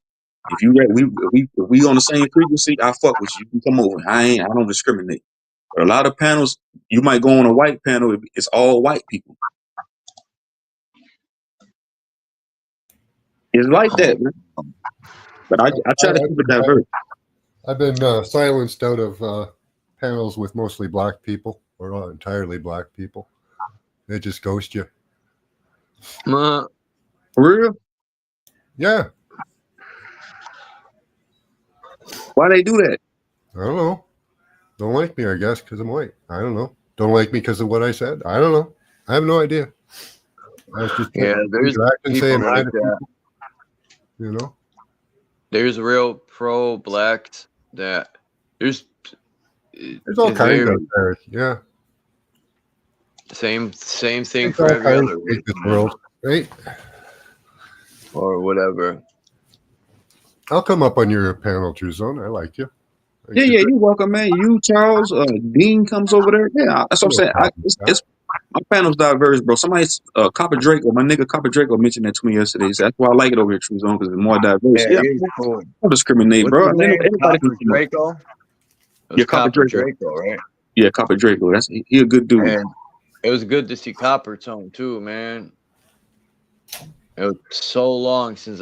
if we on the same frequency, I fuck with you. You can come over. I don't discriminate. But a lot of panels, you might go on a white panel, it's all white people. It's like that, man. But I try to keep it diverse. I've been silenced out of panels with mostly black people, or not entirely black people. They just ghost you. For real? Yeah. Why they do that? I don't know. Don't like me, I guess, because I'm white. I don't know. Don't like me because of what I said. I don't know. I have no idea. I was just there's people saying like that. You know, there's real pro-blacks that there's all kinds out there. Yeah. Same thing for every other world, right? Or whatever. I'll come up on your panel, True Zone. I like you. Yeah, you're welcome, man. You, Charles, Dean comes over there. Yeah, that's what I'm saying. My panel's diverse, bro. Copper Draco, my nigga Copper Draco mentioned that to me yesterday. So that's why I like it over here, True Zone, because it's more diverse. Yeah, cool. Don't discriminate, bro. Copper Draco? Yeah, Copper Draco, right? Yeah, Copper Draco. He a good dude. And It was good to see Copper Tone too, man. It was so long since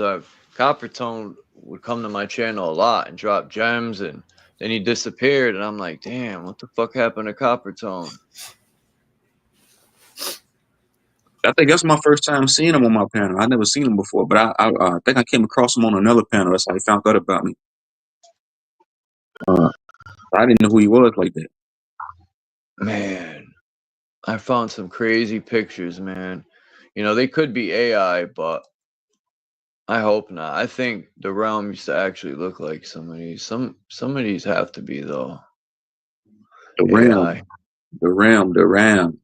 Copper Tone would come to my channel a lot and drop gems, and then he disappeared, and I'm like, damn, what the fuck happened to Copper Tone? I think that's my first time seeing him on my panel. I never seen him before, but I think I came across him on another panel. That's how he found out about me. I didn't know who he was like that. Man, I found some crazy pictures, man. You know, they could be AI, but I hope not. I think the realm used to actually look like some of these. Some of these have to be though. The AI. RAM.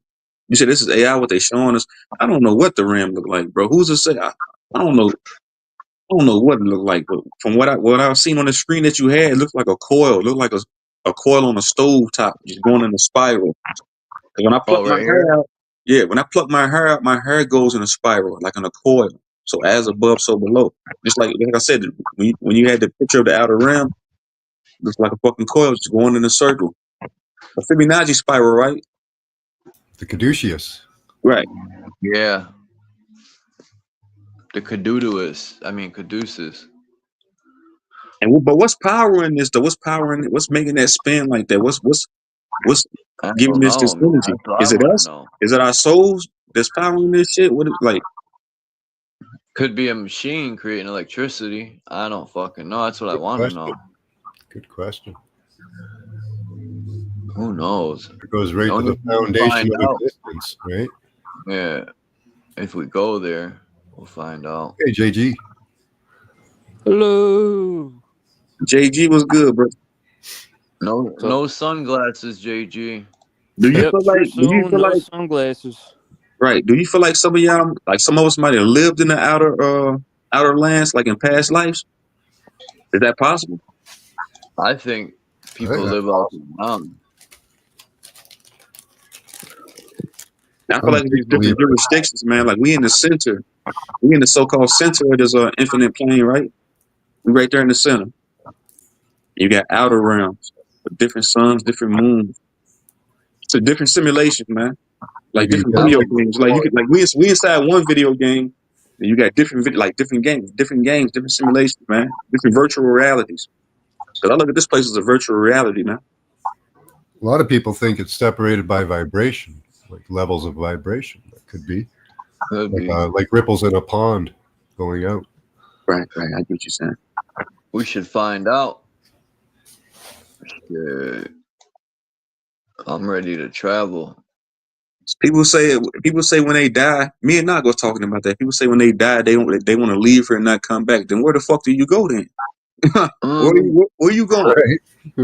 You said this is AI. What they showing us? I don't know what the RAM look like, bro. Who's to say? I don't know. I don't know what it looked like, but from what I've seen on the screen that you had, it looked like a coil. It looked like a coil on a stove top, just going in a spiral. And when I pluck my hair out, when I pluck my hair goes in a spiral, like in a coil. So as above, so below. Just like I said, when you had the picture of the outer rim, it looks like a fucking coil just going in a circle. A Fibonacci spiral, right? The caduceus. Right. Yeah. The caduceus. And but what's powering this though? What's powering it? What's making that spin like that? What's giving this energy? Is it us? Is it our souls that's powering this shit? What is like? Could be a machine creating electricity. I don't fucking know. That's what I want to know. Good question. Who knows? It goes right to the foundation of existence, right? Yeah. If we go there, we'll find out. Hey, JG. Hello. JG was good, bro. No sunglasses, JG. Do you feel like sunglasses? Right. Do you feel like some of y'all, like some of us might have lived in the outer lands, like in past lives? Is that possible? I think people live off the mountain. I feel like these different jurisdictions, man. Like we in the center, we in the so-called center of this infinite plane, right? We right there in the center. You got outer realms, with different suns, different moons. It's a different simulation, man. Like different video games. Like you could, like we inside one video game, and you got different games, different simulations, man. Different virtual realities. Because I look at this place as a virtual reality, man. A lot of people think it's separated by vibration, like levels of vibration. That could be. Like ripples in a pond going out. Right. I get what you're saying. We should find out. Shit. I'm ready to travel. People say when they die. Me and Nago talking about that. People say when they die, they want to leave here and not come back. Then where the fuck do you go then? Where you going? Right.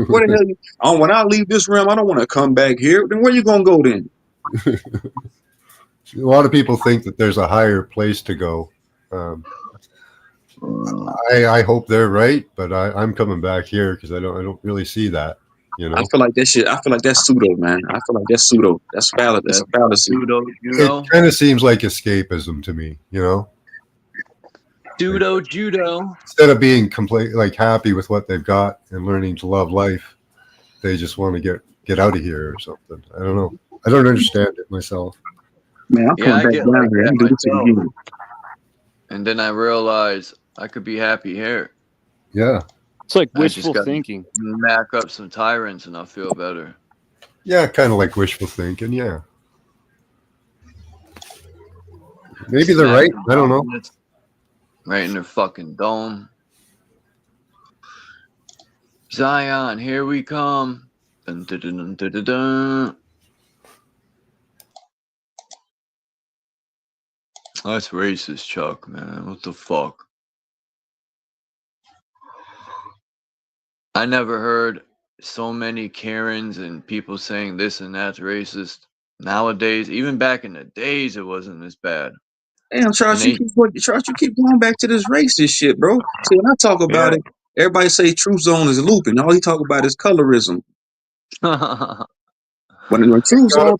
Where the hell? When I leave this realm, I don't want to come back here. Then where you gonna go then? A lot of people think that there's a higher place to go. I hope they're right, but I'm coming back here because I don't really see that. You know, I feel like that shit. I feel like that's pseudo, man. I feel like that's pseudo. That's valid. That's a fallacy. It kind of seems like escapism to me. You know, judo. Instead of being completely happy with what they've got and learning to love life, they just want to get out of here or something. I don't know. I don't understand it myself. Man, I'm coming back down here. I'm doing this again. And then I realize I could be happy here. Yeah. It's like wishful thinking. Back up some tyrants and I'll feel better. Yeah, kind of like wishful thinking. Yeah. Maybe they're right. I don't know. Right in their fucking dome. Zion, here we come. Dun, dun, dun, dun, dun, dun, dun. That's racist, Chuck, man. What the fuck? I never heard so many Karens and people saying this and that's racist. Nowadays, even back in the days, it wasn't as bad. Damn, Charles, you keep going back to this racist shit, bro. See, when I talk about it, everybody say Truth Zone is looping. All he talk about is colorism. When Truth Zone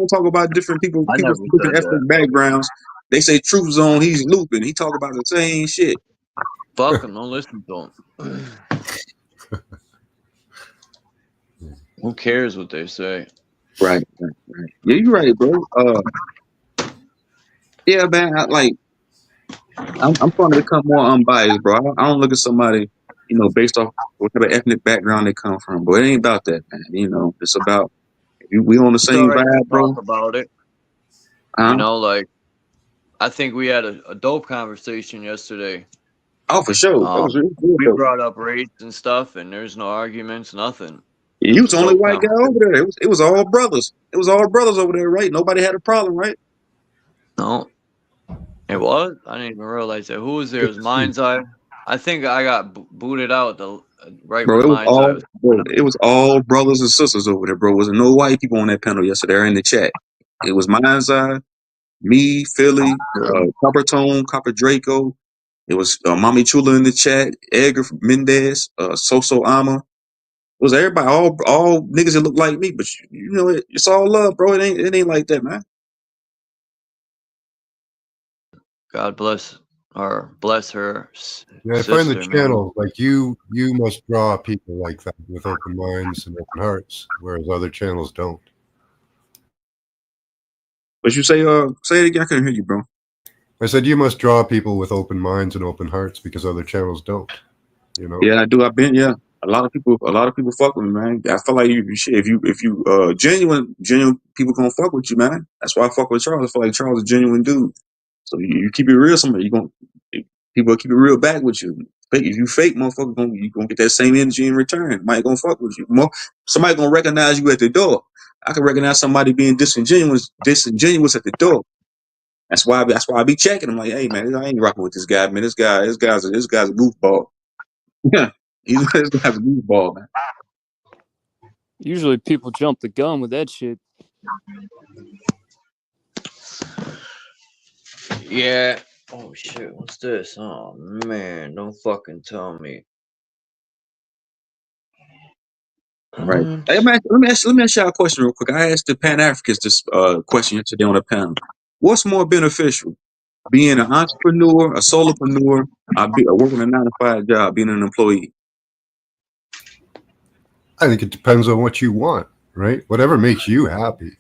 talk about different people from different ethnic backgrounds, they say Truth Zone, he's looping. He talk about the same shit. Fuck him, don't listen to him. Who cares what they say? Right. Yeah, you're right, bro. Yeah, man. I'm trying to become more unbiased, bro. I don't look at somebody, based off what type of ethnic background they come from, bro. It ain't about that, man. It's about we on the It's all same right to vibe, talk bro. about it. Huh? Like I think we had a dope conversation yesterday. Oh, for sure. That was really good, We though. brought up race and stuff, and there's no arguments, nothing. Yeah, It you was was a the only dope white guy over conversation. there. It was all brothers. It was all brothers over there, right? Nobody had a problem, right? No, it was. I didn't even realize that. Who was there? It was Mind's Eye. I think I got booted out right Bro, when Mind's Eye was coming up. it was all brothers and sisters over there, bro. There was no white people on that panel yesterday or in the chat. It was Mind's Eye, me, Philly, Copper Tone, Copper Draco. It was Mommy Chula in the chat, Edgar Mendez, Soso Ama. It was everybody, all niggas that look like me, but it's all love, bro. It ain't like that, man. God bless her Yeah, I find the sister, man. channel like you must draw people like that with open minds and open hearts, whereas other channels don't. But you say it again. I couldn't hear you, bro. I said you must draw people with open minds and open hearts because other channels don't. Yeah, I do. I've been, yeah. A lot of people fuck with me, man. I feel like if you genuine people gonna fuck with you, man. That's why I fuck with Charles. I feel like Charles is a genuine dude. So you keep it real, people will keep it real back with you. If you fake, motherfucker, you gonna get that same energy in return. Might gonna fuck with you. Somebody gonna recognize you at the door. I can recognize somebody being disingenuous at the door. That's why I be checking. I'm like, hey man, I ain't rocking with this guy, man. This guy's a goofball. Yeah, this guy's a goofball, man. Usually people jump the gun with that shit. Yeah. Oh shit, what's this? Oh man, don't fucking tell me. Right. Hey, man, let me ask y'all a question real quick. I asked the Pan Africans this question yesterday on the panel. What's more beneficial, being an entrepreneur, a solopreneur, or working a 9-to-5 job, being an employee? I think it depends on what you want, right? Whatever makes you happy,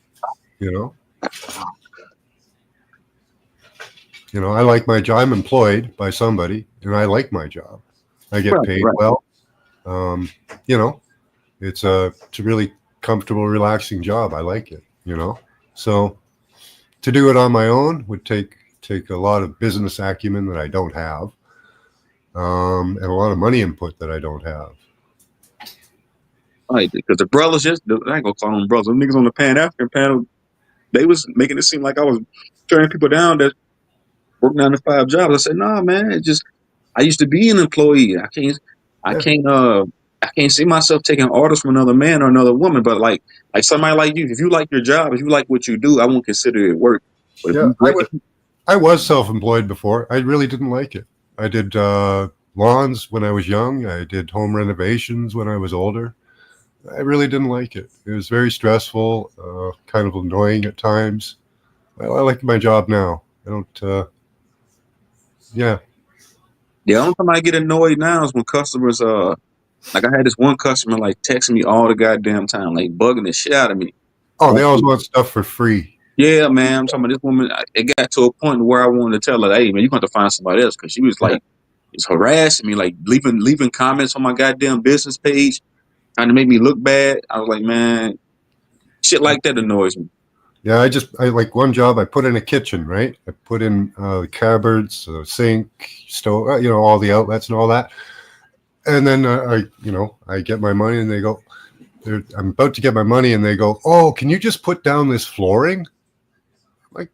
I like my job. I'm employed by somebody, and I like my job. I get paid well. It's a really comfortable, relaxing job. I like it, So to do it on my own would take a lot of business acumen that I don't have, and a lot of money input that I don't have. Right, because the brothers I ain't gonna call them brothers. Them niggas on the Pan African panel, they was making it seem like I was turning people down that work 9-to-5 jobs. I said, nah, man, I used to be an employee. I can't see myself taking orders from another man or another woman. But like somebody like you, if you like your job, if you like what you do, I won't consider it work. But I was self-employed before. I really didn't like it. I did lawns when I was young. I did home renovations when I was older. I really didn't like it. It was very stressful, kind of annoying at times. I like my job now. I don't. Yeah. The only time I get annoyed now is when customers like I had this one customer like texting me all the goddamn time, like bugging the shit out of me. Oh, they always want stuff for free. Yeah, man. I'm talking about this woman. It got to a point where I wanted to tell her, hey, man, you're going to have to find somebody else, because she was like, just harassing me, like leaving comments on my goddamn business page, trying to make me look bad. I was like, man, shit like that annoys me. Yeah, I like one job. I put in a kitchen, right? I put in the cupboards, sink, stove, all the outlets and all that. And then I get my money, and they go, I'm about to get my money, and they go, oh, can you just put down this flooring? I'm like,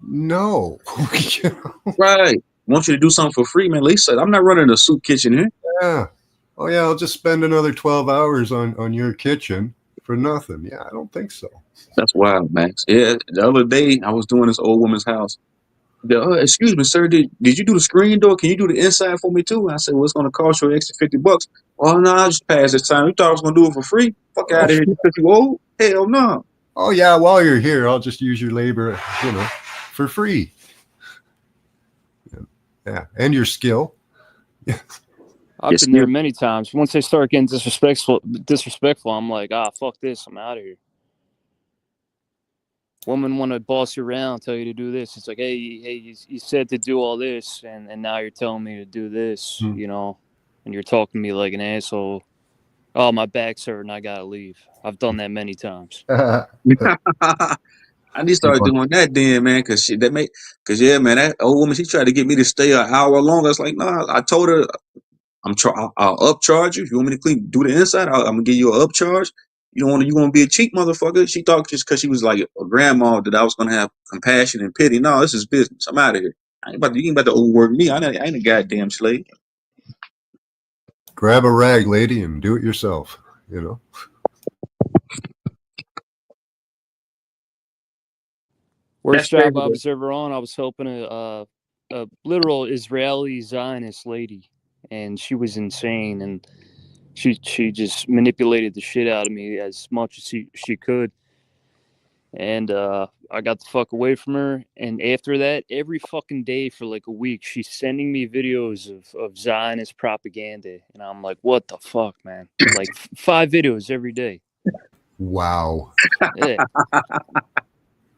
no. Right. I want you to do something for free, man. Lisa, I'm not running a soup kitchen here. Yeah. Oh yeah, I'll just spend another 12 hours on your kitchen for nothing. Yeah, I don't think so. That's wild, Max. Yeah, the other day I was doing this old woman's house. Excuse me, sir, did you do the screen door? Can you do the inside for me too? I said, well, it's going to cost you an extra $50. Oh no, I'll just pass this time. You thought I was going to do it for free? Fuck out of here, because you old? Hell no. Oh yeah, while you're here, I'll just use your labor, for free. Yeah, and your skill. I've been there many times. Once they start getting disrespectful, I'm like, fuck this, I'm out of here. women want to boss you around, tell you to do this. It's like, hey, you said to do all this, and now you're telling me to do this, you know, and you're talking to me like an asshole. Oh, my back's hurting. I gotta leave. I've done that many times. I need to start doing that then, man, cause yeah, man, that old woman, she tried to get me to stay an hour longer. It's like, no, I told her I'll upcharge you. If you want me to do the inside, I'm gonna give you an upcharge. You want to be a cheap motherfucker. She thought just because she was like a grandma that I was gonna have compassion and pity. No, this is business. I'm out of here. You ain't about to overwork me. I ain't a goddamn slave. Grab a rag, lady, and do it yourself. You know. Worst job I was ever on. I was helping a literal Israeli Zionist lady, and she was insane, and she just manipulated the shit out of me as much as she could. And I got the fuck away from her. And after that, every fucking day for like a week, she's sending me videos of Zionist propaganda. And I'm like, what the fuck, man? Like 5 videos every day. Wow. Yeah.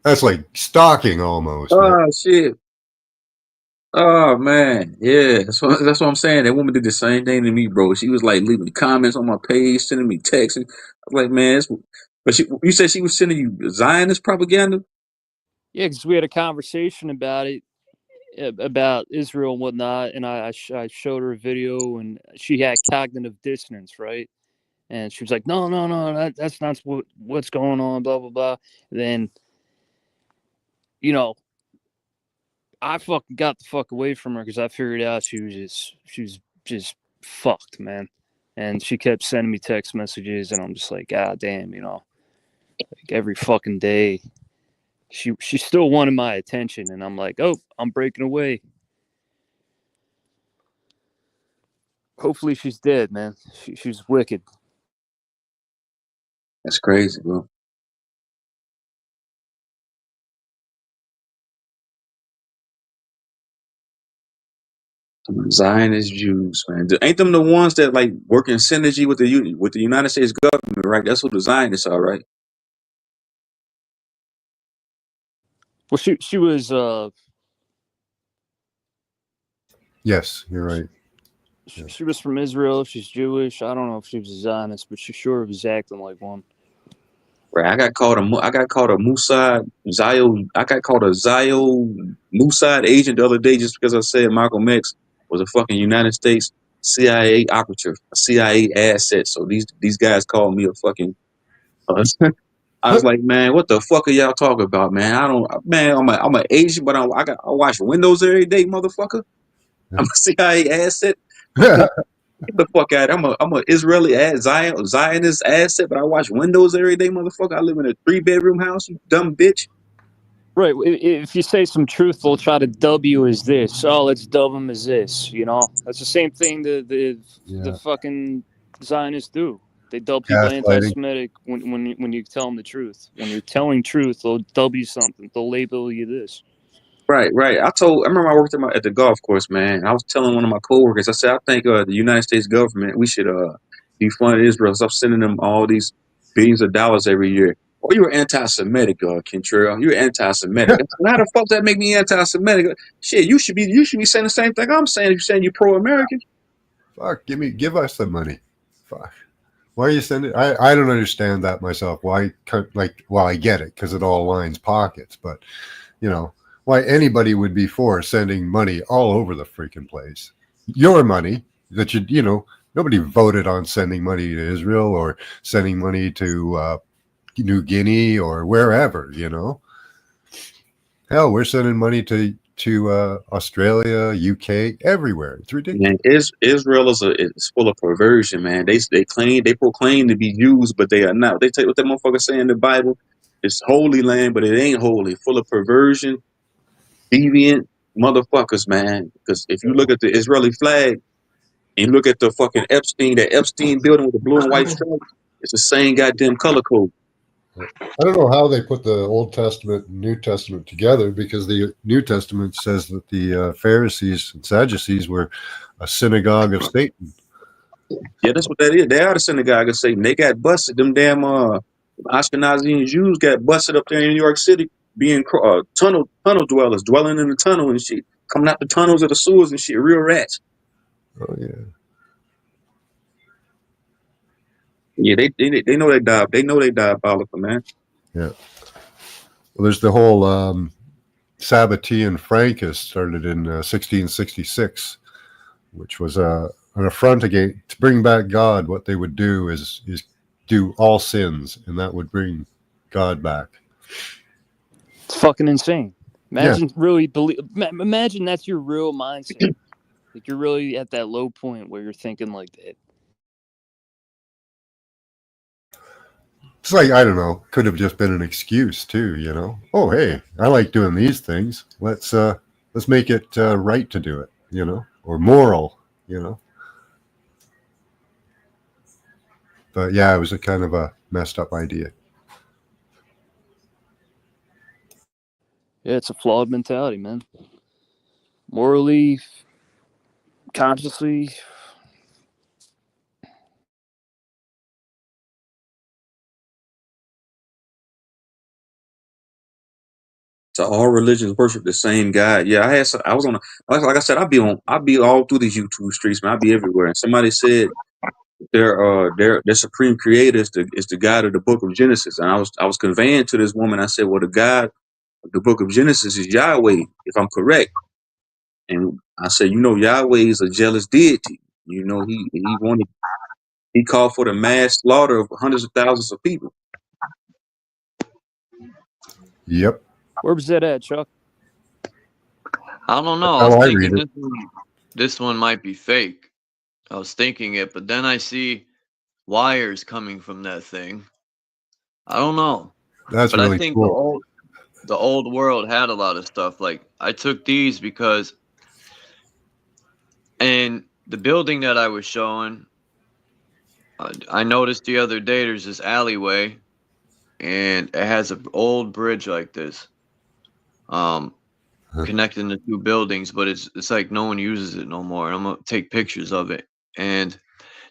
That's like stalking almost. Oh, man. shit. Oh, man. Yeah. That's what I'm saying. That woman did the same thing to me, bro. She was like leaving comments on my page, sending me texts. I was like, man, but you said she was sending you Zionist propaganda? Yeah, because we had a conversation about it, about Israel and whatnot, and I showed her a video, and she had cognitive dissonance, right? And she was like, no, that's not what's going on, blah, blah, blah. And then, you know, I fucking got the fuck away from her because I figured out she was just fucked, man. And she kept sending me text messages, and I'm just like, God damn, you know, like every fucking day. She still wanted my attention, and I'm like, oh, I'm breaking away. Hopefully she's dead, man. She's wicked. That's crazy, bro. Zionist Jews, man. Ain't them the ones that like work in synergy with the United States government, right? That's what the Zionists are, right? Well, she was Yes, you're right. She was from Israel. She's Jewish. I don't know if she was a Zionist, but she sure was acting like one. Right. I got called a Mossad Zio. I got called a Zio Mossad agent the other day just because I said Malcolm X was a fucking United States CIA operative, a CIA asset. So these guys called me a fucking. I was like, man, what the fuck are y'all talking about, man? I'm an Asian, but I watch Windows every day, motherfucker. I'm a CIA asset. Get the fuck out! I'm a Israeli Zionist asset, but I watch Windows every day, motherfucker. I live in a 3-bedroom house, you dumb bitch. Right. If you say some truth, they'll try to dub you as this. Oh, let's dub them as this. You know, that's the same thing the fucking Zionists do. They dub people anti-Semitic when you tell them the truth. When you're telling truth, they'll dub you something. They'll label you this. Right. I remember I worked at the golf course, man. I was telling one of my coworkers, I said, I think the United States government, we should defund Israel. Stop sending them all these billions of dollars every year. Oh, you're anti-Semitic, Kentrell. You're anti-Semitic. How the fuck that make me anti-Semitic? Shit, you should be saying the same thing I'm saying. You're saying you're pro-American. Fuck, give us the money. Fuck. Why are you sending? I don't understand that myself. Why? I get it because it all lines pockets, but you know why anybody would be for sending money all over the freaking place. Your money that nobody voted on sending money to Israel or sending money to New Guinea or wherever. You know, hell, we're sending money to Australia, UK, everywhere. It's ridiculous. Man, Israel is full of perversion, man. They proclaim to be Jews, but they are not. They take what that motherfucker say in the Bible. It's holy land, but it ain't holy. Full of perversion, deviant motherfuckers, man. Because if you look at the Israeli flag and you look at the fucking that Epstein building with the blue and white stripes, it's the same goddamn color code. I don't know how they put the Old Testament and New Testament together because the New Testament says that the Pharisees and Sadducees were a synagogue of Satan. Yeah, that's what that is. They are the synagogue of Satan. They got busted. Them damn Ashkenazi Jews got busted up there in New York City. being tunnel dwellers, dwelling in the tunnel and shit, coming out the tunnels of the sewers and shit, real rats. Oh yeah. Yeah, they know they die. They know they diabolical, man. Yeah. Well, there's the whole Sabbatean Frankists started in 1666, which was an affront against to bring back God. What they would do is do all sins, and that would bring God back. It's fucking insane. Imagine imagine that's your real mindset. Like you're really at that low point where you're thinking like that. It's like, I don't know, could have just been an excuse too, you know. Oh, hey, I like doing these things. Let's make it right to do it, you know, or moral, you know. But yeah, it was a kind of a messed up idea. Yeah, it's a flawed mentality, man. Morally, consciously. So all religions worship the same God. Yeah, I was on like I said, I'll be all through these YouTube streets, man. I'll be everywhere. And somebody said their supreme creator is the God of the book of Genesis. And I was conveying to this woman, I said, well, the God of the book of Genesis is Yahweh, if I'm correct. And I said, you know, Yahweh is a jealous deity. You know, he called for the mass slaughter of hundreds of thousands of people. Yep. Where was that at, Chuck? I don't know. I was thinking this one might be fake. I was thinking it, but then I see wires coming from that thing. I don't know. That's but really I think cool. the old world had a lot of stuff. Like I took these because in the building that I was showing, I noticed the other day there's this alleyway and it has an old bridge like this. Connecting the two buildings, but it's like no one uses it no more. And I'm gonna take pictures of it. And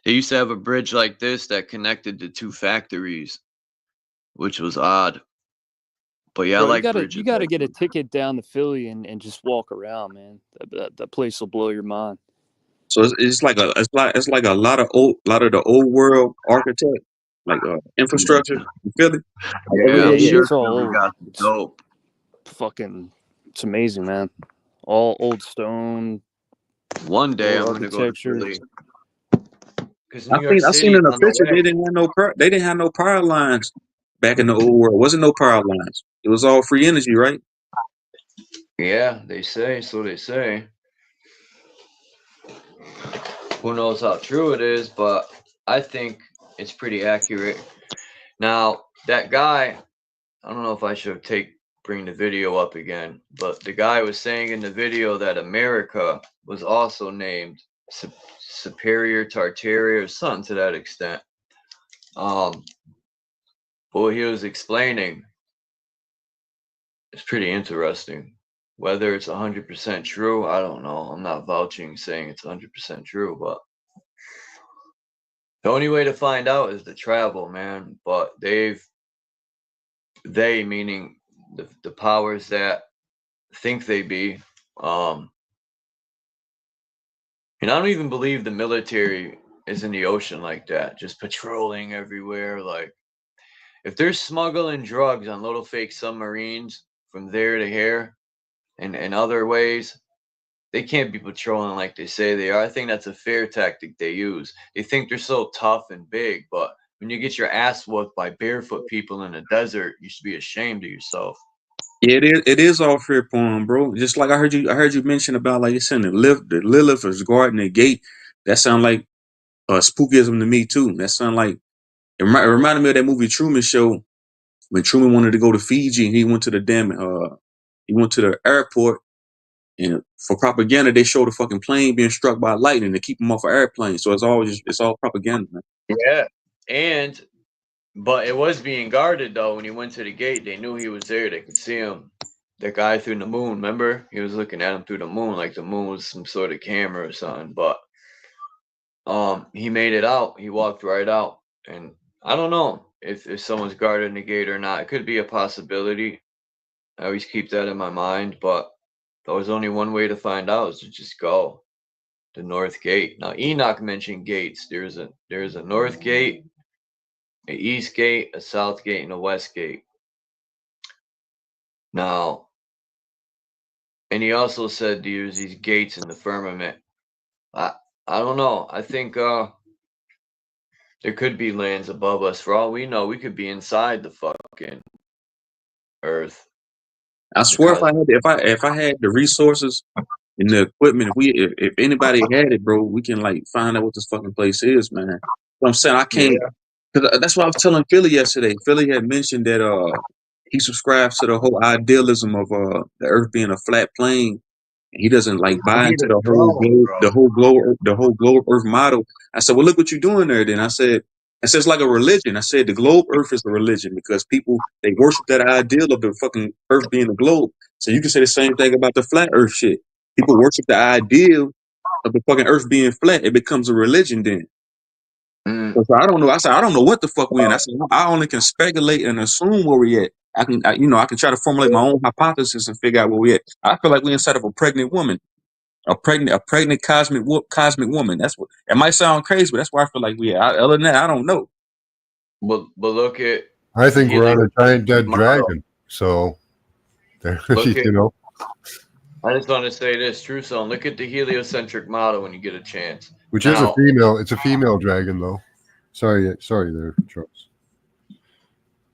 they used to have a bridge like this that connected the two factories, which was odd. But yeah, Bro, I like bridges. You gotta get a ticket down to Philly and just walk around, man. That place will blow your mind. So it's like a lot of the old world architect, like infrastructure. You feel it? Yeah, It's all old. got dope. Fucking, it's amazing, man. All old stone. One day I'm gonna go to Philly. I seen in a picture they didn't have no power lines back in the old world. Wasn't no power lines. It was all free energy, right? Yeah, they say so. They say. Who knows how true it is, but I think it's pretty accurate. Now that guy, I don't know if I should bring the video up again, but the guy was saying in the video that America was also named Superior Tartaria or something to that extent. But what he was explaining is pretty interesting. Whether it's 100% true, I don't know. I'm not vouching saying it's 100% true, but the only way to find out is to travel, man. But they meaning the powers that think they be, and I don't even believe the military is in the ocean like that, just patrolling everywhere. Like, if they're smuggling drugs on little fake submarines from there to here and other ways, they can't be patrolling like they say they are. I think that's a fear tactic they use. They think they're so tough and big, but when you get your ass whooped by barefoot people in the desert, you should be ashamed of yourself. Yeah, it is all fear porn, bro. Just like I heard you mention about, like you said, the Lilith is guarding the gate. That sound like spookism to me too. That sound like it reminded me of that movie Truman Show, when Truman wanted to go to Fiji and he went to the airport, and for propaganda they showed a fucking plane being struck by lightning to keep him off an airplane. So it's all propaganda, man. Yeah, but it was being guarded though. When he went to the gate, they knew he was there. They could see him. The guy through the moon, remember? He was looking at him through the moon, like the moon was some sort of camera or something. But he made it out. He walked right out. And I don't know if someone's guarding the gate or not. It could be a possibility. I always keep that in my mind, but there was only one way to find out is to just go. The North Gate. Now Enoch mentioned gates. There's a North Gate, a East Gate, a South Gate, and a West Gate. Now, and he also said there's these gates in the firmament. I don't know. I think there could be lands above us. For all we know, we could be inside the fucking Earth. I swear, if Because I had the resources and the equipment, if anybody had it, bro, we can like find out what this fucking place is, man. What I'm saying, I yeah, can't. Cause that's what I was telling Philly yesterday. Philly had mentioned that he subscribes to the whole idealism of the Earth being a flat plane. He doesn't like we buy need into a drone, bro. the whole globe Earth model. I said, well, look what you're doing there. Then I said it's like a religion. I said the globe Earth is a religion because people they worship that ideal of the fucking Earth being a globe. So you can say the same thing about the flat Earth shit. People worship the ideal of the fucking Earth being flat. It becomes a religion then. Mm, So I don't know. I said I don't know what the fuck we in. I said I only can speculate and assume where we at. I can try to formulate my own hypothesis and figure out where we at. I feel like we're inside of a pregnant woman. A pregnant cosmic woman. That's what it might sound crazy, but that's where I feel like we are. Other than that, I don't know. but look at I think we're on a giant dead model. dragon. So, there, Look at. you know, I just want to say this, True Zone. Look at the heliocentric model when you get a chance. which is a Now, female. It's a female dragon, though. Sorry there, Charles.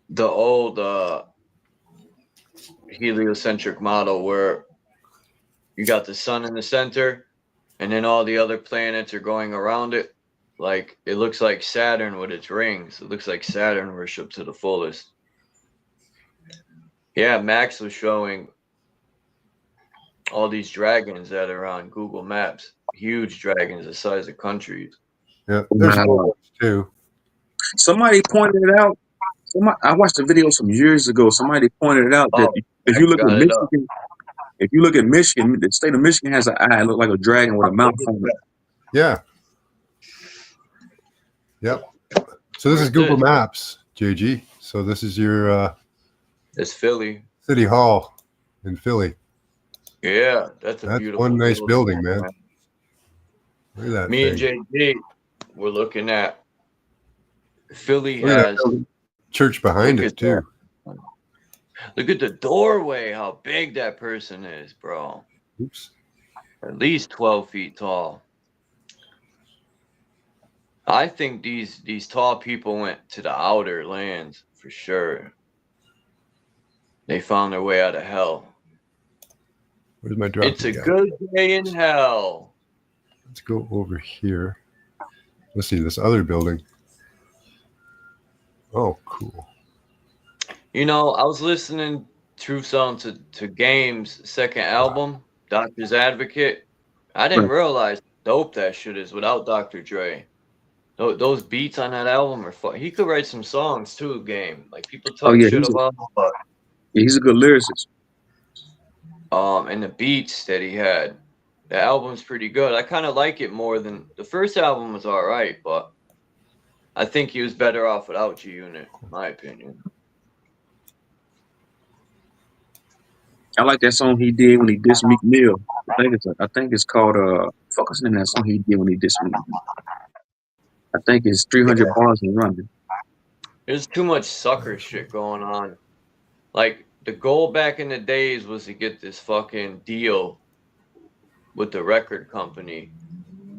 the old heliocentric model where you got the sun in the center and then all the other planets are going around it. Like it looks like Saturn with its rings. It looks like Saturn worship to the fullest. Yeah, Max was showing all these dragons that are on Google Maps. Huge dragons the size of countries. Yeah, there's Wow. small ones too. Somebody pointed it out. I watched a video some years ago. Somebody pointed it out that Oh, if you look at got it up. Michigan, the state of Michigan has an eye look like a dragon with a mouth on it. Yeah. Yep. So this is Google Maps, JG. So this is your It's Philly. City Hall in Philly. Yeah, that's a beautiful. One nice beautiful building, thing, man. Look at that. Me and thing. JG, we're looking at Philly Look at that has building. Church behind look it at too. that. Look at the doorway, how big that person is, bro. Oops. At least 12 feet tall. I think these tall people went to the outer lands for sure. They found their way out of hell. Where's my drop? It's a good day in hell. Let's go over here. Let's see this other building. Oh, cool. You know, I was listening Truth Zone to Game's second album, Doctor's Advocate. I didn't realize how dope that shit is without Dr. Dre. Those beats on that album are fun. He could write some songs too, Game. Like people talk shit about him, but he's a good lyricist. And the beats that he had, the album's pretty good. I kind of like it more than the first album was all right, but I think he was better off without G Unit, in my opinion. I like that song he did when he dissed Meek Mill. I think it's called fuck what's the name of that song he did when he dissed Meek Mill? I think it's 300 bars and running. There's too much sucker shit going on. Like the goal back in the days was to get this fucking deal with the record company.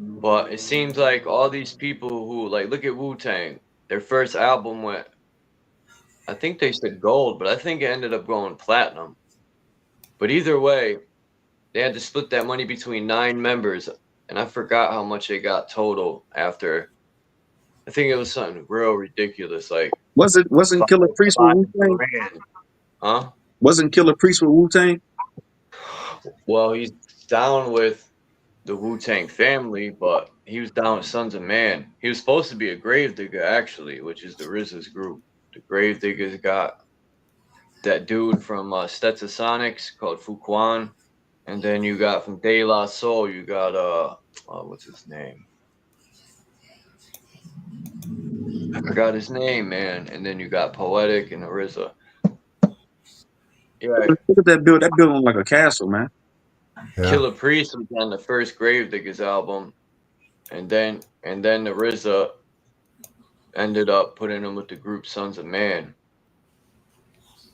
But it seems like all these people who like look at Wu-Tang, their first album went, I think they said gold, but I think it ended up going platinum. But either way, they had to split that money between 9 members, and I forgot how much they got total after. I think it was something real ridiculous. Like wasn't Killer Priest with Wu-Tang? Huh? Wasn't Killer Priest with Wu-Tang? Well, he's down with the Wu-Tang family, but he was down with Sons of Man. He was supposed to be a Gravedigger, actually, which is the RZA's group. The Gravediggers got that dude from Stetsasonics called Fuquan, and then you got from De La Soul, you got what's his name? I forgot his name, man. And then you got Poetic and RZA. Yeah, Look at that build. That building like a castle, man. Yeah. Killer Priest was on the first Gravediggers album, and then the RZA ended up putting him with the group Sons of Man,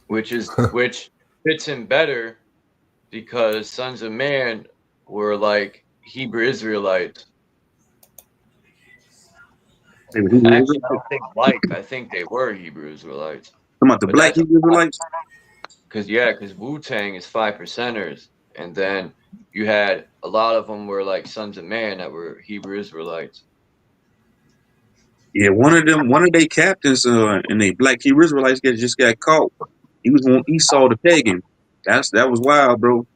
which fits him better because Sons of Man were like Hebrew Israelites. They were Hebrew Actually, I Israelites. don't think I think they were Hebrew Israelites. Talking about the But black that's Hebrew Israelites. because Wu-Tang is 5%ers, and then you had a lot of them were like Sons of Man that were Hebrew Israelites. Yeah, one of their captains and they black Hebrew Israelites just got caught. He was on Esau the pagan. That was wild, bro.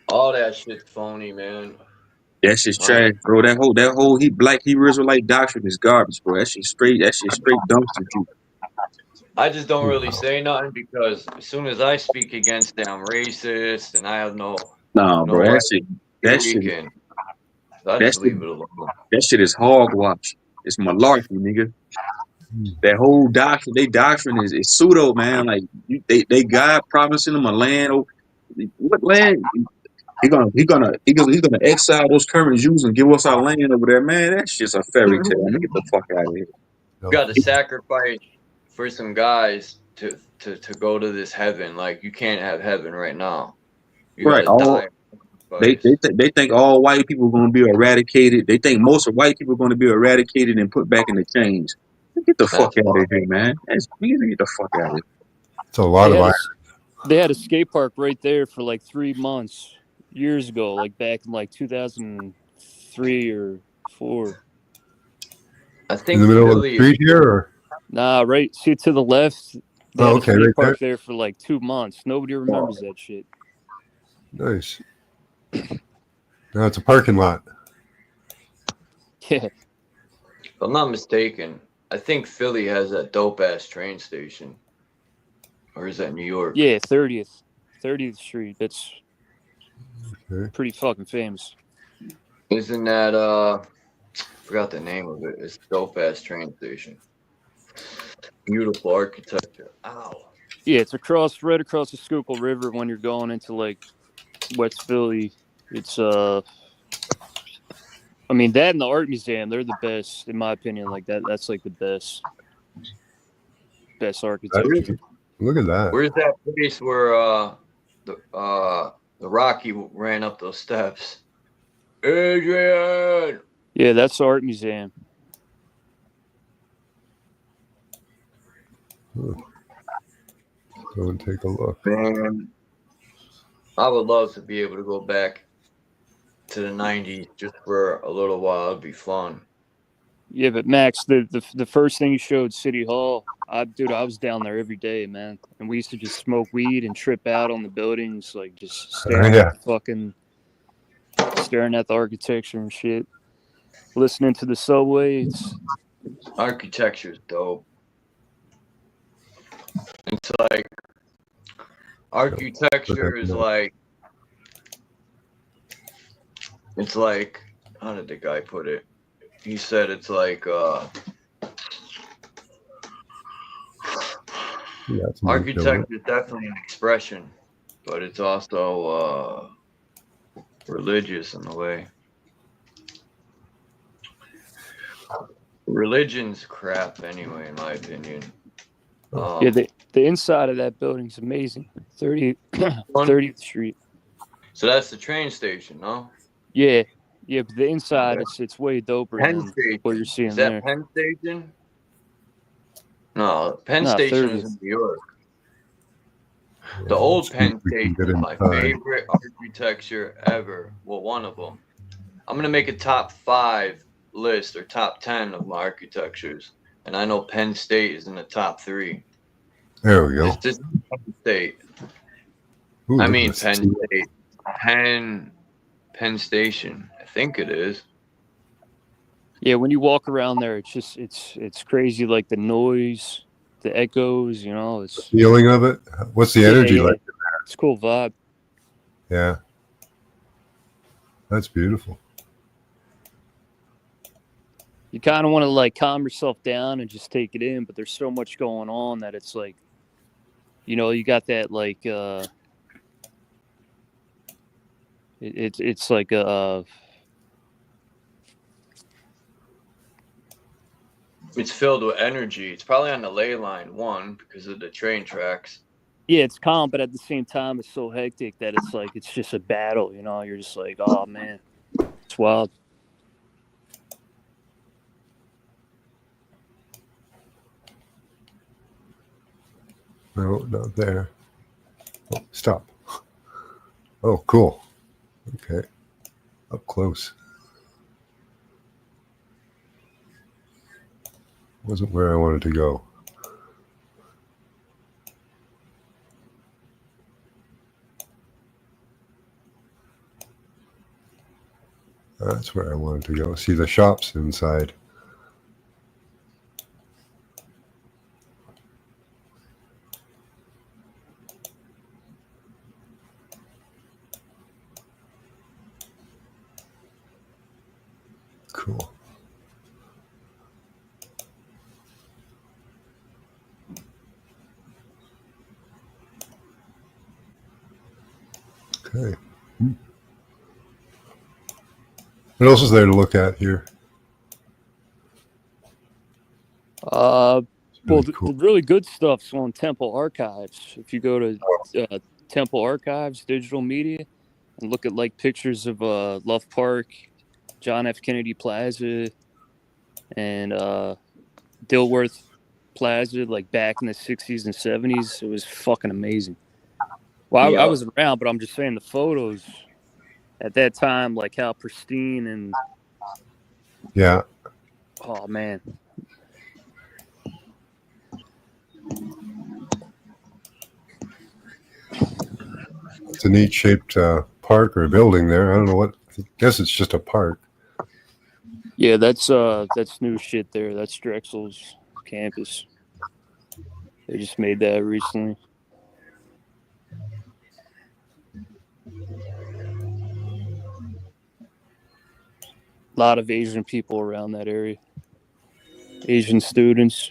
All that shit's phony, man. That shit's I trash, bro. That whole black Hebrew Israelite doctrine is garbage, bro. That shit straight dumpster juice. I just don't really say nothing because as soon as I speak against them, I'm racist and I have no Nah, bro. right That to shit weekend. I that just shit leave it alone. that shit is hogwash. It's malarkey, nigga. That whole doctrine is pseudo, man. Like they God promising them a land. Oh, what land? He's gonna exile those current Jews and give us our land over there, man. That's just a fairy tale. Man, get the fuck out of here. You got to sacrifice for some guys to go to this heaven. Like you can't have heaven right now. You got Right? to die. They think all white people are gonna be eradicated. They think most of white people are gonna be eradicated and put back in the chains. Get the fuck out of here, man. That's easy. Get the fuck out of here. It's a lot of iron. They had a skate park right there for like 3 months years ago, like back in like 2003 or 4. I think In the middle of the street here, or Nah, right. See to the left. They Oh, had a okay, skate right park there for like 2 months. Nobody remembers that shit. nice. Now it's a parking lot. Yeah. If I'm not mistaken, I think Philly has that dope ass train station. Or is that New York? Yeah, 30th Street. That's Okay. pretty fucking famous. Isn't that forgot the name of it. It's dope ass train station. Beautiful architecture. Ow. Yeah, it's right across the Schuylkill River when you're going into like West Philly. It's I mean that and the art museum, they're the best in my opinion. Like that's like the best architecture. Look at that. Where's that place where the Rocky ran up those steps? Adrian. Yeah, that's the art museum. Go and take a look. Man, I would love to be able to go back to the 90s just for a little while. It'd be fun. Yeah, but Max, the first thing you showed, City Hall, I was down there every day, man. And we used to just smoke weed and trip out on the buildings, like just staring at the architecture and shit. Listening to the subway, Architecture's dope. It's like architecture is like it's like how did the guy put it? He said it's like architecture is definitely an expression, but it's also religious in a way. Religion's crap anyway, in my opinion. yeah, the inside of that building's amazing. 30th Street. So that's the train station, no? Yeah, but the inside it's way doper than what you're seeing is that there. Penn Station? No, Penn No, Station 30th. is in New York. The old Penn Station is my favorite architecture ever. Well, one of them. I'm gonna make a top 5 list or top 10 of my architectures, and I know Penn State is in the top 3. There we go. It's just Penn State. Ooh, I look mean at Penn this. State. Penn Station. I think it is. Yeah, when you walk around there, it's crazy. Like the noise, the echoes. It's Feeling of it. What's the energy like? It's a cool vibe. Yeah, that's beautiful. You kind of want to like calm yourself down and just take it in, but there's so much going on that it's like You know, you got that like it's like a It's filled with energy. It's probably on the ley line, one, because of the train tracks. yeah, it's calm, but at the same time, it's so hectic that it's like it's just a battle. You know, you're just like, oh man, it's wild. No, not there. Oh, stop. Oh, cool. Okay. Up close. Wasn't where I wanted to go. That's where I wanted to go. See the shops inside. Cool. Okay. What else is there to look at here? Well, really cool. the really good stuff's on Temple Archives. If you go to Temple Archives Digital Media and look at like pictures of Love Park, John F. Kennedy Plaza, and Dilworth Plaza, like back in the 60s and 70s, it was fucking amazing. Well, I was around, but I'm just saying the photos at that time, like how pristine and Yeah. oh man. It's a neat shaped park or building there. I don't know what. I guess it's just a park. Yeah, that's new shit there. That's Drexel's campus. They just made that recently. A lot of Asian people around that area. Asian students.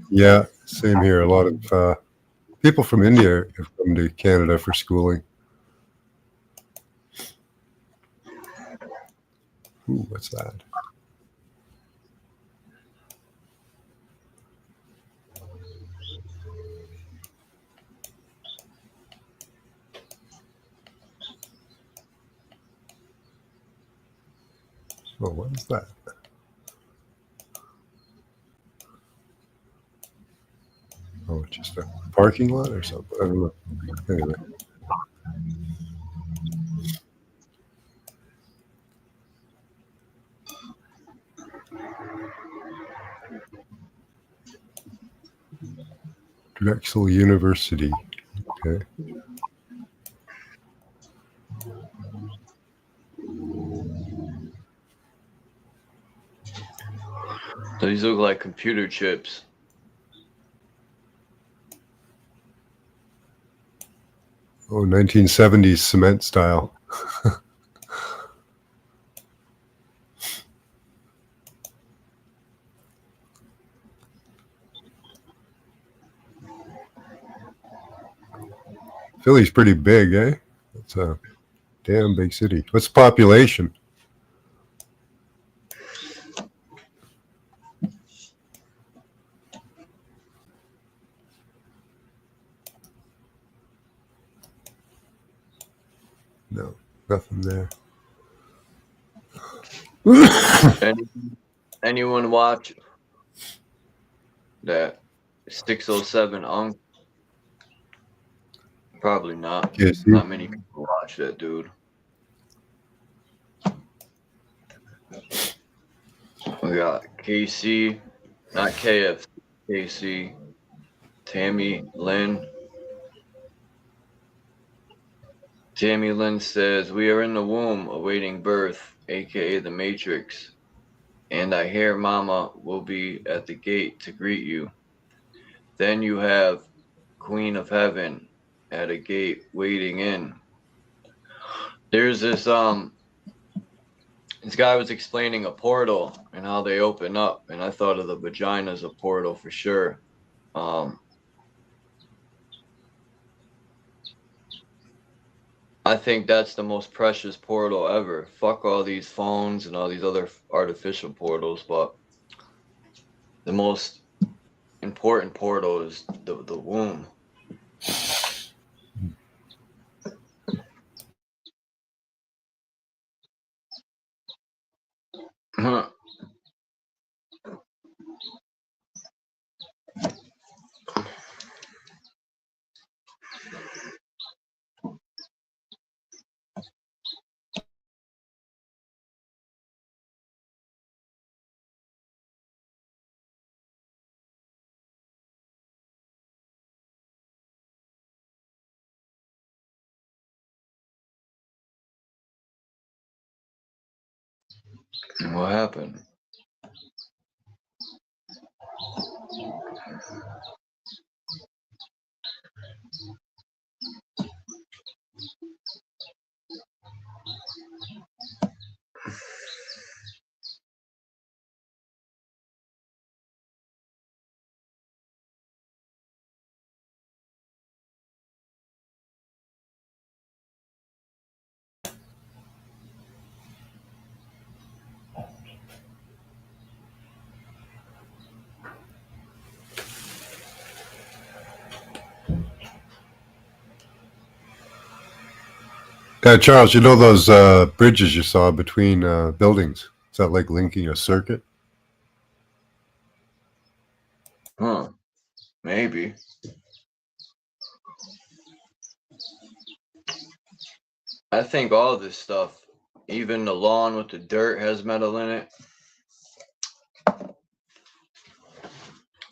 Yeah, same here. A lot of people from India have come to Canada for schooling. Ooh, what's that? Oh, what is that? Oh, it's just a parking lot or something. I don't know. Anyway. Drexel University. Okay. So these look like computer chips. Oh, 1970s cement style. Philly's pretty big, eh? It's a damn big city. What's the population? No, nothing there. Anyone watch that 607 Unk? Probably not. Yes, Not many people watch that dude. We got KC, not KF, KC, Tammy Lynn. Tammy Lynn says, "We are in the womb awaiting birth, aka the Matrix. And I hear Mama will be at the gate to greet you. Then you have Queen of Heaven at a gate waiting in." There's this This guy was explaining a portal and how they open up, and I thought of the vagina as a portal for sure. I think that's the most precious portal ever. Fuck all these phones and all these other artificial portals, but the most important portal is the womb. What happened? Charles, you know those bridges you saw between buildings? Is that like linking a circuit? Huh. Maybe. I think all this stuff, even the lawn with the dirt, has metal in it.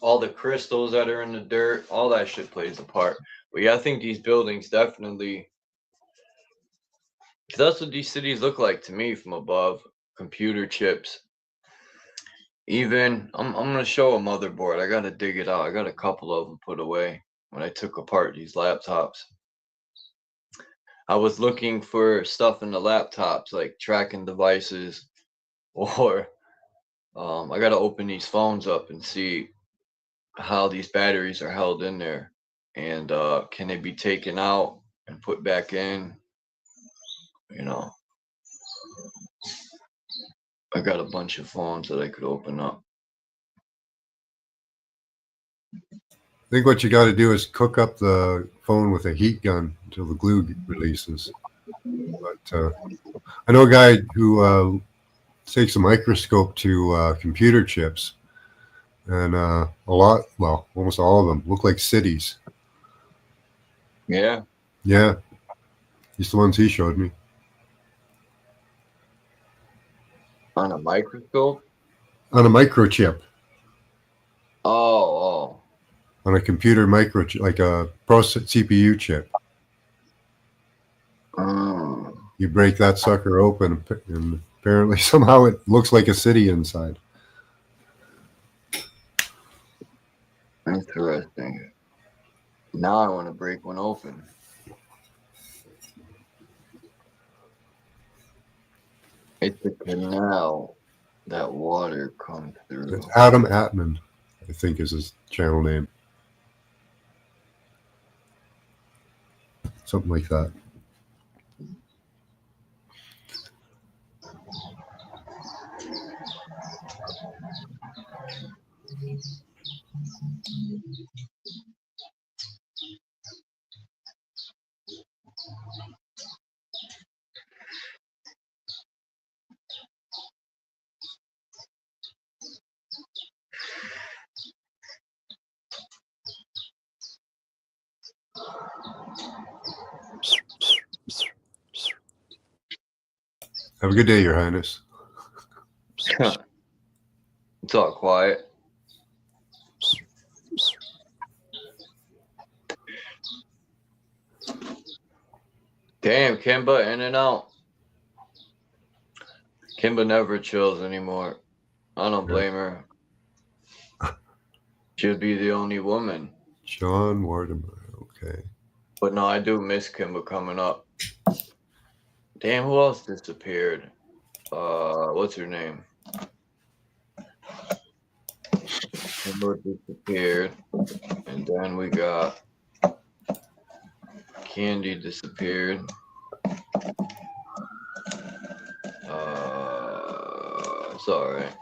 All the crystals that are in the dirt, all that shit plays a part. But yeah, I think these buildings definitely, because that's what these cities look like to me from above. Computer chips. Even, I'm gonna show a motherboard. I gotta dig it out. I got a couple of them put away when I took apart these laptops. I was looking for stuff in the laptops, like tracking devices, or I gotta open these phones up and see how these batteries are held in there, and can they be taken out and put back in? You know, I got a bunch of phones that I could open up. I think what you got to do is cook up the phone with a heat gun until the glue releases. But I know a guy who takes a microscope to computer chips, and almost all of them look like cities. Yeah. Yeah. He's the ones he showed me. On a microscope? On a microchip. Oh. On a computer microchip, like a CPU chip. You break that sucker open, and apparently somehow it looks like a city inside. Interesting. Now I want to break one open. It's a canal that water comes through. It's Adam Atman, I think is his channel name. Something like that. Have a good day, Your Highness. It's all quiet. Damn, Kimba in and out. Kimba never chills anymore. I don't blame her. She'll be the only woman. John Wardemer, okay. But no, I do miss Kimba coming up. Damn, who else disappeared? what's her name? Kimber disappeared, and then we got Candy disappeared. It's alright.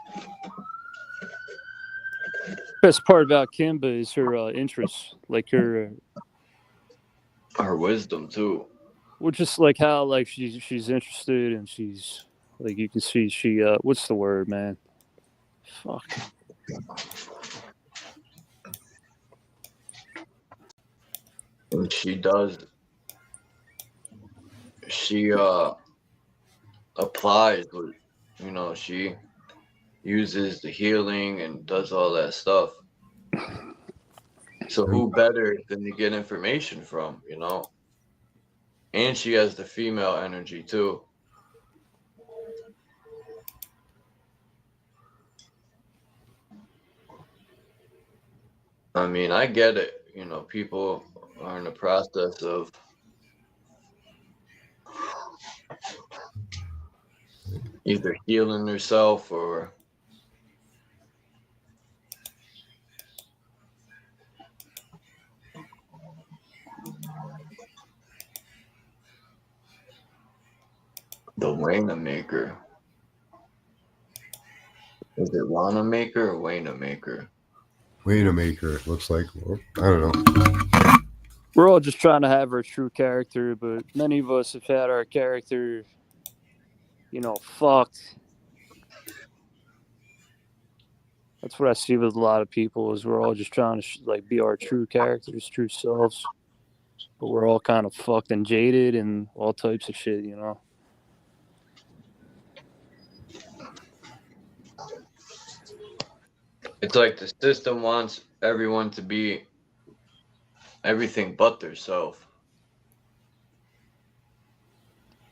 Best part about Kimba is her interests, like her wisdom too. Well, just like how like she's interested and she's like you can see she what's the word, man? Fuck. And she applies with, she uses the healing and does all that stuff. So who better than to get information from, And she has the female energy too. I mean, I get it. People are in the process of either healing themselves or the Wanamaker. Is it Wanamaker or Wanamaker? Wanamaker, it looks like. Well, I don't know. We're all just trying to have our true character, but many of us have had our character, fucked. That's what I see with a lot of people is we're all just trying to be our true characters, true selves, but we're all kind of fucked and jaded and all types of shit, It's like the system wants everyone to be everything but themselves.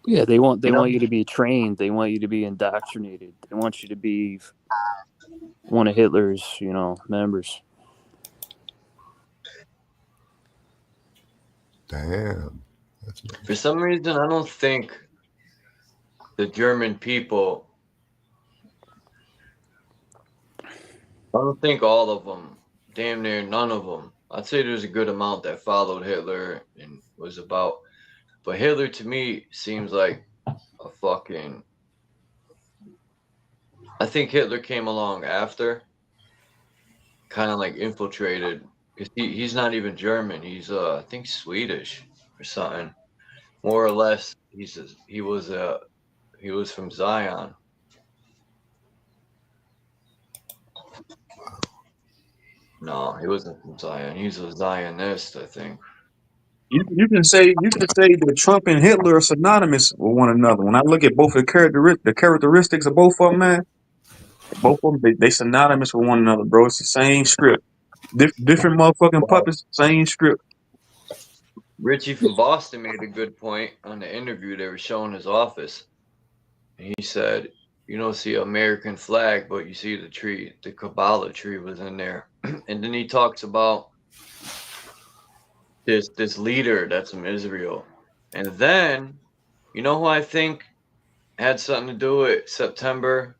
Yeah, they want you to be trained. They want you to be indoctrinated. They want you to be one of Hitler's, members. Damn. For some reason, I don't think the German people, I don't think all of them, damn near none of them. I'd say there's a good amount that followed Hitler and was about, but Hitler to me seems like a fucking, I think Hitler came along after, kind of like infiltrated, because he's not even German, he's I think Swedish or something, more or less. He was from Zion. No, he wasn't from Zion. He's a Zionist, I think. You can say that Trump and Hitler are synonymous with one another. When I look at both the characteristics of both of them, man, both of them they synonymous with one another, bro. It's the same script, different motherfucking puppets, same script. Richie from Boston made a good point on the interview. They were showing his office. And he said, you don't see an American flag, but you see the tree. The Kabbalah tree was in there. And then he talks about this leader that's from Israel. And then, you know who I think had something to do with September,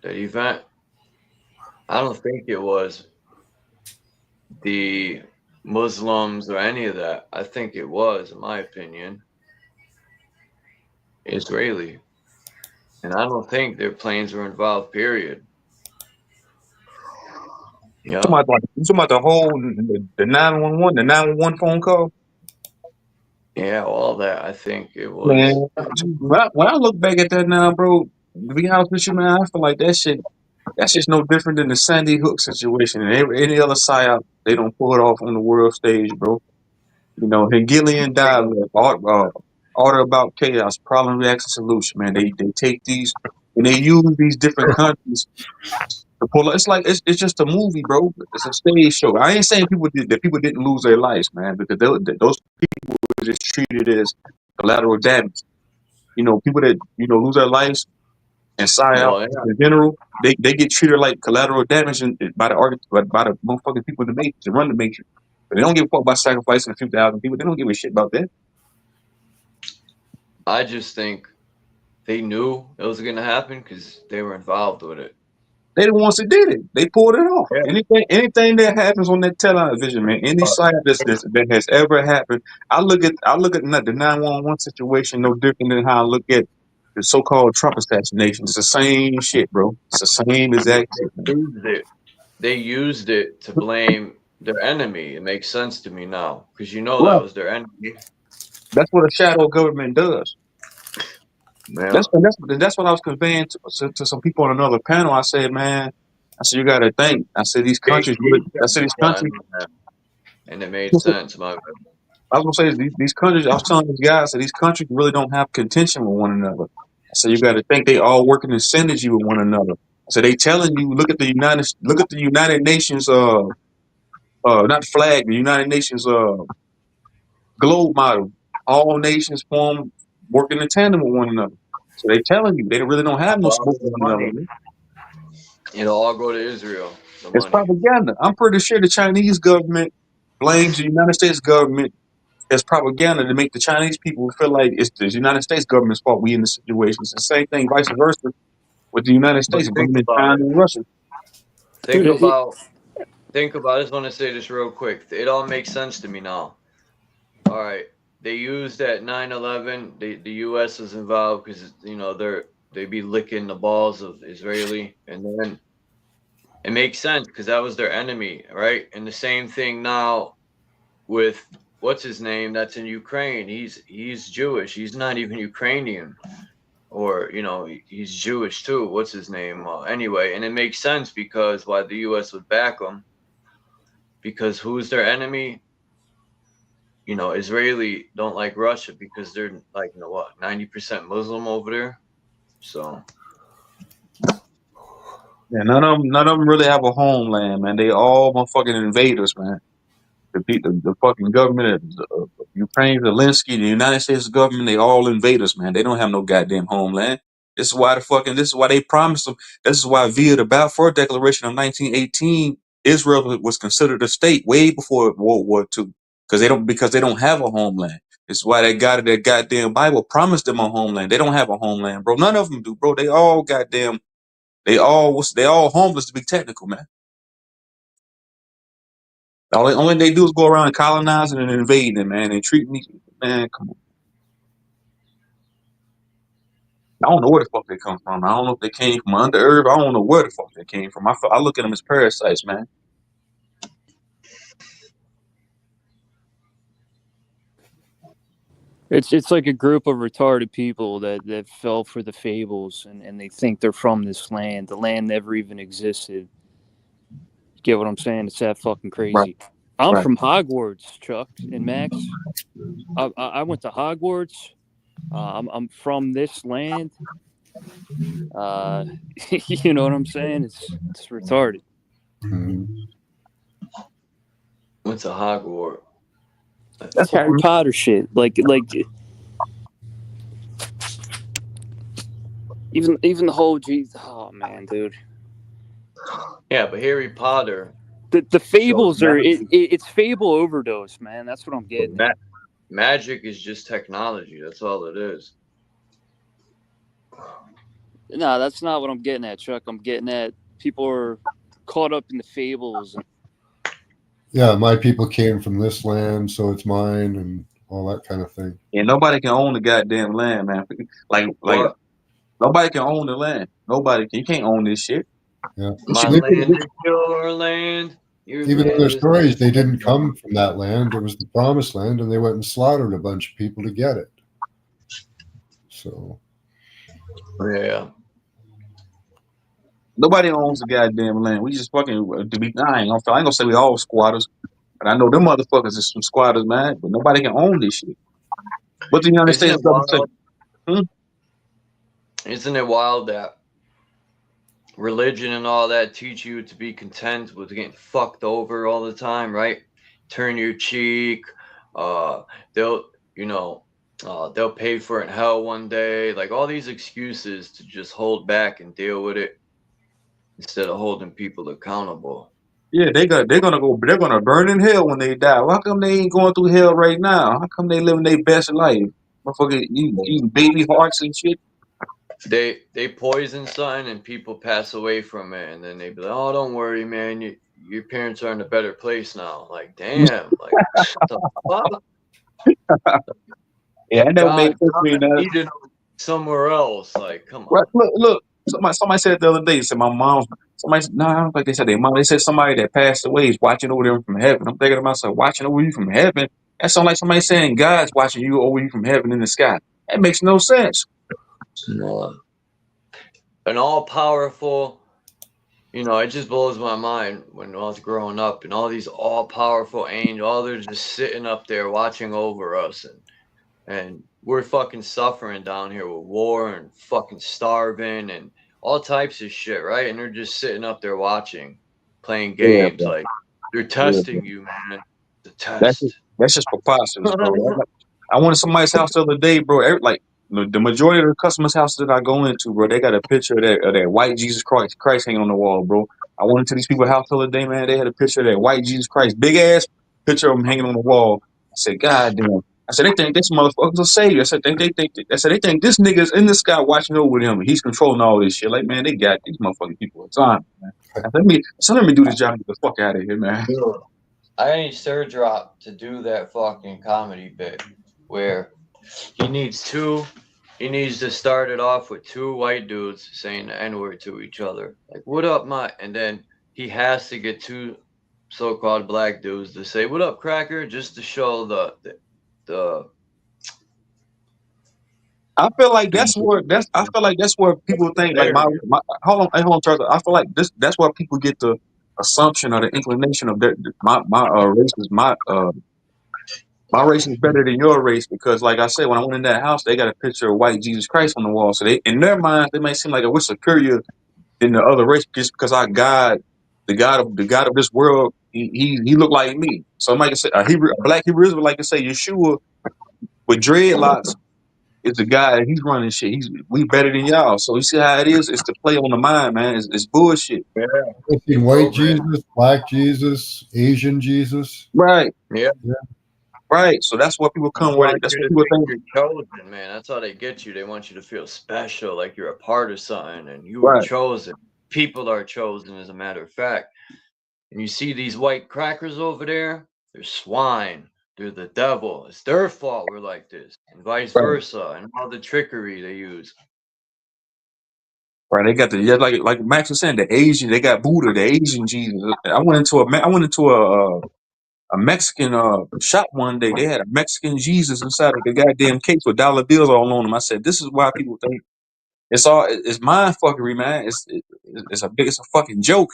that event? I don't think it was the Muslims or any of that. I think it was, in my opinion, Israeli. And I don't think their planes were involved, period. Yeah. You talking about the whole the 911, the 911 phone call? Yeah, all that. I think it was. Man, when I look back at that now, bro, to be honest with you, man, I feel like that's just no different than the Sandy Hook situation. And any other psyop, they don't pull it off on the world stage, bro. Hegelian dialogue, order about chaos, problem, reaction, solution, man. They take these and they use these different countries to pull it. It's just a movie, bro. It's a stage show. I ain't saying people didn't lose their lives, man, because those people were just treated as collateral damage. People that lose their lives and psyop in general, they get treated like collateral damage by the motherfucking people in the Matrix, that run the Matrix. But they don't give a fuck about sacrificing a few thousand people. They don't give a shit about that. I just think they knew it was gonna happen because they were involved with it. They the ones that did it. They pulled it off. Yeah. Anything that happens on that television, man, any site that has ever happened, I look at the 911 situation no different than how I look at the so-called Trump assassination. It's the same shit, bro. It's the same exact shit, man. They used it to blame their enemy. It makes sense to me now because you know Right. that was their enemy. That's what a shadow government does. Yeah. That's what I was conveying to some people on another panel. I said, man, I said, you got to think. I said, these countries, and it made sense. My I was gonna say these countries. I was telling these guys that these countries really don't have contention with one another. I said you got to think they all working in synergy with one another. I said they telling you look at the United Nations not flag, the United Nations globe model. All nations form working in tandem with one another. So they telling you they really don't have no smoke with one another. Man. It'll all go to Israel. It's propaganda. I'm pretty sure the Chinese government blames the United States government as propaganda to make the Chinese people feel like it's the United States government's fault we in this situation. It's the same thing, vice versa, with the United States blaming China and Russia. Think about. I just want to say this real quick. It all makes sense to me now. All right, they used that 9/11. The U.S. was involved because they be licking the balls of Israeli, and then it makes sense because that was their enemy, right? And the same thing now with what's his name that's in Ukraine. He's Jewish. He's not even Ukrainian, or he's Jewish too. What's his name? Anyway, and it makes sense because why the U.S. would back him. Because who's their enemy? Israeli don't like Russia because they're like 90% Muslim over there. So yeah, none of them really have a homeland, man. They all motherfucking invaders, man. The fucking government of Ukraine, Zelensky, the United States government, they all invaders, man. They don't have no goddamn homeland. This is why they promised them. This is why via the Balfour Declaration of 1918, Israel was considered a state way before World War II. Because they don't have a homeland. It's why that goddamn Bible promised them a homeland. They don't have a homeland, bro. None of them do, bro. They all homeless to be technical, man. Only they do is go around colonizing and invading, man, and treating me, man. Come on. I don't know where the fuck they come from. I don't know if they came from under earth. I don't know where the fuck they came from. I look at them as parasites, man. It's like a group of retarded people that fell for the fables and they think they're from this land. The land never even existed. Get what I'm saying? It's that fucking crazy. Right. I'm from Hogwarts, Chuck and Max. I went to Hogwarts. I'm from this land. You know what I'm saying? It's retarded. Went to Hogwarts. That's Harry Potter shit. Like even the whole oh man, dude. Yeah, but Harry Potter. The fables it's fable overdose, man. That's what I'm getting. Magic is just technology. That's all it is. No, that's not what I'm getting at, Chuck. I'm getting at people are caught up in the fables. Yeah, my people came from this land, so it's mine, and all that kind of thing. Yeah, nobody can own the goddamn land, man. Like nobody can own the land. You can't own this shit. Yeah, my land is your land. Even in their stories, they didn't come from that land. It was the promised land, and they went and slaughtered a bunch of people to get it. So, yeah. Nobody owns the goddamn land. We just fucking I ain't gonna say we all squatters, but I know them motherfuckers is some squatters, man. But nobody can own this shit. What the United States government say? Isn't it wild that religion and all that teach you to be content with getting fucked over all the time, right? Turn your cheek. They'll pay for it in hell one day. Like all these excuses to just hold back and deal with it instead of holding people accountable. Yeah, they're gonna burn in hell when they die. How come they ain't going through hell right now? How come they living their best life? Motherfucker, eating baby hearts and shit. they poison something and people pass away from it, and then they be like, "Oh, don't worry, man. Your parents are in a better place now." Like, damn, like the fuck? Yeah, that never made God, sense to me. God needed them somewhere else. Like, come Right, on. look. Somebody said the other day. Said my mom's. Somebody. No, I don't think they said their mom. They said somebody that passed away is watching over them from heaven. I'm thinking to myself, watching over you from heaven. That sounds like somebody saying God's watching you over you from heaven in the sky. That makes no sense. An all-powerful, it just blows my mind when I was growing up, and all these all-powerful angels, all they're just sitting up there watching over us, and we're fucking suffering down here with war and fucking starving and all types of shit, right? And they're just sitting up there watching, playing Yeah, games. bro. Like, they're Yeah, testing bro. you, man. The That's test. just preposterous, bro. I went to somebody's house the other day, bro. The majority of the customers' houses that I go into, bro, they got a picture of that white Jesus Christ hanging on the wall, bro. I went into these people's house the other day, man. They had a picture of that white Jesus Christ, big ass picture of him hanging on the wall. I said, God damn. I said, they think this motherfucker's a savior. I said, they think this nigga's in the sky watching over him, and he's controlling all this shit. Like, man, they got these motherfucking people a time, man. I said, let me do this job and get the fuck out of here, man. I need Sir Drop to do that fucking comedy bit where he needs to start it off with two white dudes saying the N-word to each other. Like, what up, my? And then he has to get two so-called black dudes to say, what up, cracker? Just to show the I feel like that's where people think like my hold on, Charles. I feel like that's where people get the assumption or the inclination of my race is my race is better than your race because like I said, when I went in that house, they got a picture of white Jesus Christ on the wall. So they in their mind they may seem like we're superior than the other race just because our God, the God of this world, he looked like me. So I say a black Hebrew Israelite like to say Yeshua with dreadlocks is the guy he's running shit. We better than y'all. So you see how it is? It's the play on the mind, man. It's bullshit. Yeah. White Jesus, black Jesus, Asian Jesus. Right. Yeah. Right. So that's what people come with. That's what people think. You're chosen, man. That's how they get you. They want you to feel special, like you're a part of something, and you were Right. chosen. People are chosen, as a matter of fact. And you see these white crackers over there? They're swine. They're the devil. It's their fault we're like this, and vice versa, and all the trickery they use. Right. They got like Max was saying, the Asian. They got Buddha, the Asian Jesus. I went into a Mexican shop one day. They had a Mexican Jesus inside of the goddamn case with dollar bills all on them. I said, this is why people think it's mind fuckery, man. It's a fucking joke.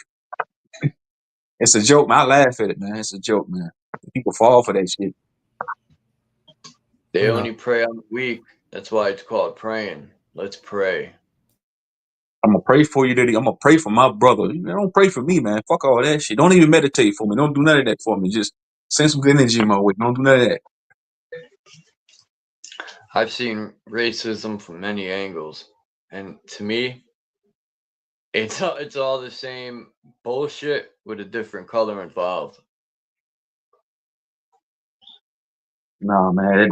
It's a joke, man. I laugh at it, man. It's a joke, man. People fall for that shit. They only pray on the weak. That's why it's called praying. Let's pray. I'm gonna pray for you, Daddy. I'm gonna pray for my brother. Don't pray for me, man. Fuck all that shit. Don't even meditate for me. Don't do none of that for me. Just send some energy my way. Don't do none of that. I've seen racism from many angles, and to me, it's all the same bullshit with a different color involved. No, man.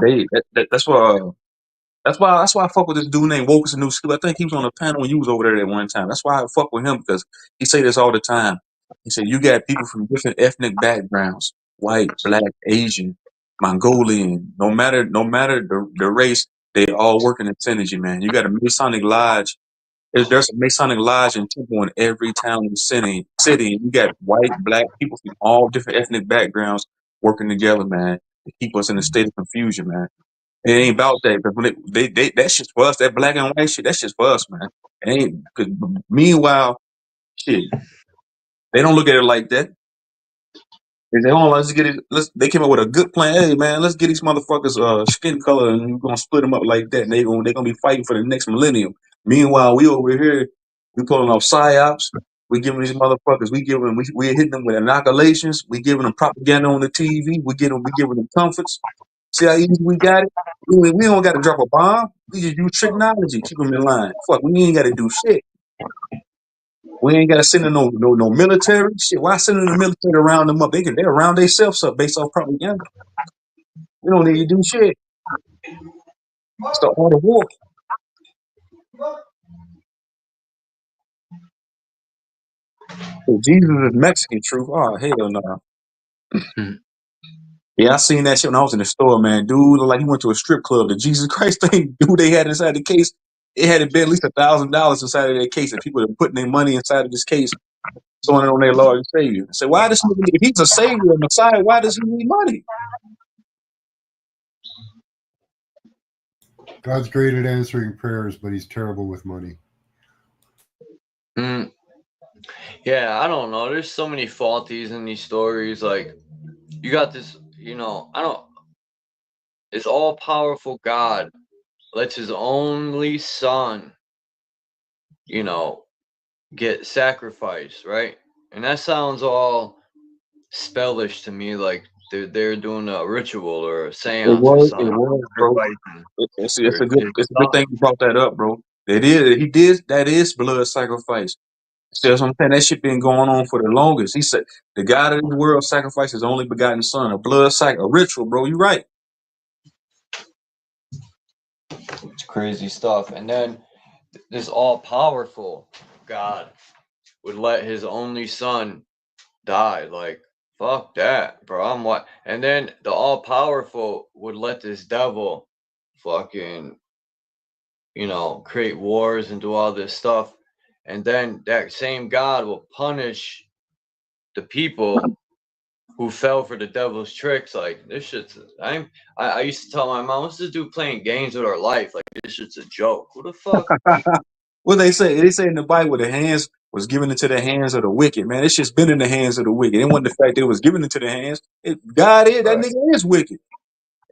That's why I fuck with this dude named Wokus and New School. I think he was on the panel when you was over there at one time. That's why I fuck with him because he say this all the time. He said you got people from different ethnic backgrounds, white, black, Asian, Mongolian. No matter the race, they all work in synergy, man. You got a Masonic lodge. There's a Masonic lodge and temple in every town in the city. And you got white, black people from all different ethnic backgrounds working together, man, to keep us in a state of confusion, man. It ain't about that. But when they that shit's for us. That black and white shit, that shit's for us, man. It ain't. Cause meanwhile, shit, they don't look at it like that. They say, "Oh, let's get it." They came up with a good plan. Hey, man, let's get these motherfuckers skin color, and we're gonna split them up like that. And they gonna be fighting for the next millennium. Meanwhile, we over here, we pulling off psyops. We giving these motherfuckers. We hitting them with inoculations. We giving them propaganda on the TV. We giving them comforts. See how easy we got it? We don't got to drop a bomb. We just use technology. Keep them in line. Fuck, we ain't got to do shit. We ain't got to send in no military shit. Why send in the military to round them up? They're round themselves up based off propaganda. We don't need to do shit. It's the art of war. Jesus is Mexican, truth. Oh, hell no. Yeah, I seen that shit when I was in the store, man. Dude looked like he went to a strip club. The Jesus Christ thing, dude, they had inside the case, it had to be at least $1,000 inside of their case. And people are putting their money inside of this case, throwing it on their Lord and Savior. I said, why this nigga, if he's a Savior, a Messiah, why does he need money? God's great at answering prayers, but he's terrible with money. Yeah, I don't know. There's so many faulties in these stories. Like, you got this, this all powerful God lets his only son, get sacrificed, right? And that sounds all spellish to me, like they're doing a ritual or a seance or something. It was, bro. It's a good thing you brought that up, bro. That is blood sacrifice. See, that's what I'm saying. That shit been going on for the longest. He said the God of this world sacrificed his only begotten son, a ritual, bro. You right. It's crazy stuff. And then this all powerful God would let his only son die. Like, fuck that, bro. And then the all powerful would let this devil fucking, create wars and do all this stuff. And then that same God will punish the people who fell for the devil's tricks. Like, this shit's, I used to tell my mom, what's this dude playing games with our life? Like, this shit's a joke. Who the fuck? What they say? They say in the Bible, the hands was given into the hands of the wicked. Man, it's just been in the hands of the wicked. It wasn't the fact that it was given into the hands. God is, that nigga is wicked.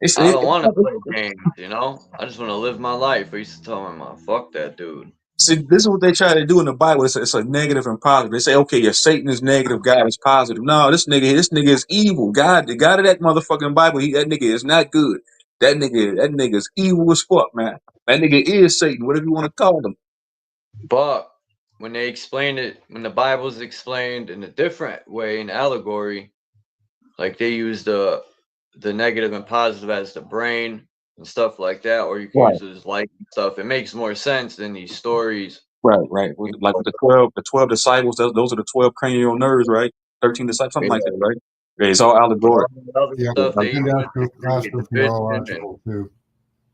I don't want to play games, I just want to live my life. I used to tell my mom, fuck that dude. See, this is what they try to do in the Bible. It's a negative and positive. They say, okay, if Satan is negative, God is positive. No, this nigga is evil. God, the God of that motherfucking Bible, that nigga is not good. That nigga is evil as fuck, man. That nigga is Satan, whatever you want to call him. But when they explain it, when the Bible's explained in a different way, in allegory, like they use the negative and positive as the brain and stuff like that, or you can use it as light and stuff. It makes more sense than these stories. Right. Like with the 12 disciples, those are the 12 cranial nerves, right? 13 disciples, something like that, right? Yeah, it's all allegorical. Yeah, astrotheological too.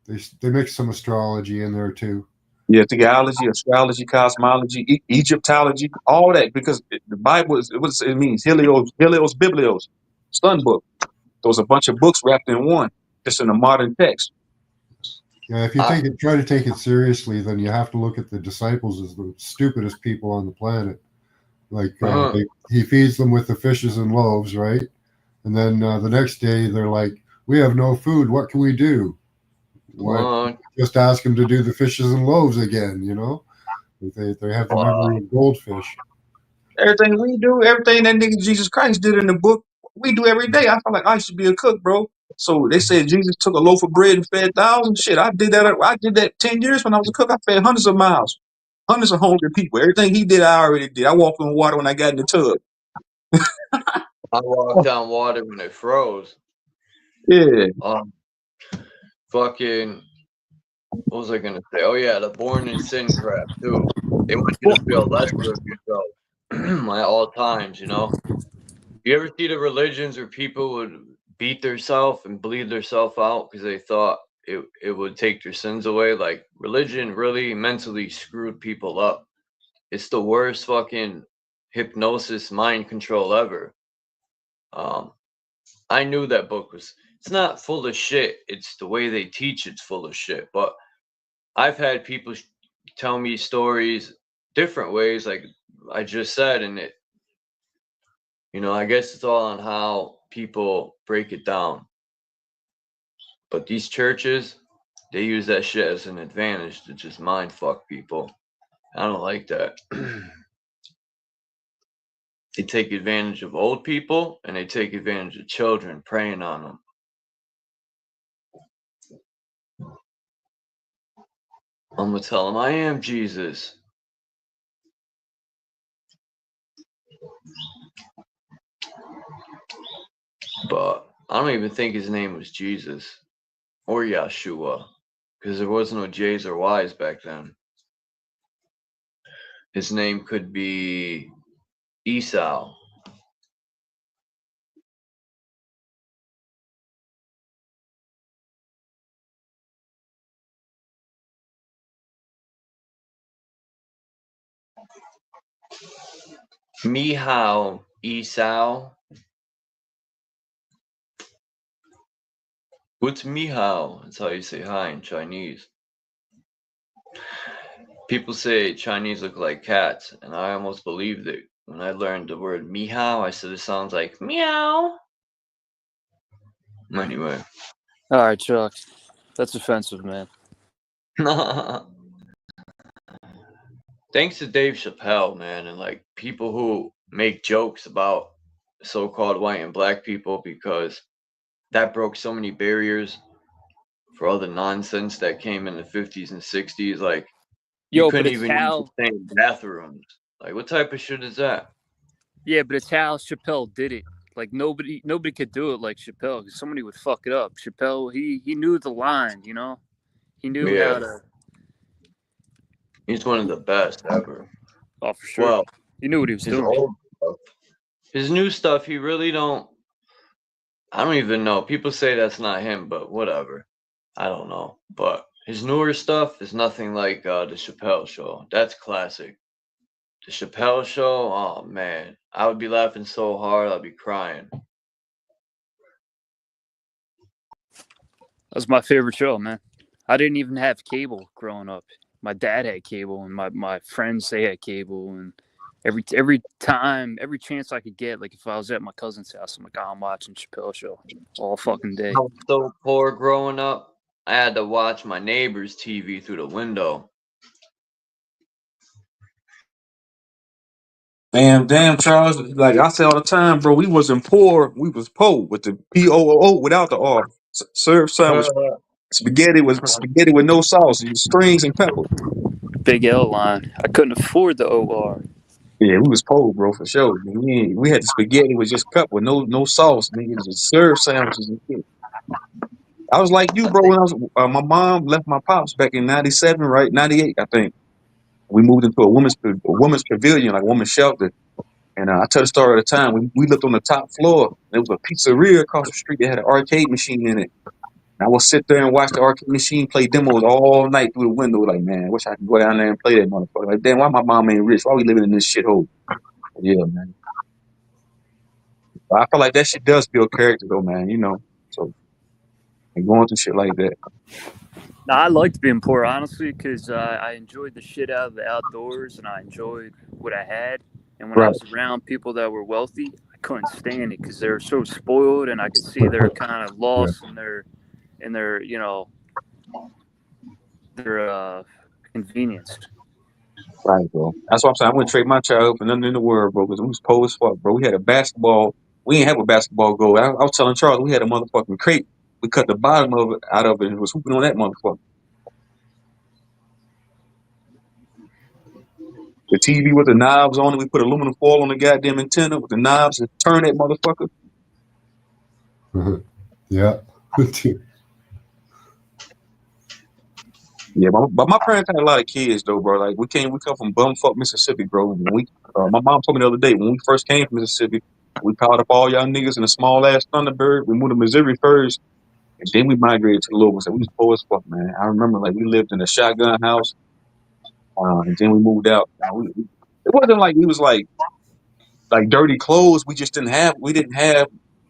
They mix some astrology in there too. Yeah, theology, astrology, cosmology, Egyptology, all that, because the Bible is what it means. Helios, Biblios, Sun book. Those a bunch of books wrapped in one, just in a modern text. Yeah, if you try to take it seriously, then you have to look at the disciples as the stupidest people on the planet. Like he feeds them with the fishes and loaves, right? And then the next day they're like, "We have no food. What can we do?" Just ask them to do the fishes and loaves again. They have the memory of goldfish. Everything we do, everything that nigga Jesus Christ did in the book, we do every day. I feel like I should be a cook, bro. So they said Jesus took a loaf of bread and fed thousands. Shit, I did that 10 years when I was a cook. I fed hundreds of miles, hundreds of hungry people. Everything he did, I already did. I walked on water when I got in the tub. I walked on water when it froze. Yeah. Fucking, what was I gonna say? Oh yeah, the born in sin crap too. They want you to feel lesser of yourself at all times. You ever see the religions where people would beat themselves and bleed themselves out because they thought it would take their sins away? Like, religion really mentally screwed people up. It's the worst fucking hypnosis mind control ever. I knew that book it's not full of shit. It's the way they teach it's full of shit. But I've had people tell me stories different ways, like I just said, and it, I guess it's all on how people break it down. But these churches, they use that shit as an advantage to just mind fuck people. I don't like that. They take advantage of old people and they take advantage of children, preying on them. I'm gonna tell them I am Jesus. But I don't even think his name was Jesus or Yeshua, because there was no J's or Y's back then. His name could be Esau. Mihao, Esau. What's Mihao? That's how you say hi in Chinese. People say Chinese look like cats, and I almost believed it. When I learned the word Mihao, I said it sounds like meow. Anyway. All right, Chuck. That's offensive, man. Thanks to Dave Chappelle, man, and like people who make jokes about so-called white and black people, because that broke so many barriers for all the nonsense that came in the 50s and 60s. Like, you Yo, but couldn't it's even use how. the same bathrooms. Like, what type of shit is that? Yeah, but it's how Chappelle did it. Like nobody could do it like Chappelle, because somebody would fuck it up. Chappelle, he knew the line, you know. He knew how Yeah, to. he's one of the best ever. Oh, for sure. Well, He knew what he was his doing. old stuff, his new stuff, he really don't. I don't even know. People say that's not him, but whatever. I don't know. But his newer stuff is nothing like the Chappelle Show. That's classic. The Chappelle Show, oh man, I would be laughing so hard I'd be crying. That was my favorite show, man. I didn't even have cable growing up. My dad had cable, and my friends, they had cable, and every chance I could get, like if I was at my cousin's house, I'm like, oh, I'm watching Chappelle Show all fucking day. I was so poor growing up. I had to watch my neighbor's TV through the window. Damn, Charles. Like I say all the time, bro, we wasn't poor. We was po with the P-O-O without the R. Serve sandwich. Spaghetti with no sauce, strings and pepper. Big L line. I couldn't afford the OR. Yeah, we was poor, bro, for sure. We had the spaghetti with just pepper, no sauce. Nigga, just serve sandwiches and shit. I was like you, bro. When I was, my mom left my pops back in '97, right? '98, I think. We moved into a women's pavilion, like a women's shelter. And I tell the story at the time. We lived on the top floor. There was a pizzeria across the street that had an arcade machine in it. And I would sit there and watch the arcade machine play demos all night through the window. Like, man, I wish I could go down there and play that motherfucker. Like, damn, why my mom ain't rich? Why we living in this shithole? Yeah, man. But I feel like that shit does build character, though, man. You know, so and going through shit like that. Now, I liked being poor, honestly, because I enjoyed the shit out of the outdoors, and I enjoyed what I had. And when I was around people that were wealthy, I couldn't stand it because they were so spoiled, and I could see they're kind of lost in their you know, their convenience. Right, bro. That's what I'm saying. I wouldn't trade my childhood for nothing in the world, bro, because we was poor as fuck, bro. We had a basketball. We didn't have a basketball goal. I was telling Charles, we had a motherfucking crate. We cut the bottom of it out of it and was hooping on that motherfucker. The TV with the knobs on it, we put aluminum foil on the goddamn antenna with the knobs and turn that motherfucker. Yeah. Yeah, but my parents had a lot of kids though, bro. Like we come from bumfuck Mississippi, bro. And my mom told me the other day when we first came from Mississippi, we called up all y'all niggas in a small ass Thunderbird. We moved to Missouri first, and then we migrated to Louisville. So we was poor as fuck, man. I remember like we lived in a shotgun house, and then we moved out. It wasn't like we was like dirty clothes. We didn't have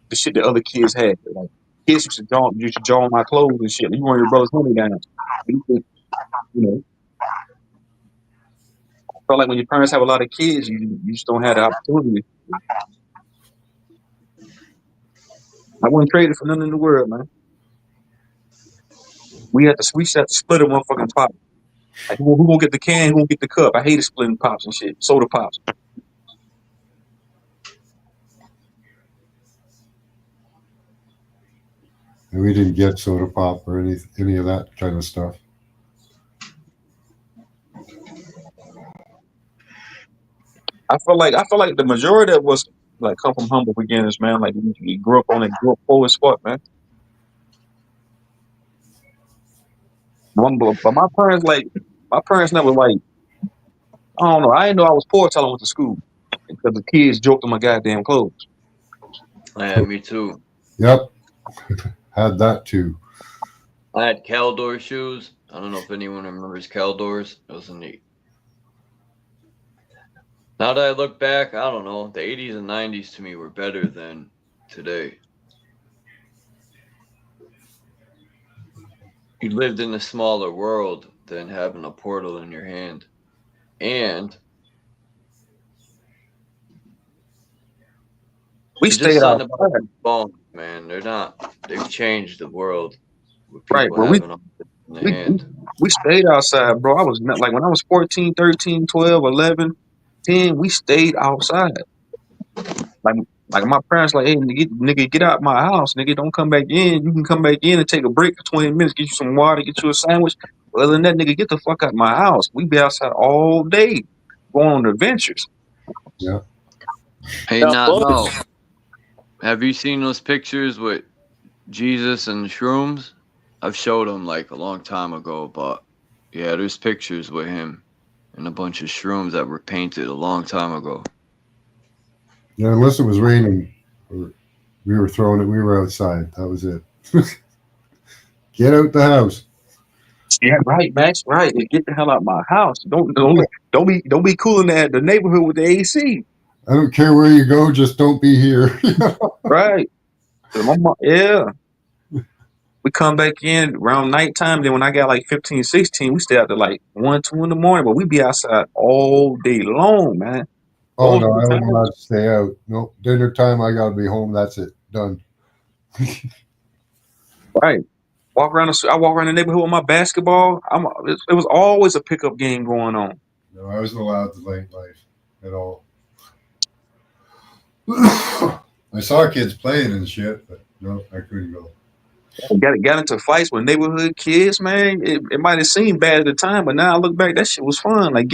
the shit that other kids had. Like kids used to draw on my clothes and shit. You want your brother's money down. You know. Felt like when your parents have a lot of kids, you just don't have the opportunity. I wouldn't trade it for nothing in the world, man. We had to split a motherfucking pop. Like who gonna get the can? Who gonna get the cup? I hated splitting pops and shit. Soda pops. And we didn't get soda pop or any of that kind of stuff. I feel like the majority of us like come from humble beginnings, man. Like we grew up poor as fuck, man. But my parents never like, I don't know. I didn't know I was poor till I went to school. because the kids joked on my goddamn clothes. Yeah, me too. Yep. Had that too. I had Caldor shoes. I don't know if anyone remembers Caldors. Those are neat. Now that I look back, I don't know. The 80s and 90s to me were better than today. You lived in a smaller world than having a portal in your hand. And We it's stayed just something outside. about these phones, man. They've changed the world with people Right, bro. having all this in their We, hand. we stayed outside, bro. I was not like when I was 14, 13, 12, 11, 10, we stayed outside. Like my parents like, hey, nigga, get out my house. Nigga, don't come back in. You can come back in and take a break for 20 minutes, get you some water, get you a sandwich. But other than that, nigga, get the fuck out my house. We be outside all day going on adventures. Yeah. Hey, no. Have you seen those pictures with Jesus and shrooms? I've showed them like a long time ago, but yeah, there's pictures with him and a bunch of shrooms that were painted a long time ago. Yeah, unless it was raining or we were throwing it, we were outside. That was it. Get out the house. Yeah, right, Max. Right. Get the hell out my house. Don't be cooling the neighborhood with the AC. I don't care where you go, just don't be here. Right. Yeah. We come back in around nighttime. Then when I got like 15, 16, we stay out to like 1, 2 in the morning. But we be outside all day long, man. Oh no, I wouldn't allowed to stay out. Nope. Dinner time, I gotta be home. That's it. Done. Right. I walk around the neighborhood with my basketball. It was always a pickup game going on. No, I wasn't allowed the late life at all. I saw kids playing and shit, but no, I couldn't go. Got into fights with neighborhood kids, man. It might have seemed bad at the time, but now I look back, that shit was fun. Like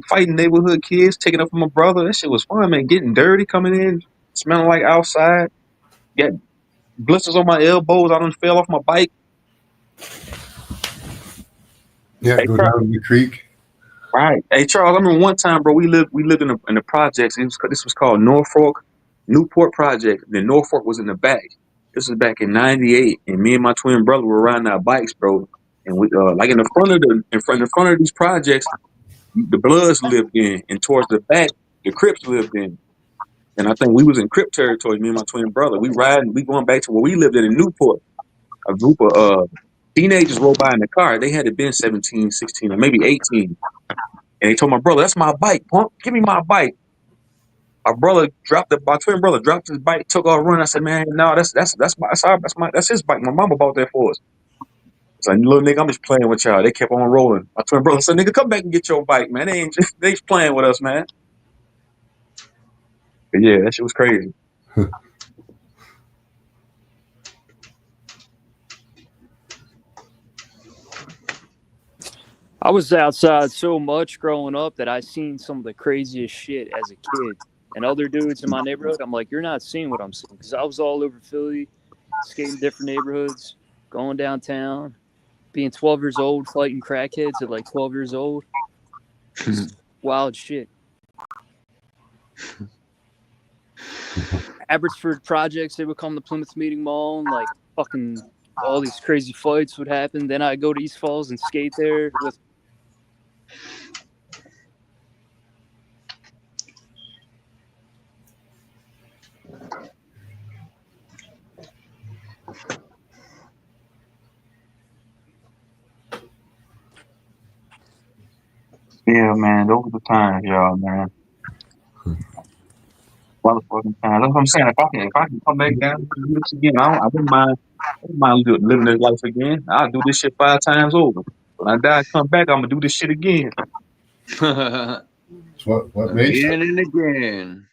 fighting neighborhood kids, taking up from my brother. That shit was fun, man. Getting dirty, coming in, smelling like outside. Got blisters on my elbows. I done fell off my bike. Yeah, Hey, go Charles. down the creek. Right. Hey, Charles, I remember one time, bro, we lived in the projects. This was called Norfolk Newport Project. Then Norfolk was in the back. This was back in '98, and me and my twin brother were riding our bikes, bro. And we like in front of these projects, the Bloods lived in, and towards the back, the Crips lived in. And I think we was in Crip territory, me and my twin brother. We going back to where we lived in Newport. A group of teenagers rolled by in the car. They had to been 17, 16, or maybe 18. And he told my brother, "That's my bike, punk. Give me my bike." My twin brother dropped his bike, took off running. I said, "Man, no, that's his bike. My mama bought that for us." It's like, little nigga, I'm just playing with y'all. They kept on rolling. My twin brother said, "Nigga, come back and get your bike, man. They just playing with us, man." But yeah, that shit was crazy. I was outside so much growing up that I seen some of the craziest shit as a kid. And other dudes in my neighborhood, I'm like, you're not seeing what I'm seeing. Because I was all over Philly, skating different neighborhoods, going downtown, being 12 years old, fighting crackheads at like 12 years old. Wild shit. Abbotsford projects, they would come to Plymouth Meeting Mall and like fucking all these crazy fights would happen. Then I'd go to East Falls and skate there with. Yeah, man, those were the times, y'all, man. Motherfucking times. That's what I'm saying. If I can come back down and do this again, I wouldn't mind living this life again. I'll do this shit 5 times over. When I die, come back, I'm gonna do this shit again. It's what makes Again and again.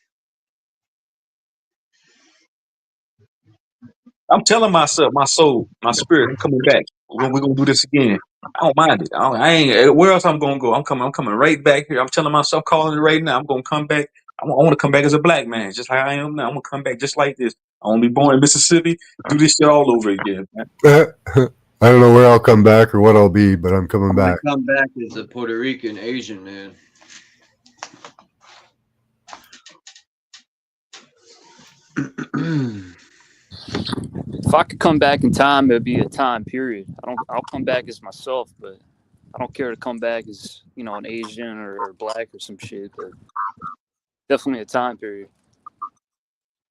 I'm telling myself, my soul, my spirit, I'm coming back. We're gonna do this again. I don't mind it. I ain't. Where else I'm gonna go? I'm coming right back here. I'm telling myself, calling it right now. I'm gonna come back. I want to come back as a black man, just like I am now. I'm gonna come back just like this. I want to be born in Mississippi. Do this shit all over again, man. I don't know where I'll come back or what I'll be, but I'm coming back. I come back as a Puerto Rican Asian man. If I could come back in time, it'd be a time period. I'll come back as myself, but I don't care to come back as, you know, an Asian or black or some shit. But definitely a time period.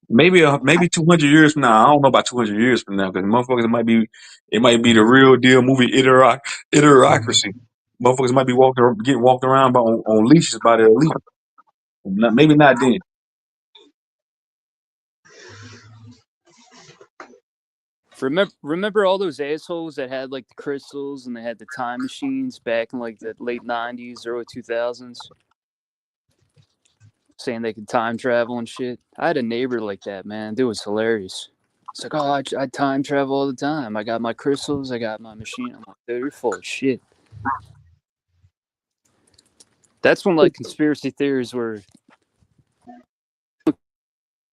Maybe 200 years from now. I don't know about 200 years from now because motherfuckers it might be the real deal movie Idiocracy. Motherfuckers might be getting walked around on leashes by the elite. Maybe not then. Remember all those assholes that had like the crystals and they had the time machines back in like the late 90s, early 2000s, saying they could time travel and shit. I had a neighbor like that, man. Dude was hilarious. It's like, oh, I time travel all the time. I got my crystals, I got my machine. I'm like, dude, you're full of shit. That's when like conspiracy theories were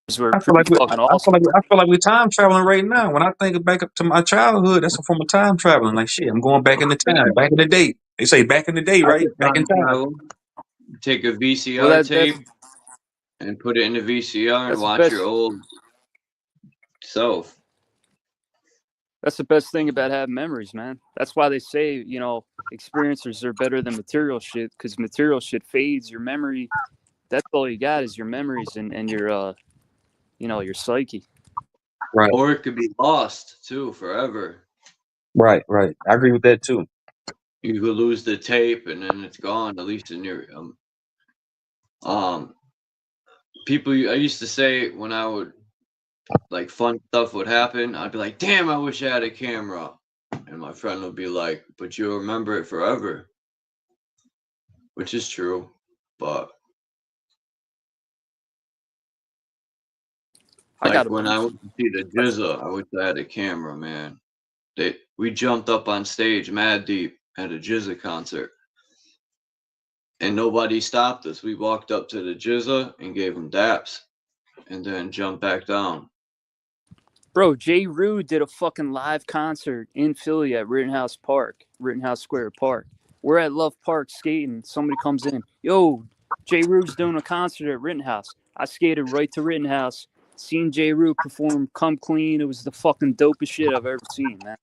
I feel like fucking awesome. I feel like we're time traveling right now. When I think back up to my childhood, that's a form of time traveling. Like shit, I'm going back in the time, back in the day. They say back in the day, I right? could Back in time time. travel. Take a VCR Well, tape and put it in the VCR and watch your old self. That's the best thing about having memories, man. That's why they say, you know, experiencers are better than material shit, because material shit fades. Your memory, that's all you got is your memories and your, you know, your psyche. Right. Or it could be lost too forever. Right. I agree with that too. You could lose the tape and then it's gone. At least in your people. I used to say when I would like fun stuff would happen, I'd be like, "Damn, I wish I had a camera," and my friend would be like, "But you'll remember it forever," which is true, but. Like when I went to see the GZA, I wish I had a camera, man. We jumped up on stage mad deep at a GZA concert. And nobody stopped us. We walked up to the GZA and gave them daps and then jumped back down. Bro, J. Rue did a fucking live concert in Philly at Rittenhouse Square Park. We're at Love Park skating. Somebody comes in. Yo, J. Rue's doing a concert at Rittenhouse. I skated right to Rittenhouse. Seen J. Rue perform Come Clean. It was the fucking dopest shit I've ever seen, man.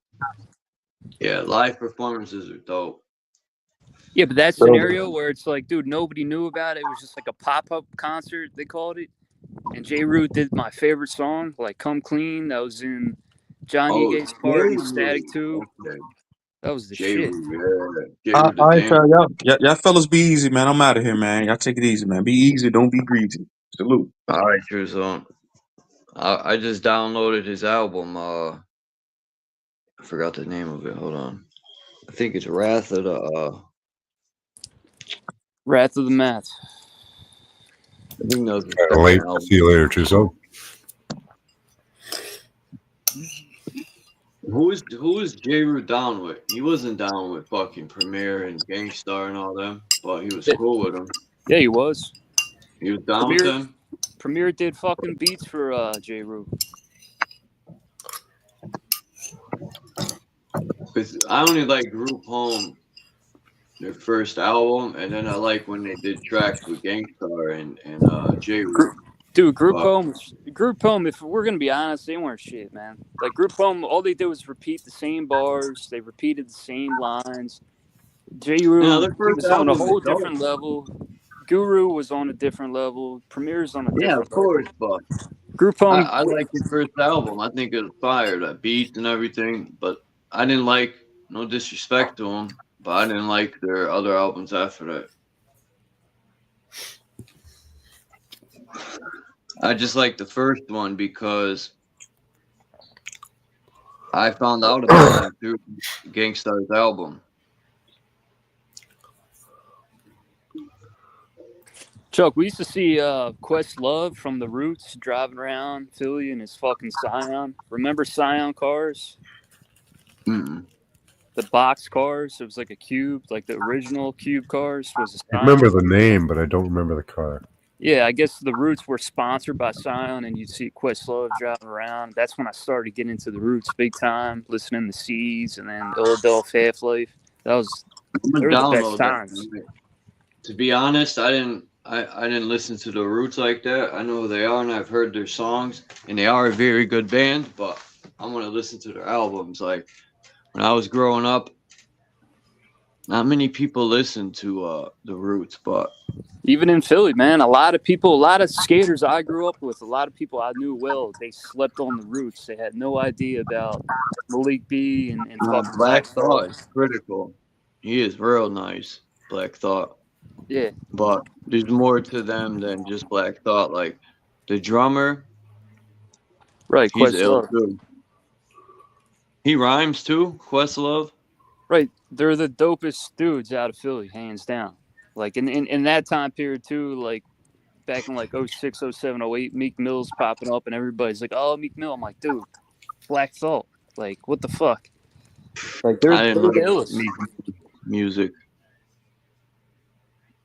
Yeah, live performances are dope. Yeah, but that scenario where it's like, dude, nobody knew about it. It was just like a pop-up concert, they called it. And J. Rue did my favorite song, like Come Clean. That was in Johnny Gates part and Static 2. Okay. That was the shit. All right, y'all fellas be easy, man. I'm out of here, man. Y'all take it easy, man. Be easy, don't be greedy. Salute. All right, True Zone. I just downloaded his album. I forgot the name of it. Hold on. I think it's Wrath of the Math. I think that was late. See you later, True Zone. Who is J. Rue down with? He wasn't down with fucking Premier and Gangstar and all them, but he was cool with them. Yeah, he was. He was down with them. Premier did fucking beats for J. Rue. Cause I only like Group Home, their first album, and then I like when they did tracks with Gangstar and J. Rue. Dude, Group Home, if we're going to be honest, they weren't shit, man. Like, Group Home, all they did was repeat the same bars. They repeated the same lines. J. Rue was on a whole different level. Guru was on a different level. Premier's on a different level. Yeah, of course, but Group Home. I like his first album. I think it was fire, that beats and everything, but I didn't like, no disrespect to them, but I didn't like their other albums after that. I just like the first one because I found out about it through Gangstar's album. Chuck, we used to see Questlove from The Roots driving around Philly in his fucking Scion. Remember Scion cars? Mm-mm. The box cars. It was like a cube, like the original cube cars was a Scion. I remember the name, but I don't remember the car. Yeah, I guess the Roots were sponsored by Scion, and you'd see Questlove driving around. That's when I started getting into the Roots big time, listening to Seeds and then Ildelf Half-Life. They were the best times. To be honest, I I didn't listen to the Roots like that. I know who they are, and I've heard their songs, and they are a very good band. But I'm gonna listen to their albums. Like when I was growing up, not many people listened to the Roots, but Even in Philly, man, a lot of skaters I grew up with, a lot of people I knew well, they slept on the Roots. They had no idea about Malik B and fucking Black Black Thought Thought. is critical. He is real nice, Black Thought. Yeah, But there's more to them than just Black Thought. Like the drummer, right. he's ill Questlove. too. He rhymes too, Questlove. Right, they're the dopest dudes out of Philly, hands down. Like in that time period too, like back in like 06, 07, 08, Meek Mill's popping up and everybody's like, oh, Meek Mill. I'm like, dude, Black Thought. Like, what the fuck? Like, they're I didn't the like illest. music.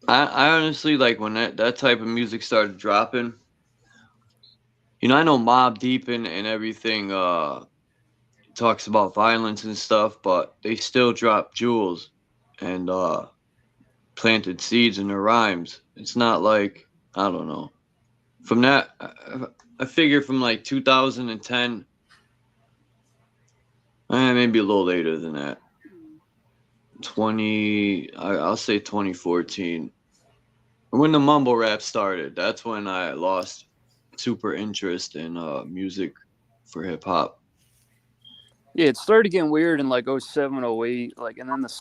I honestly like when that type of music started dropping. You know, I know Mobb Deep and everything talks about violence and stuff, but they still drop jewels and planted seeds in their rhymes. It's not like, I don't know. From that, I figure from like 2010, maybe a little later than that. I'll say 2014. When the mumble rap started, that's when I lost super interest in music for hip hop. Yeah, it started getting weird in like 07, 08. Like, and then this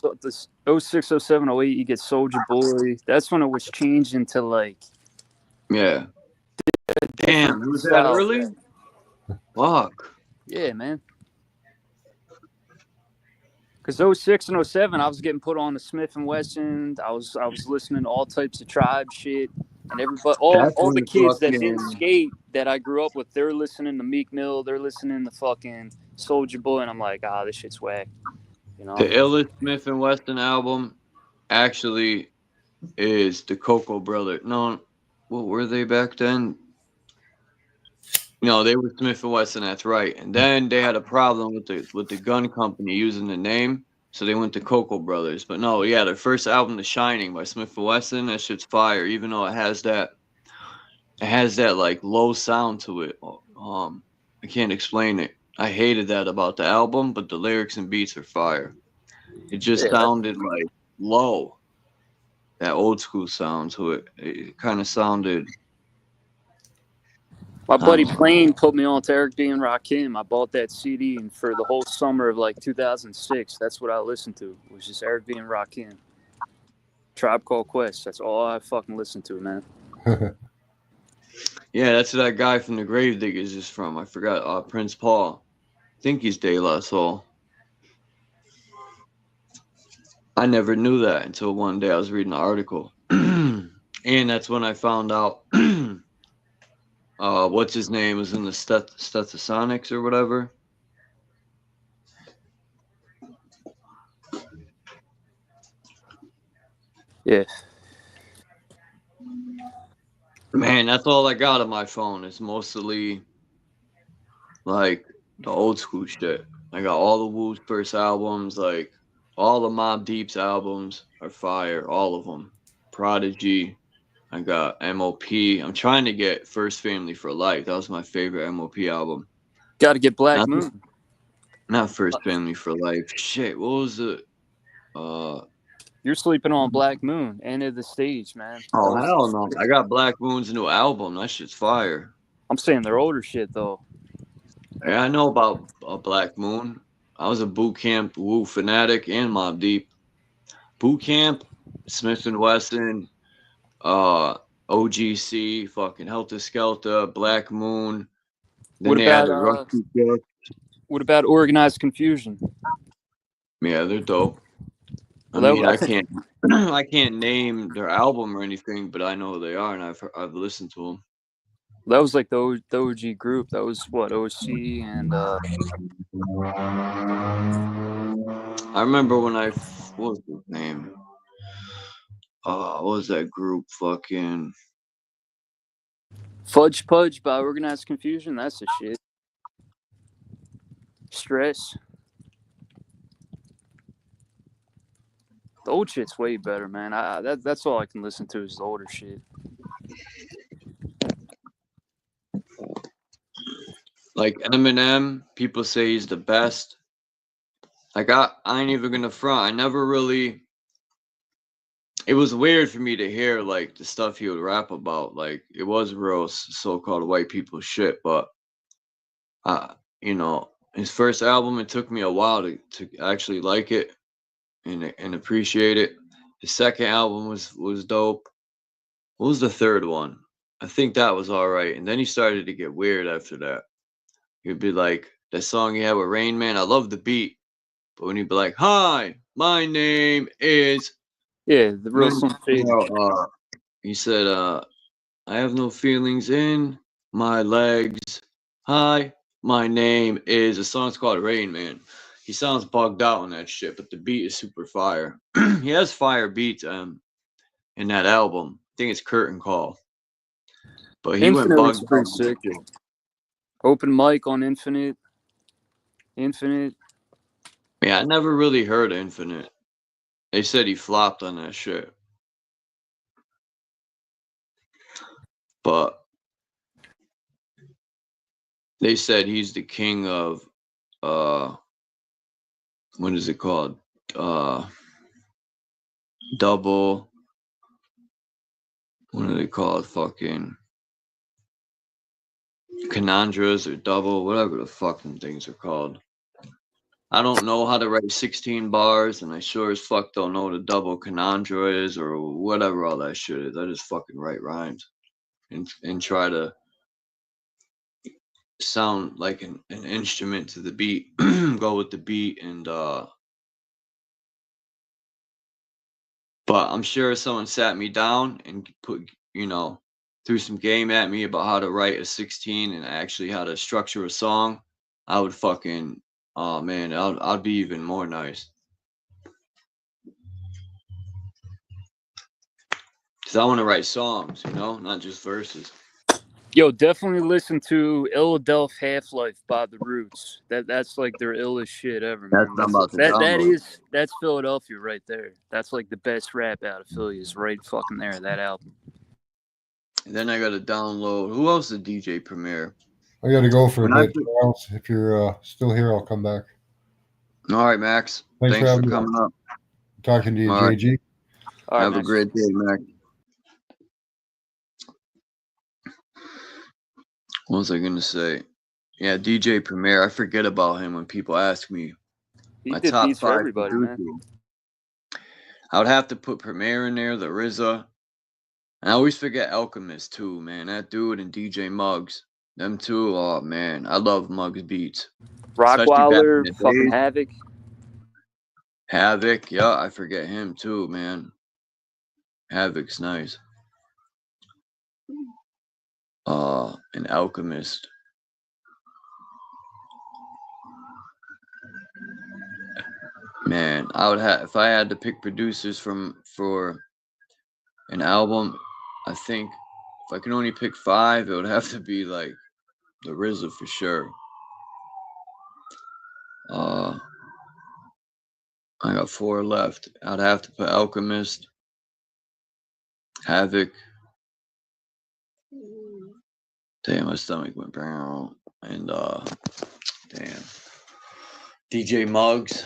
06, 07, 08, you get Soulja Boy. That's when it was changed into like. Yeah. Damn, was that early? Fuck. Yeah, man. Because 06 and 07, I was getting put on the Smith and Wesson. I was listening to all types of Tribe shit, and everybody, all the kids that didn't skate that I grew up with, they're listening to Meek Mill, they're listening to fucking Soulja Boy, and I'm like, this shit's whack. You know. The illest Smith and Wesson album actually is the Cocoa Brother. No, what were they back then? No, they were Smith and Wesson. That's right. And then they had a problem with the gun company using the name, so they went to Cocoa Brothers. But no, yeah, their first album, The Shining by Smith and Wesson, that shit's fire. Even though it has that like low sound to it. I can't explain it. I hated that about the album, but the lyrics and beats are fire. It just sounded like low. That old school sound to it. It kind of sounded. My buddy Plain put me on to Eric B. and Rakim. I bought that CD, and for the whole summer of like 2006, that's what I listened to. It was just Eric B. and Rakim. Tribe Called Quest. That's all I fucking listened to, man. Yeah, that's where that guy from the Gravediggers is from. I forgot. Prince Paul. I think he's De La Soul. I never knew that until one day I was reading an article. And that's when I found out what's his name was in the Stetsasonics or whatever. Yeah. Man, that's all I got on my phone. It's mostly like the old school shit. I got all the Wu's first albums, like all the Mobb Deep's albums are fire, all of them. Prodigy. I got MOP. I'm trying to get First Family for Life. That was my favorite MOP album. Got to get Black Moon. Not First Family for Life. Shit, what was it? You're sleeping on Black Moon. End of the stage, man. Oh, hell no. I got Black Moon's new album. That shit's fire. I'm saying their older shit, though. Yeah, I know about Black Moon. I was a boot camp Wu fanatic and Mobb Deep. Boot camp, Smith and Wesson, OGC, fucking Helter Skelter, Black Moon. Then what about Organized Confusion? Yeah, they're dope. Well, I can't I can't name their album or anything, but I know who they are, and I've listened to them. That was like the OG group. That was what, OC and I remember when what was his name? What was that group? Fucking Fudge Pudge by Organized Confusion. That's the shit. Stress. The old shit's way better, man. That's all I can listen to is the older shit. Like Eminem, people say he's the best. Like I ain't even gonna front. I never really. It was weird for me to hear like the stuff he would rap about. Like it was real so-called white people shit, but you know, his first album, it took me a while to actually like it and appreciate it. His second album was dope. What was the third one? I think that was all right. And then he started to get weird after that. He'd be like, that song he had with Rain Man, I love the beat. But when he'd be like, hi, my name is. Yeah, the real Slim Shady. He said, I have no feelings in my legs. Hi, my name is. The song's called Rain Man. He sounds bugged out on that shit, but the beat is super fire. He has fire beats in that album. I think it's Curtain Call. But he Infinite went was bugged pretty out. sick. Open mic on Infinite. Yeah, I never really heard Infinite. They said he flopped on that shit. But they said he's the king of what is it called? Double. What do they call it? Fucking Canandras or double, whatever the fucking things are called. I don't know how to write 16 bars, and I sure as fuck don't know what a double Canandra is or whatever all that shit is. I just fucking write rhymes and try to sound like an instrument to the beat, go with the beat, and but I'm sure if someone sat me down and put, threw some game at me about how to write a 16 and actually how to structure a song, I would fucking, oh man, I'd be even more nice. Cause I want to write songs, not just verses. Yo, definitely listen to Illadelph Half-Life by The Roots. That's like their illest shit ever, man. That's what I'm about to download. That's Philadelphia right there. That's like the best rap out of Philly is right fucking there, that album. And then I gotta download. Who else did DJ Premier? I got to go for a bit. Charles, if you're still here, I'll come back. All right, Max. Thanks for coming up. Talking to you, All JG. All right, Have a great day, Max. What was I gonna say? Yeah, DJ Premier. I forget about him when people ask me my did top beats for 5 everybody, man. I would have to put Premier in there, the RZA. And I always forget Alchemist too, man. That dude and DJ Muggs. Them two, oh man. I love Muggs beats. Rockwilder, fucking Havoc. Havoc, yeah, I forget him too, man. Havoc's nice. An Alchemist. Man, I would have, if I had to pick producers for an album, I think if I could only pick 5, it would have to be like the RZA for sure. I got 4 left. I'd have to put Alchemist, Havoc. Damn, my stomach went brown. And damn. DJ Muggs.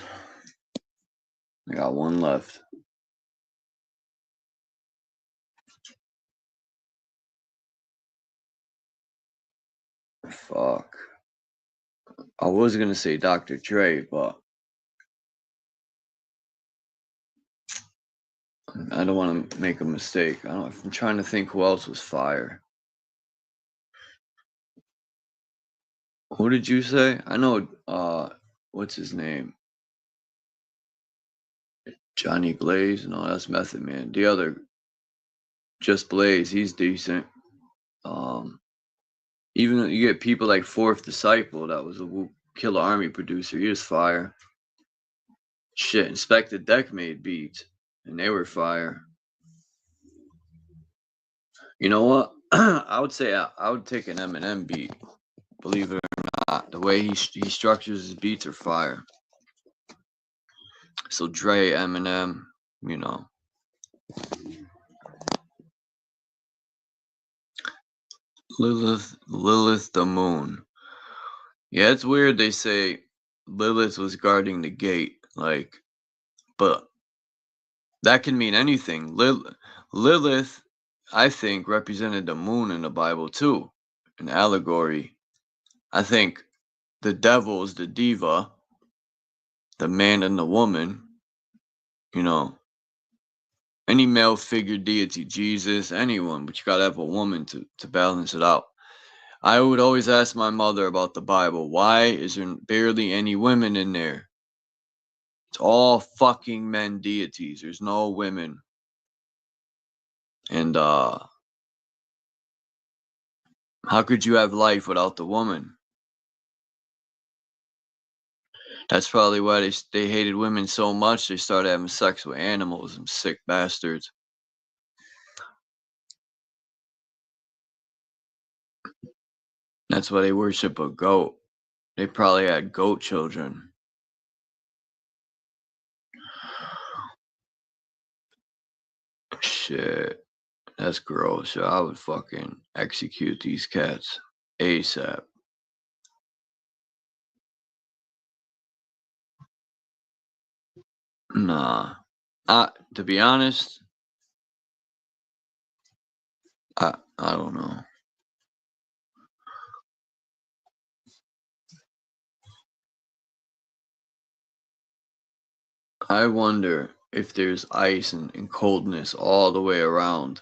I got 1 left. Fuck. I was gonna say Dr. Dre, but I don't want to make a mistake. I'm trying to think who else was fire. Who did you say? I know, what's his name? Johnny Blaze? No, that's Method Man. The other, Just Blaze, he's decent. Even you get people like Fourth Disciple, that was a Killer Army producer. He was fire. Shit, Inspector Deck made beats, and they were fire. You know what? I would say I would take an Eminem beat. Believe it or not, the way he structures his beats are fire. So Dre, Eminem, Lilith the Moon. Yeah, it's weird they say Lilith was guarding the gate, like, but that can mean anything. Lilith, I think, represented the moon in the Bible too, an allegory. I think the devil is the diva, the man and the woman, you know, any male figure deity, Jesus, anyone, but you gotta have a woman to balance it out. I would always ask my mother about the Bible. Why is there barely any women in there? It's all fucking men deities. There's no women. And how could you have life without the woman? That's probably why they hated women so much. They started having sex with animals, them sick bastards. That's why they worship a goat. They probably had goat children. Shit. That's gross. So I would fucking execute these cats ASAP. Nah. To be honest, I don't know. I wonder if there's ice and coldness all the way around.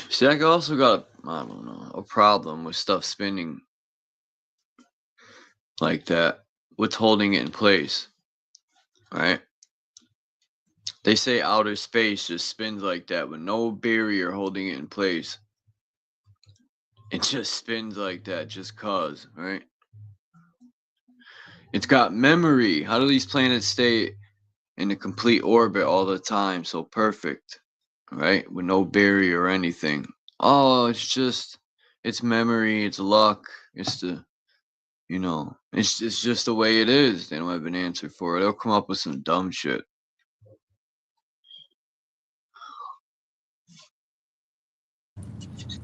See, I also got a problem with stuff spinning like that. What's holding it in place, right? They say outer space just spins like that with no barrier holding it in place. It just spins like that just cause, right? It's got memory. How do these planets stay in a complete orbit all the time so perfect, right? With no barrier or anything. Oh, it's memory, it's luck, it's it's just the way it is. They don't have an answer for it. They'll come up with some dumb shit.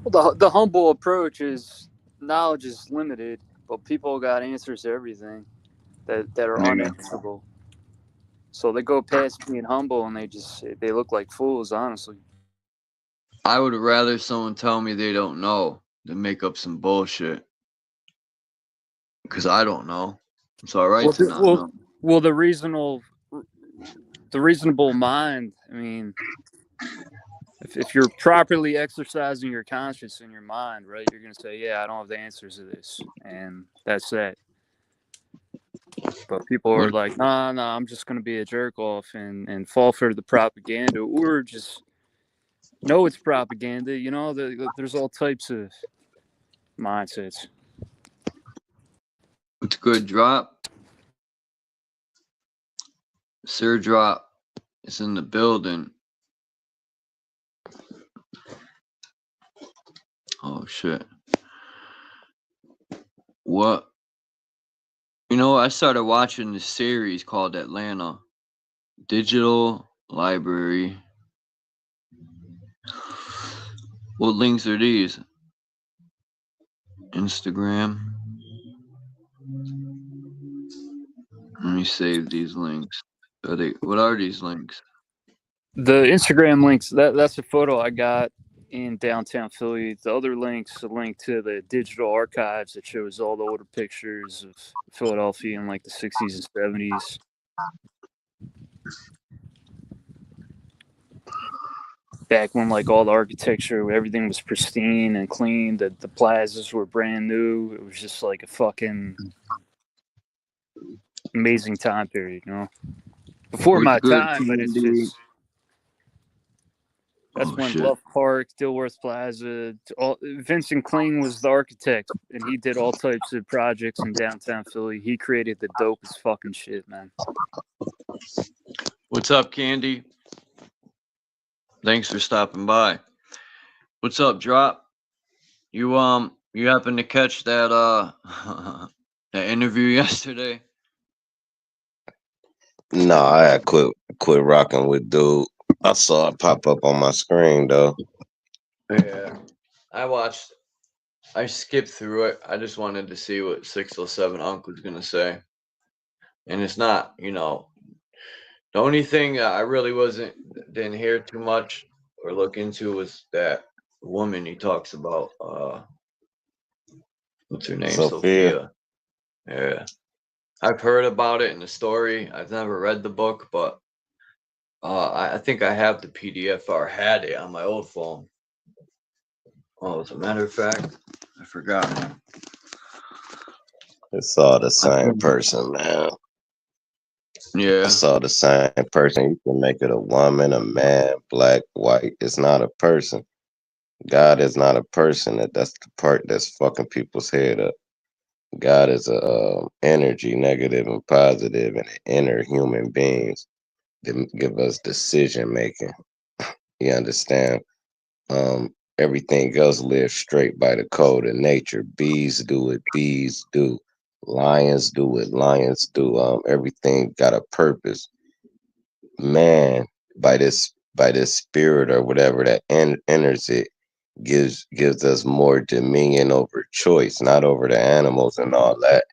Well, the humble approach is knowledge is limited, but people got answers to everything that are unanswerable. So they go past being humble and they look like fools, honestly. I would rather someone tell me they don't know than make up some bullshit. Because I don't know. It's all right to not know. Well, the reasonable mind, I mean, if you're properly exercising your conscience and your mind, right, you're going to say, yeah, I don't have the answers to this. And that's that. But people are like, nah, I'm just going to be a jerk off and fall for the propaganda, or just know it's propaganda. You know, there's all types of mindsets. It's a good drop. Sir Drop is in the building. Oh, shit. What? You know, I started watching this series called Atlanta. Digital Library. What links are these? Instagram. Let me save these links. What are these links? The Instagram links, that's a photo I got in downtown Philly. The other links, a link to the digital archives that shows all the older pictures of Philadelphia in like the 60s and 70s. Back when like all the architecture, everything was pristine and clean, the plazas were brand new. It was just like a fucking amazing time period, you know? Before my time, but it's just... That's when Love Park, Dilworth Plaza, Vincent Kling was the architect, and he did all types of projects in downtown Philly. He created the dopest fucking shit, man. What's up, Candy? Thanks for stopping by. What's up, Drop? You happen to catch that that interview yesterday No, I had quit rocking with dude. I saw it pop up on my screen though. Yeah, I skipped through it. I just wanted to see what 607 Unc was gonna say, and it's not, the only thing I really didn't hear too much or look into was that woman he talks about. What's her name? Sophia. Sophia. Yeah, I've heard about it in the story. I've never read the book, but I think I have the PDF or had it on my old phone. Oh, as a matter of fact, I forgot. It's all the same person, man. Yeah. It's all the same person. You can make it a woman, a man, black, white. It's not a person. God is not a person. That's the part that's fucking people's head up. God is a energy, negative and positive, and inner human beings that give us decision making. You understand? Everything else lives straight by the code of nature. Bees do it, bees do. Lions do it, lions do. Everything got a purpose. Man, by this spirit or whatever that enters it, gives us more dominion over choice, not over the animals and all that.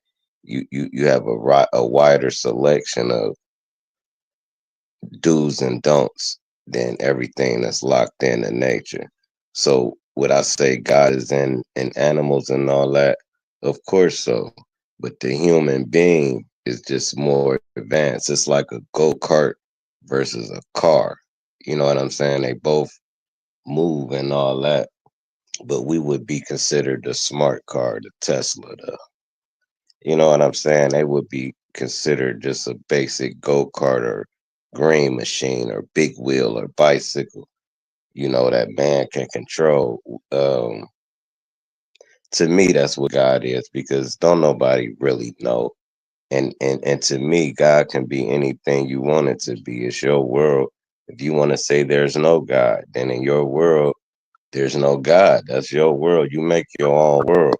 You have a wider selection of do's and don'ts than everything that's locked into nature. So would I say God is in animals and all that? Of course so. But the human being is just more advanced. It's like a go-kart versus a car. You know what I'm saying? They both move and all that. But we would be considered the smart car, the Tesla, you know what I'm saying? They would be considered just a basic go-kart or green machine or big wheel or bicycle, that man can control. To me, that's what God is, because don't nobody really know. And to me, God can be anything you want it to be. It's your world. If you want to say there's no God, then in your world, there's no God. That's your world. You make your own world.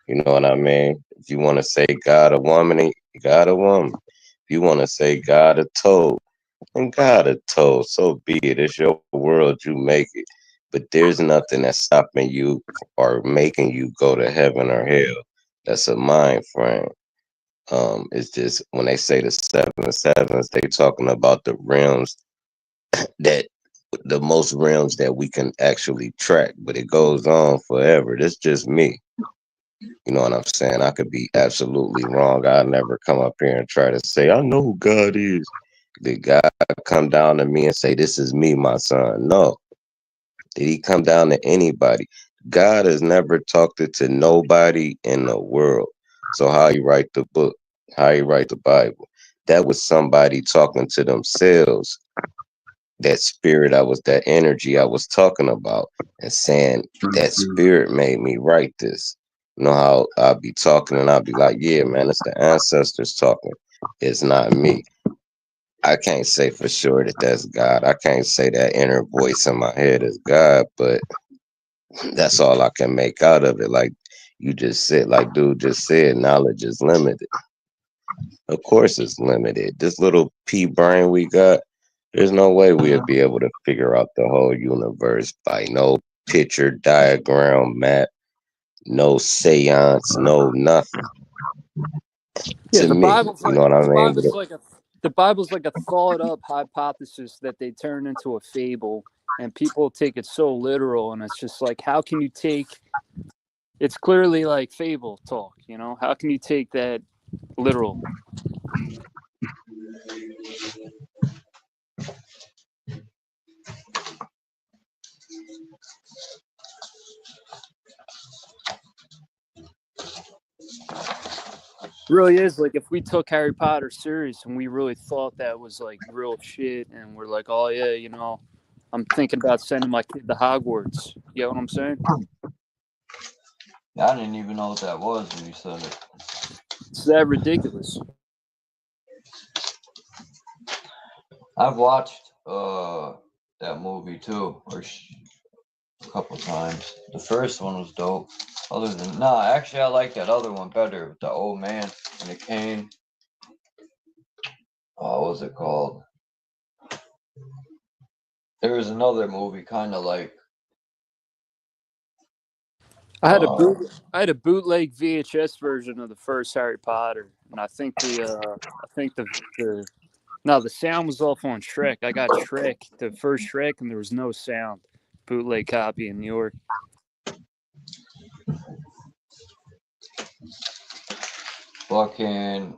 You know what I mean? If you want to say God a woman, God a woman. If you want to say God a toad, then God a toad. So be it. It's your world. You make it. But there's nothing that's stopping you or making you go to heaven or hell. That's a mind frame. It's just when they say the 7 sevens, they talking about the realms that the most realms that we can actually track, but it goes on forever. That's just me. You know what I'm saying? I could be absolutely wrong. I'll never come up here and try to say, I know who God is. Did God come down to me and say, this is me, my son? No. Did he come down to anybody? God has never talked to nobody in the world. So how he write the book? How he write the Bible? That was somebody talking to themselves. That spirit, that energy I was talking about, and saying that spirit made me write this. You know how I'll be talking and I'll be like, yeah, man, it's the ancestors talking. It's not me. I can't say for sure that that's God. I can't say that inner voice in my head is God, but that's all I can make out of it. Like you just said, like dude just said, knowledge is limited. Of course it's limited. This little pea brain we got, there's no way we'll be able to figure out the whole universe by no picture, diagram, map, no seance, no nothing. Yeah, To the me, Bible's you like know what I the mean? Bible's like a the Bible's like a thought up hypothesis that they turn into a fable, and people take it so literal, and it's just like, how can you take? It's clearly like fable talk, How can you take that literal? Really is like if we took Harry Potter serious and we really thought that was like real shit, and we're like, oh yeah, I'm thinking about sending my kid to Hogwarts. You know what I'm saying? I didn't even know what that was when you said it. It's that ridiculous. I've watched that movie too, a couple times. The first one was dope. Actually, I like that other one better with the old man and the cane. what was it called? There was another movie kind of like I had a bootleg VHS version of the first Harry Potter, and I think the sound was off on Shrek. I got Shrek, the first Shrek, and there was no sound. Bootleg copy in New York. fucking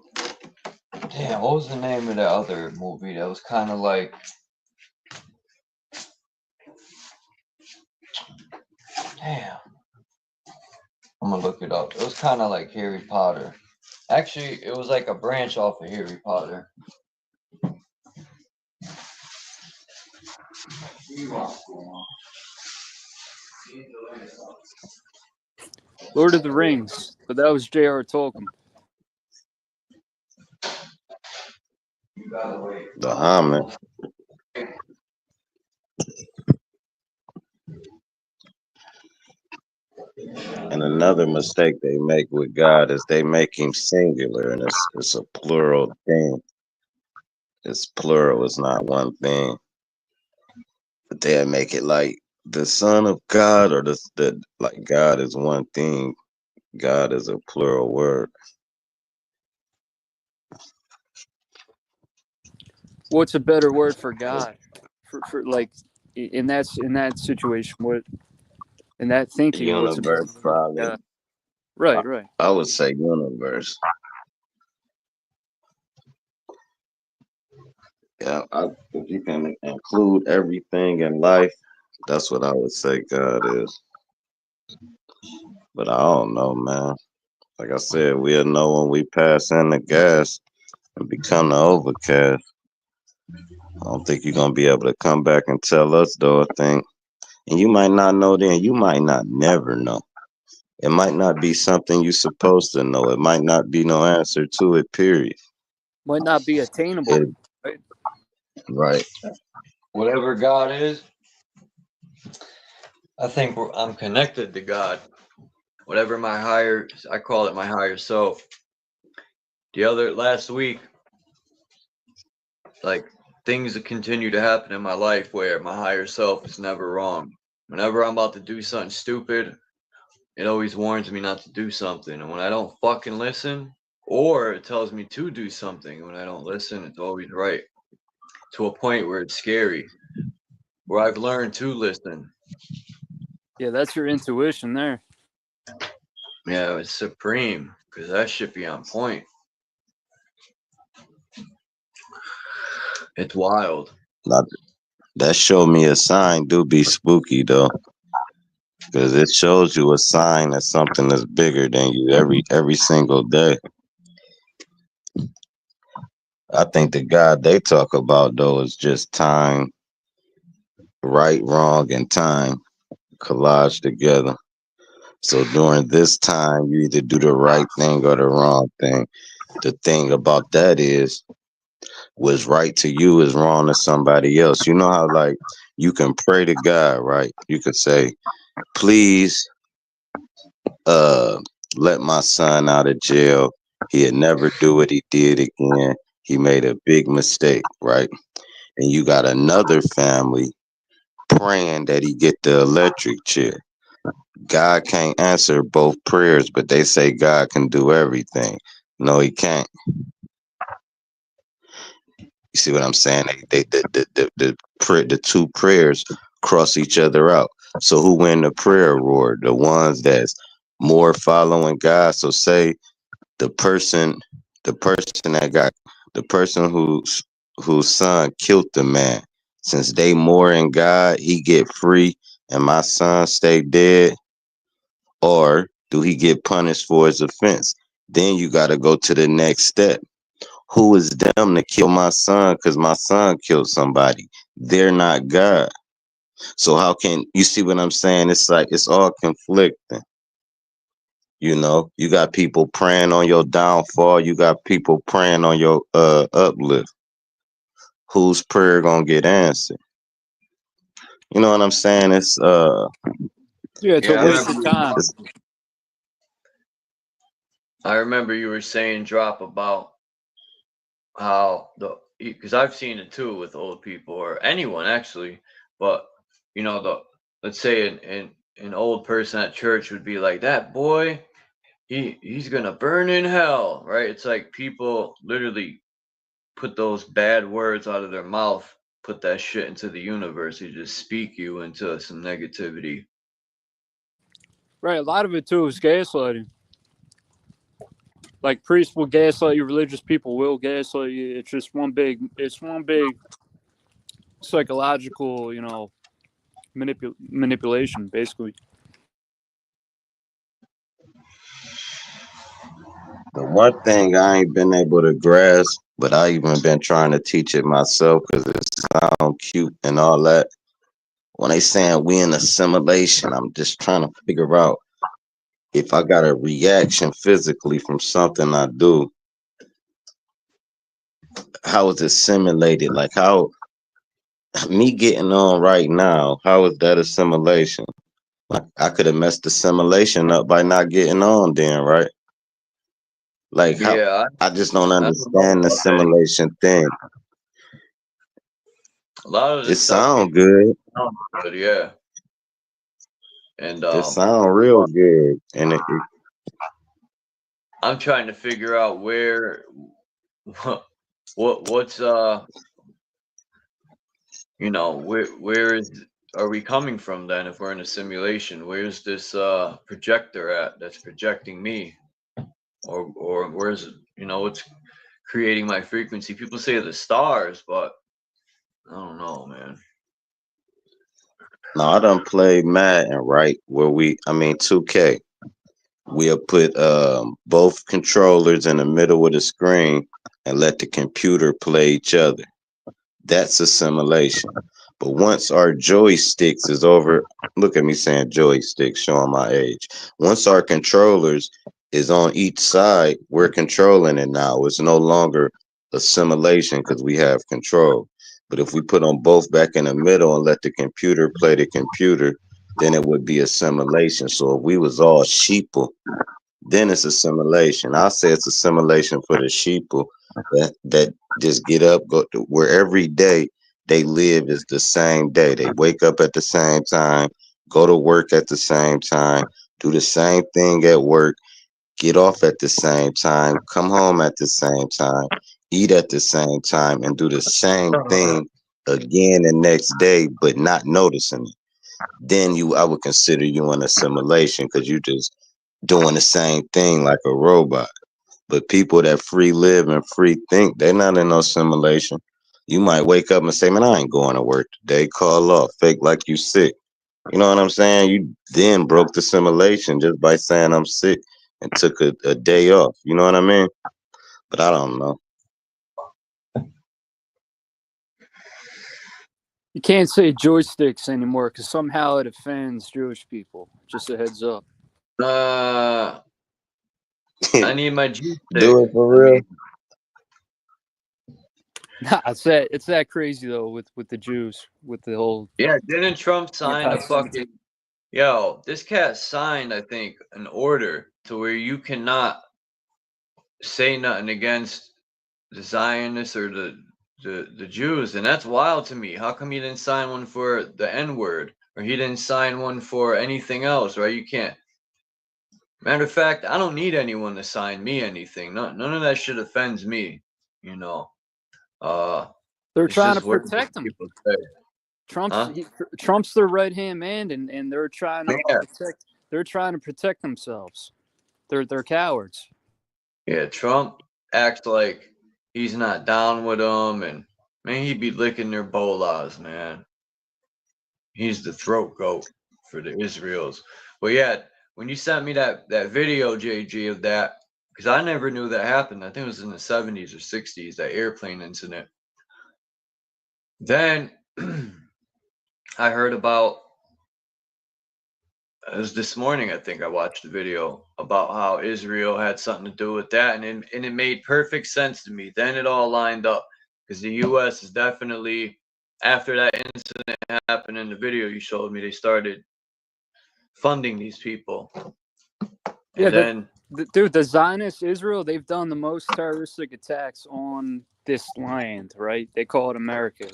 damn, what was the name of that other movie that was kind of like damn. I'm gonna look it up. It was kind of like Harry Potter. Actually, it was like a branch off of Harry Potter. Lord of the Rings, but that was J.R. Tolkien. The Hobbit. And another mistake they make with God is they make him singular, and it's a plural thing. It's plural, it's not one thing. But they make it like the Son of God, or the like God is one thing. God is a plural word. What's a better word for God? For like in that situation, what in that thinking? What's a better Universe, word for probably. God? Right. I would say universe. Yeah, if you can include everything in life, that's what I would say God is. But I don't know, man. Like I said, we'll know when we pass in the gas and become the overcast. I don't think you're gonna be able to come back and tell us though a thing. And you might not know then, you might not never know. It might not be something you're supposed to know. It might not be no answer to it, period. Might not be attainable. Right? Right. Whatever God is, I think I'm connected to God. Whatever I call it my higher self. Last week, like things that continue to happen in my life where my higher self is never wrong. Whenever I'm about to do something stupid, it always warns me not to do something. And when I don't fucking listen, or it tells me to do something, and when I don't listen, it's always right. To a point where it's scary, where I've learned to listen. Yeah, that's your intuition there. Yeah, it's supreme, because that should be on point. It's wild. That show me a sign do be spooky though, because it shows you a sign that something is bigger than you every single day. I think the God they talk about though is just time, right, wrong, and time collage together. So during this time, you either do the right thing or the wrong thing. The thing about that is, what's right to you is wrong to somebody else. You know how like you can pray to God, right? You could say, please let my son out of jail. He'll never do what he did again. He made a big mistake, right? And you got another family praying that he get the electric chair. God can't answer both prayers, but they say God can do everything. No, he can't. You see what I'm saying? The two prayers cross each other out. So who win the prayer award? The ones that's more following God. So say the person whose son killed the man. Since they more in God, he get free, and my son stay dead. Or do he get punished for his offense? Then you got to go to the next step. Who is them to kill my son because my son killed somebody? They're not God. So how can you see what I'm saying? It's like it's all conflicting. You know, you got people praying on your downfall. You got people praying on your uplift. Whose prayer gonna get answered? You know what I'm saying? It's it's a waste of time. I remember you were saying, Drop, about how because I've seen it too with old people or anyone actually. But you know, let's say an old person at church would be like, that boy, he's gonna burn in hell, right? It's like people literally put those bad words out of their mouth, put that shit into the universe. They just speak you into some negativity. Right. A lot of it too is gaslighting. Like priests will gaslight you, religious people will gaslight you. It's just one big psychological, manipulation, basically. The one thing I ain't been able to grasp, but I even been trying to teach it myself because it sounds cute and all that. When they saying we in assimilation, I'm just trying to figure out if I got a reaction physically from something I do, how is it simulated? Like how me getting on right now, how is that assimilation? Like I could have messed the simulation up by not getting on then, right? Like how Yeah, I just don't I don't know understand the about that. simulation thing. A lot of It this stuff sound good. sounds good, yeah. And It sound real good. And I'm trying to figure out where what's where are we coming from then if we're in a simulation? Where's this projector at that's projecting me? Or where's what's creating my frequency? People say the stars, but I don't know, man. no, I done played Madden, right? 2K. We'll put both controllers in the middle of the screen and let the computer play each other. That's a simulation. But once our joysticks is over, look at me saying joysticks, showing my age. Once our controllers is on each side, we're controlling it now. It's no longer a simulation because we have control. But if we put them both back in the middle and let the computer play the computer, then it would be a simulation. So if we was all sheeple, then it's a simulation. I say it's a simulation for the sheeple that just get up, go to where every day they live is the same day. They wake up at the same time, go to work at the same time, do the same thing at work, get off at the same time, come home at the same time, eat at the same time, and do the same thing again the next day, but not noticing it. Then I would consider you in a simulation because you just doing the same thing like a robot. But people that free live and free think, they're not in no simulation. You might wake up and say, man, I ain't going to work today. Call off, fake like you sick. You know what I'm saying? You then broke the simulation just by saying I'm sick and took a day off. You know what I mean? But I don't know. You can't say joysticks anymore because somehow it offends Jewish people. Just a heads up. I need my juice. Do it for real. Nah, it's that crazy though with the Jews, with the whole. Yeah, didn't Trump sign a anti-Semitism. fucking? Yo, this cat signed, I think, an order to where you cannot say nothing against the Zionists or the Jews, and that's wild to me. How come he didn't sign one for the N-word, or he didn't sign one for anything else? Right? You can't. Matter of fact, I don't need anyone to sign me anything. None of that shit offends me. You know. They're It's trying to just what protect him. people say. Trump's their right hand man, and they're trying to Yeah. protect. They're trying to protect themselves. They're cowards. Yeah, Trump acts like he's not down with them, and man, he'd be licking their bolas, man. He's the throat goat for the Israels. But yeah, when you sent me that video, JG, of that, because I never knew that happened. I think it was in the 70s or 60s, that airplane incident. Then I heard about, it was this morning, I think I watched the video about how Israel had something to do with that, and it made perfect sense to me. Then it all lined up because the U.S. is definitely, after that incident happened in the video you showed me, they started funding these people. Yeah, And then dude, the Zionist Israel, they've done the most terroristic attacks on this land, right? They call it America.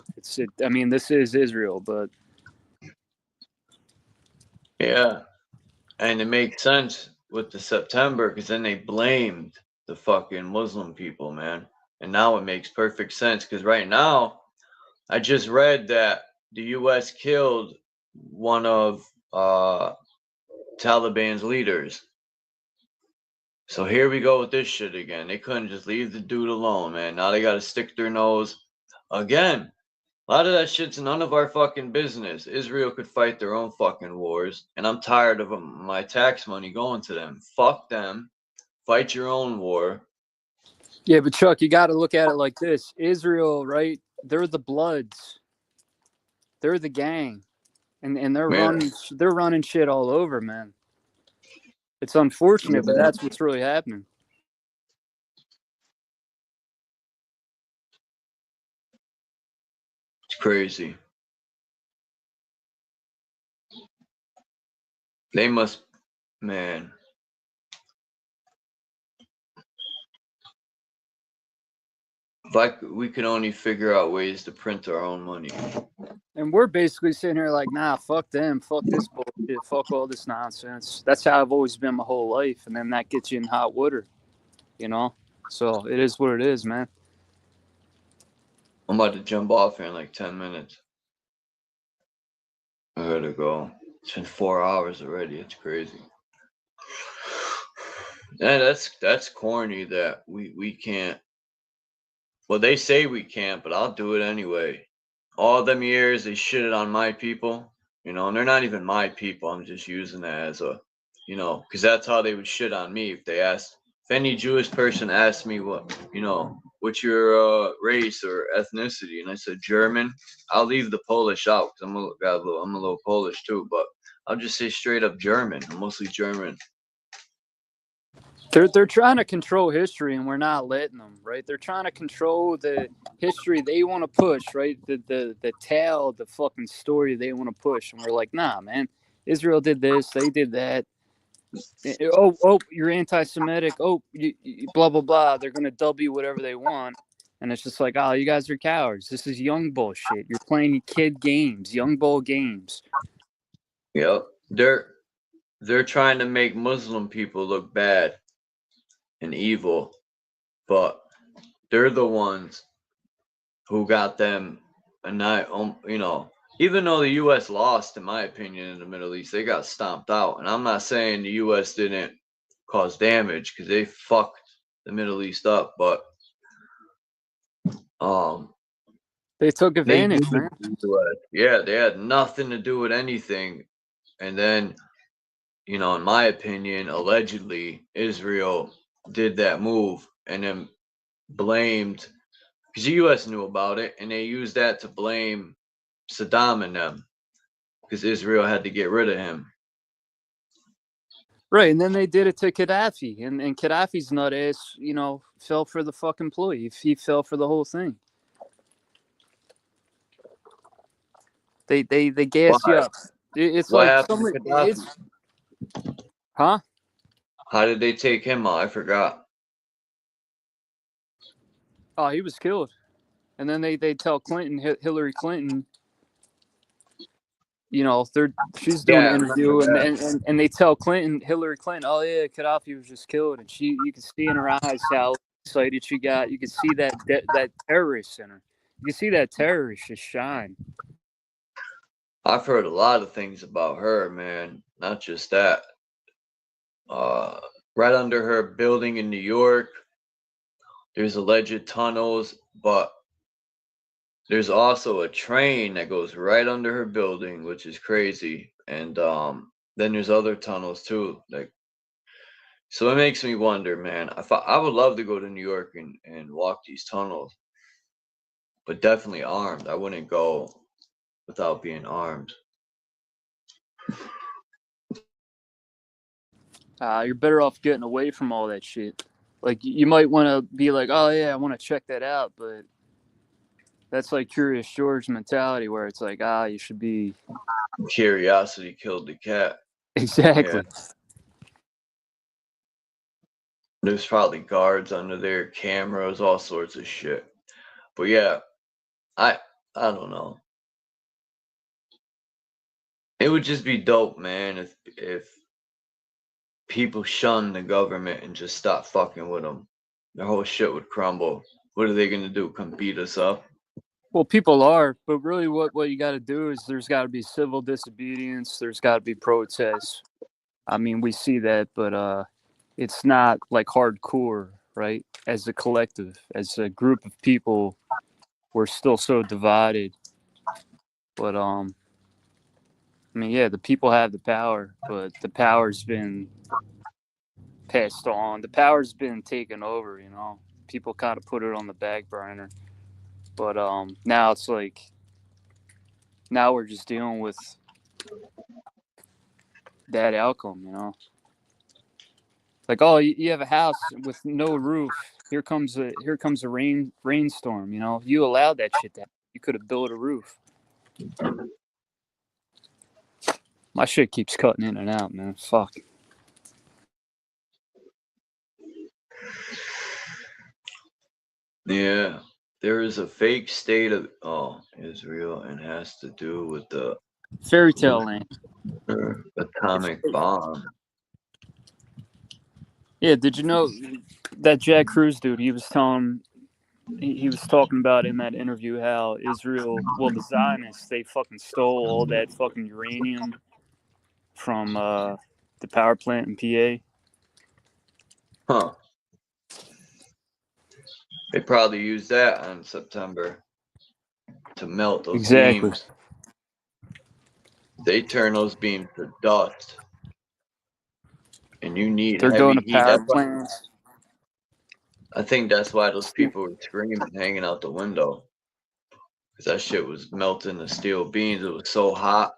I mean, this is Israel, but Yeah, and it makes sense with the September because then they blamed the fucking Muslim people, man. And now it makes perfect sense because right now, I just read that the U.S. killed one of Taliban's leaders. So here we go with this shit again. They couldn't just leave the dude alone, man. Now they got to stick their nose again. A lot of that shit's none of our fucking business. Israel could fight their own fucking wars, and I'm tired of my tax money going to them. Fuck them. Fight your own war. yeah, but Chuck, you got to look at it like this: Israel, right? They're the Bloods. They're the gang, and they're running shit all over, man. It's unfortunate, but that's what's really happening. It's crazy. They must, man. If we could only figure out ways to print our own money. And we're basically sitting here like, nah, fuck them, fuck this bullshit, fuck all this nonsense. That's how I've always been my whole life, and then that gets you in hot water, you know? So it is what it is, man. I'm about to jump off here in like 10 minutes. I gotta go. It's been 4 hours already. It's crazy. And that's corny that we can't. Well, they say we can't, but I'll do it anyway. All them years they shitted on my people, you know, and they're not even my people. I'm just using that as a, you know, because that's how they would shit on me if they asked. If any Jewish person asked me what, you know, what's your race or ethnicity, and I said German, I'll leave the Polish out because I'm a little Polish too, but I'll just say straight up German. I'm mostly German. They're trying to control history, and we're not letting them, right? They're trying to control the history they want to push, right? The tale, the fucking story they want to push, and we're like, nah, man. Israel did this, they did that. Oh, you're anti-Semitic. Oh, you blah blah blah. They're gonna dub you whatever they want, and it's just like, oh, you guys are cowards. This is young bullshit. You're playing kid games, young bull games. Yep, they're trying to make Muslim people look bad and evil, but they're the ones who got them, and not, you know, even though the U.S. lost, in my opinion, in the Middle East, they got stomped out. And I'm not saying the U.S. didn't cause damage because they fucked the Middle East up, but they took advantage, man. Yeah, they had nothing to do with anything, and then, you know, in my opinion, allegedly Israel did that move and then blamed, because the U.S. knew about it, and they used that to blame Saddam and them because Israel had to get rid of him. Right, and then they did it to Gaddafi, and Gaddafi's nut ass, you know, fell for the fucking ploy. He fell for the whole thing. They gas you up. It's what like happened to Gaddafi? Huh? How did they take him out? I forgot. Oh, he was killed. And then they tell Clinton, Hillary Clinton, you know, she's doing an interview, and they tell Hillary Clinton, oh yeah, Gaddafi was just killed, and you can see in her eyes how excited she got. You can see that terrorist in her. You can see that terrorist just shine. I've heard a lot of things about her, man. Not just that. Right under her building in New York, there's alleged tunnels, but there's also a train that goes right under her building, which is crazy. And then there's other tunnels too. So it makes me wonder, man. I would love to go to New York and walk these tunnels, but definitely armed. I wouldn't go without being armed. You're better off getting away from all that shit. Like, you might want to be like, oh yeah, I want to check that out, but that's like Curious George mentality, where it's like, you should be. Curiosity killed the cat. Exactly. Yeah. There's probably guards under there, cameras, all sorts of shit. But yeah, I don't know. It would just be dope, man, if people shun the government and just stop fucking with them. The whole shit would crumble. What are they gonna do? Come beat us up? Well, people are, but really what you got to do is there's got to be civil disobedience. There's got to be protests. I mean, we see that, but it's not like hardcore, right? As a collective, as a group of people, we're still so divided. But I mean, yeah, the people have the power, but the power's been passed on. The power's been taken over, you know. People kind of put it on the back burner. But now it's like now we're just dealing with that outcome, you know. Like, oh, you have a house with no roof. Here comes a rainstorm, you know. You allowed that shit to happen. You could have built a roof. My shit keeps cutting in and out, man. Fuck. Yeah. There is a fake state of Israel and has to do with the Fairy tale land. atomic bomb. Yeah, did you know that Jack Cruz dude? He was telling, he was talking about in that interview how Israel, well, the Zionists, they fucking stole all that fucking uranium from the power plant in PA. Huh. They probably used that on September to melt those beams. They turn those beams to dust. And you need They're heavy going to heat. power plants. I think that's why those people were screaming, hanging out the window. Because that shit was melting the steel beams. It was so hot.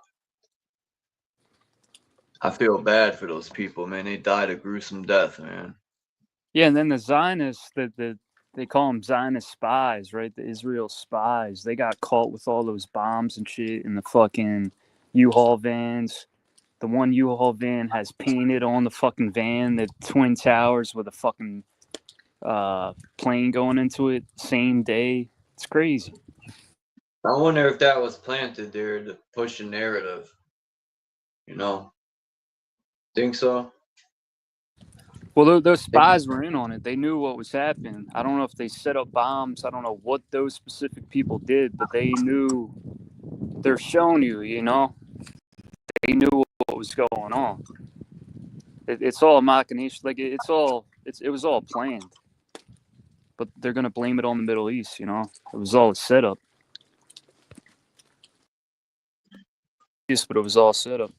I feel bad for those people, man. They died a gruesome death, man. Yeah, and then the Zionists, they call them Zionist spies, right? The Israel spies. They got caught with all those bombs and shit in the fucking U-Haul vans. The one U-Haul van has painted on the fucking van the Twin Towers with a fucking plane going into it same day. It's crazy. I wonder if that was planted there to push a narrative. You know? Think so? Well, those spies were in on it. They knew what was happening. I don't know if they set up bombs. I don't know what those specific people did, but they knew. They're showing you, you know? They knew what was going on. It's all a machination. Like, it was all planned. But they're going to blame it on the Middle East, you know? It was all a setup. Yes, but it was all set up.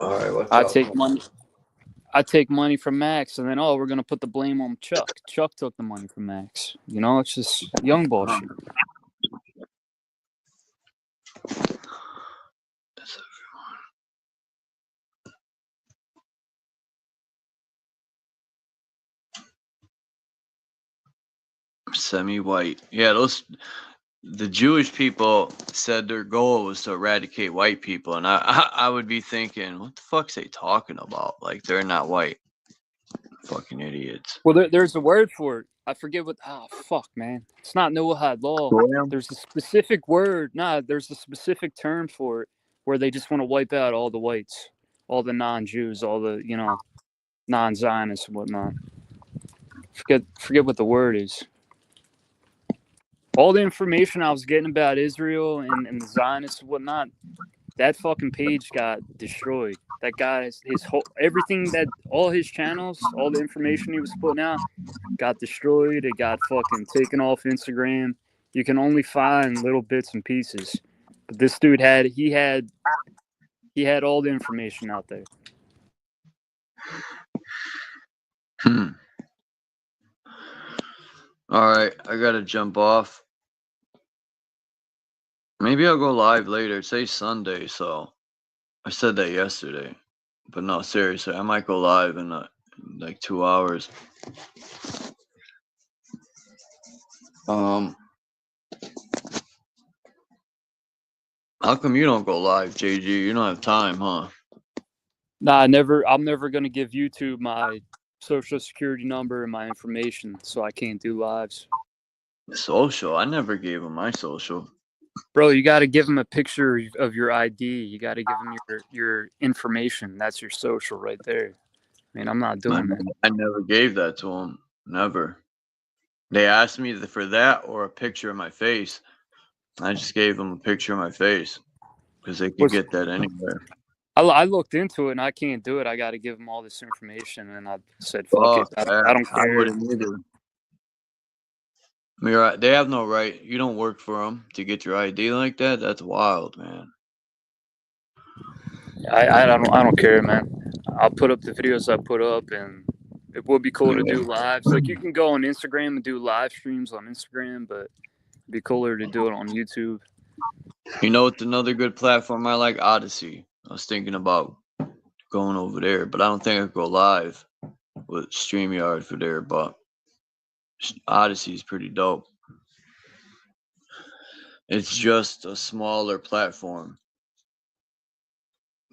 All right, what's I up? take money from Max, and then we're gonna put the blame on Chuck. Chuck took the money from Max. You know, it's just young bullshit. Semi-white. Yeah, the Jewish people said their goal was to eradicate white people, and I would be thinking, what the fuck's they talking about? Like, they're not white. Fucking idiots. Well, there's a word for it. I forget what. Oh, fuck, man. It's not Noahide law. There's a specific word. There's a specific term for it where they just want to wipe out all the whites, all the non-Jews, all the, you know, non-Zionists and whatnot. Forget what the word is. All the information I was getting about Israel and the Zionists and whatnot, that fucking page got destroyed. That guy's all his channels, all the information he was putting out got destroyed. It got fucking taken off Instagram. You can only find little bits and pieces. But this dude had all the information out there. All right, I gotta jump off. Maybe I'll go live later. Today's Sunday, so I said that yesterday. But no, seriously, I might go live in like 2 hours. How come you don't go live, JG? You don't have time, huh? Nah, I'm never gonna give YouTube my social security number and my information, so I can't do lives. Social? I never gave him my social. Bro, you got to give them a picture of your ID. You got to give them your information. That's your social right there. I mean, I'm not doing that. I never gave that to him. Never. They asked me for that or a picture of my face. I just gave them a picture of my face because they could get that anywhere. I looked into it and I can't do it. I got to give them all this information, and I said, "Fuck it, I don't care." I wouldn't either. I mean, they have no right. You don't work for them to get your ID like that. That's wild, man. I don't care, man. I'll put up the videos I put up, and it would be cool to do lives. Like, you can go on Instagram and do live streams on Instagram, but it'd be cooler to do it on YouTube. You know what's another good platform I like? Odyssey. I was thinking about going over there, but I don't think I could go live with StreamYard for there, but Odyssey is pretty dope. It's just a smaller platform,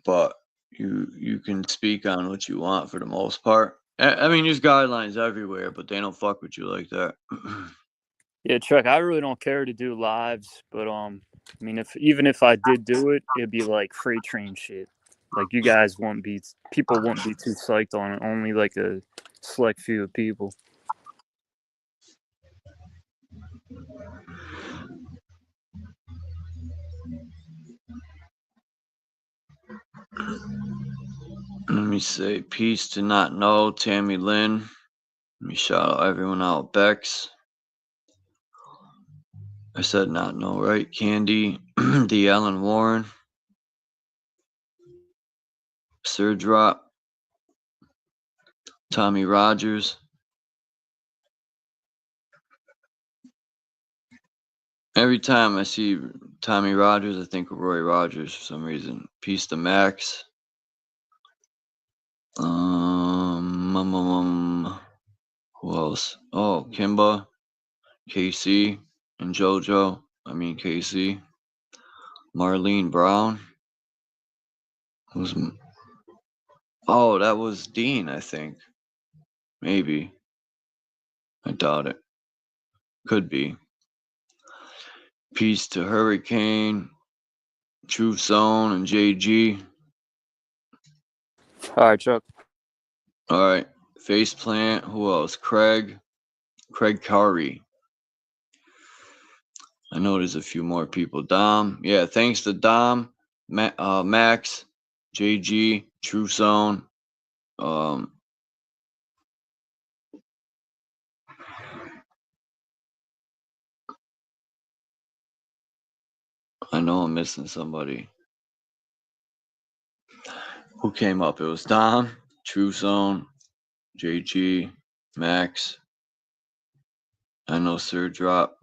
but you can speak on what you want for the most part. I mean, there's guidelines everywhere, but they don't fuck with you like that. Yeah, Chuck, I really don't care to do lives, but I mean, even if I did do it, it'd be like freight train shit. Like, you guys people won't be too psyched on it. Only like a select few of people. Let me say peace to Not Know, Tammy Lynn. Let me shout out everyone out. Bex. I said Not Know, right? Candy, D. Ellen Warren, Sir Drop, Tommy Rogers. Every time I see Tommy Rogers, I think of Roy Rogers for some reason. Peace to Max. Who else? Oh, Kimba, KC, and JoJo. I mean KC. Marlene Brown. Oh, that was Dean, I think. Maybe. I doubt it. Could be. Peace to Hurricane, Truth Zone, and JG. All right, Chuck. All right. Faceplant. Who else? Craig Curry. I know there's a few more people. Dom. Yeah, thanks to Dom, Max, JG, True Zone. I know I'm missing somebody. Who came up? It was Dom, True Zone, JG, Max. I know Sir Drop.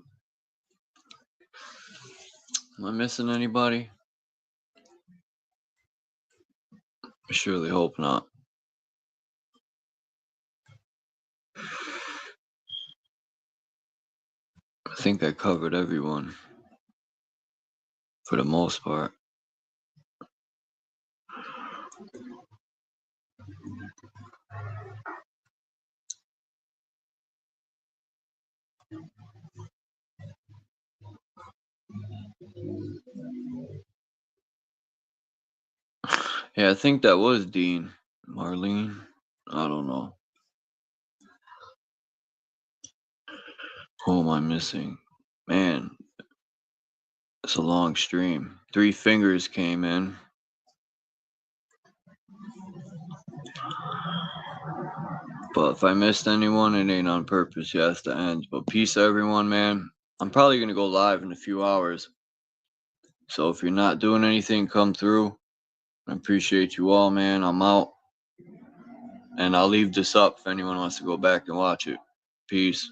Am I missing anybody? I surely hope not. I think I covered everyone for the most part. Yeah, I think that was Dean. Marlene? I don't know. Who am I missing? Man, it's a long stream. 3 Fingers came in. But if I missed anyone, it ain't on purpose. Yeah, it's the end. But peace, everyone, man. I'm probably going to go live in a few hours. So if you're not doing anything, come through. I appreciate you all, man. I'm out. And I'll leave this up if anyone wants to go back and watch it. Peace.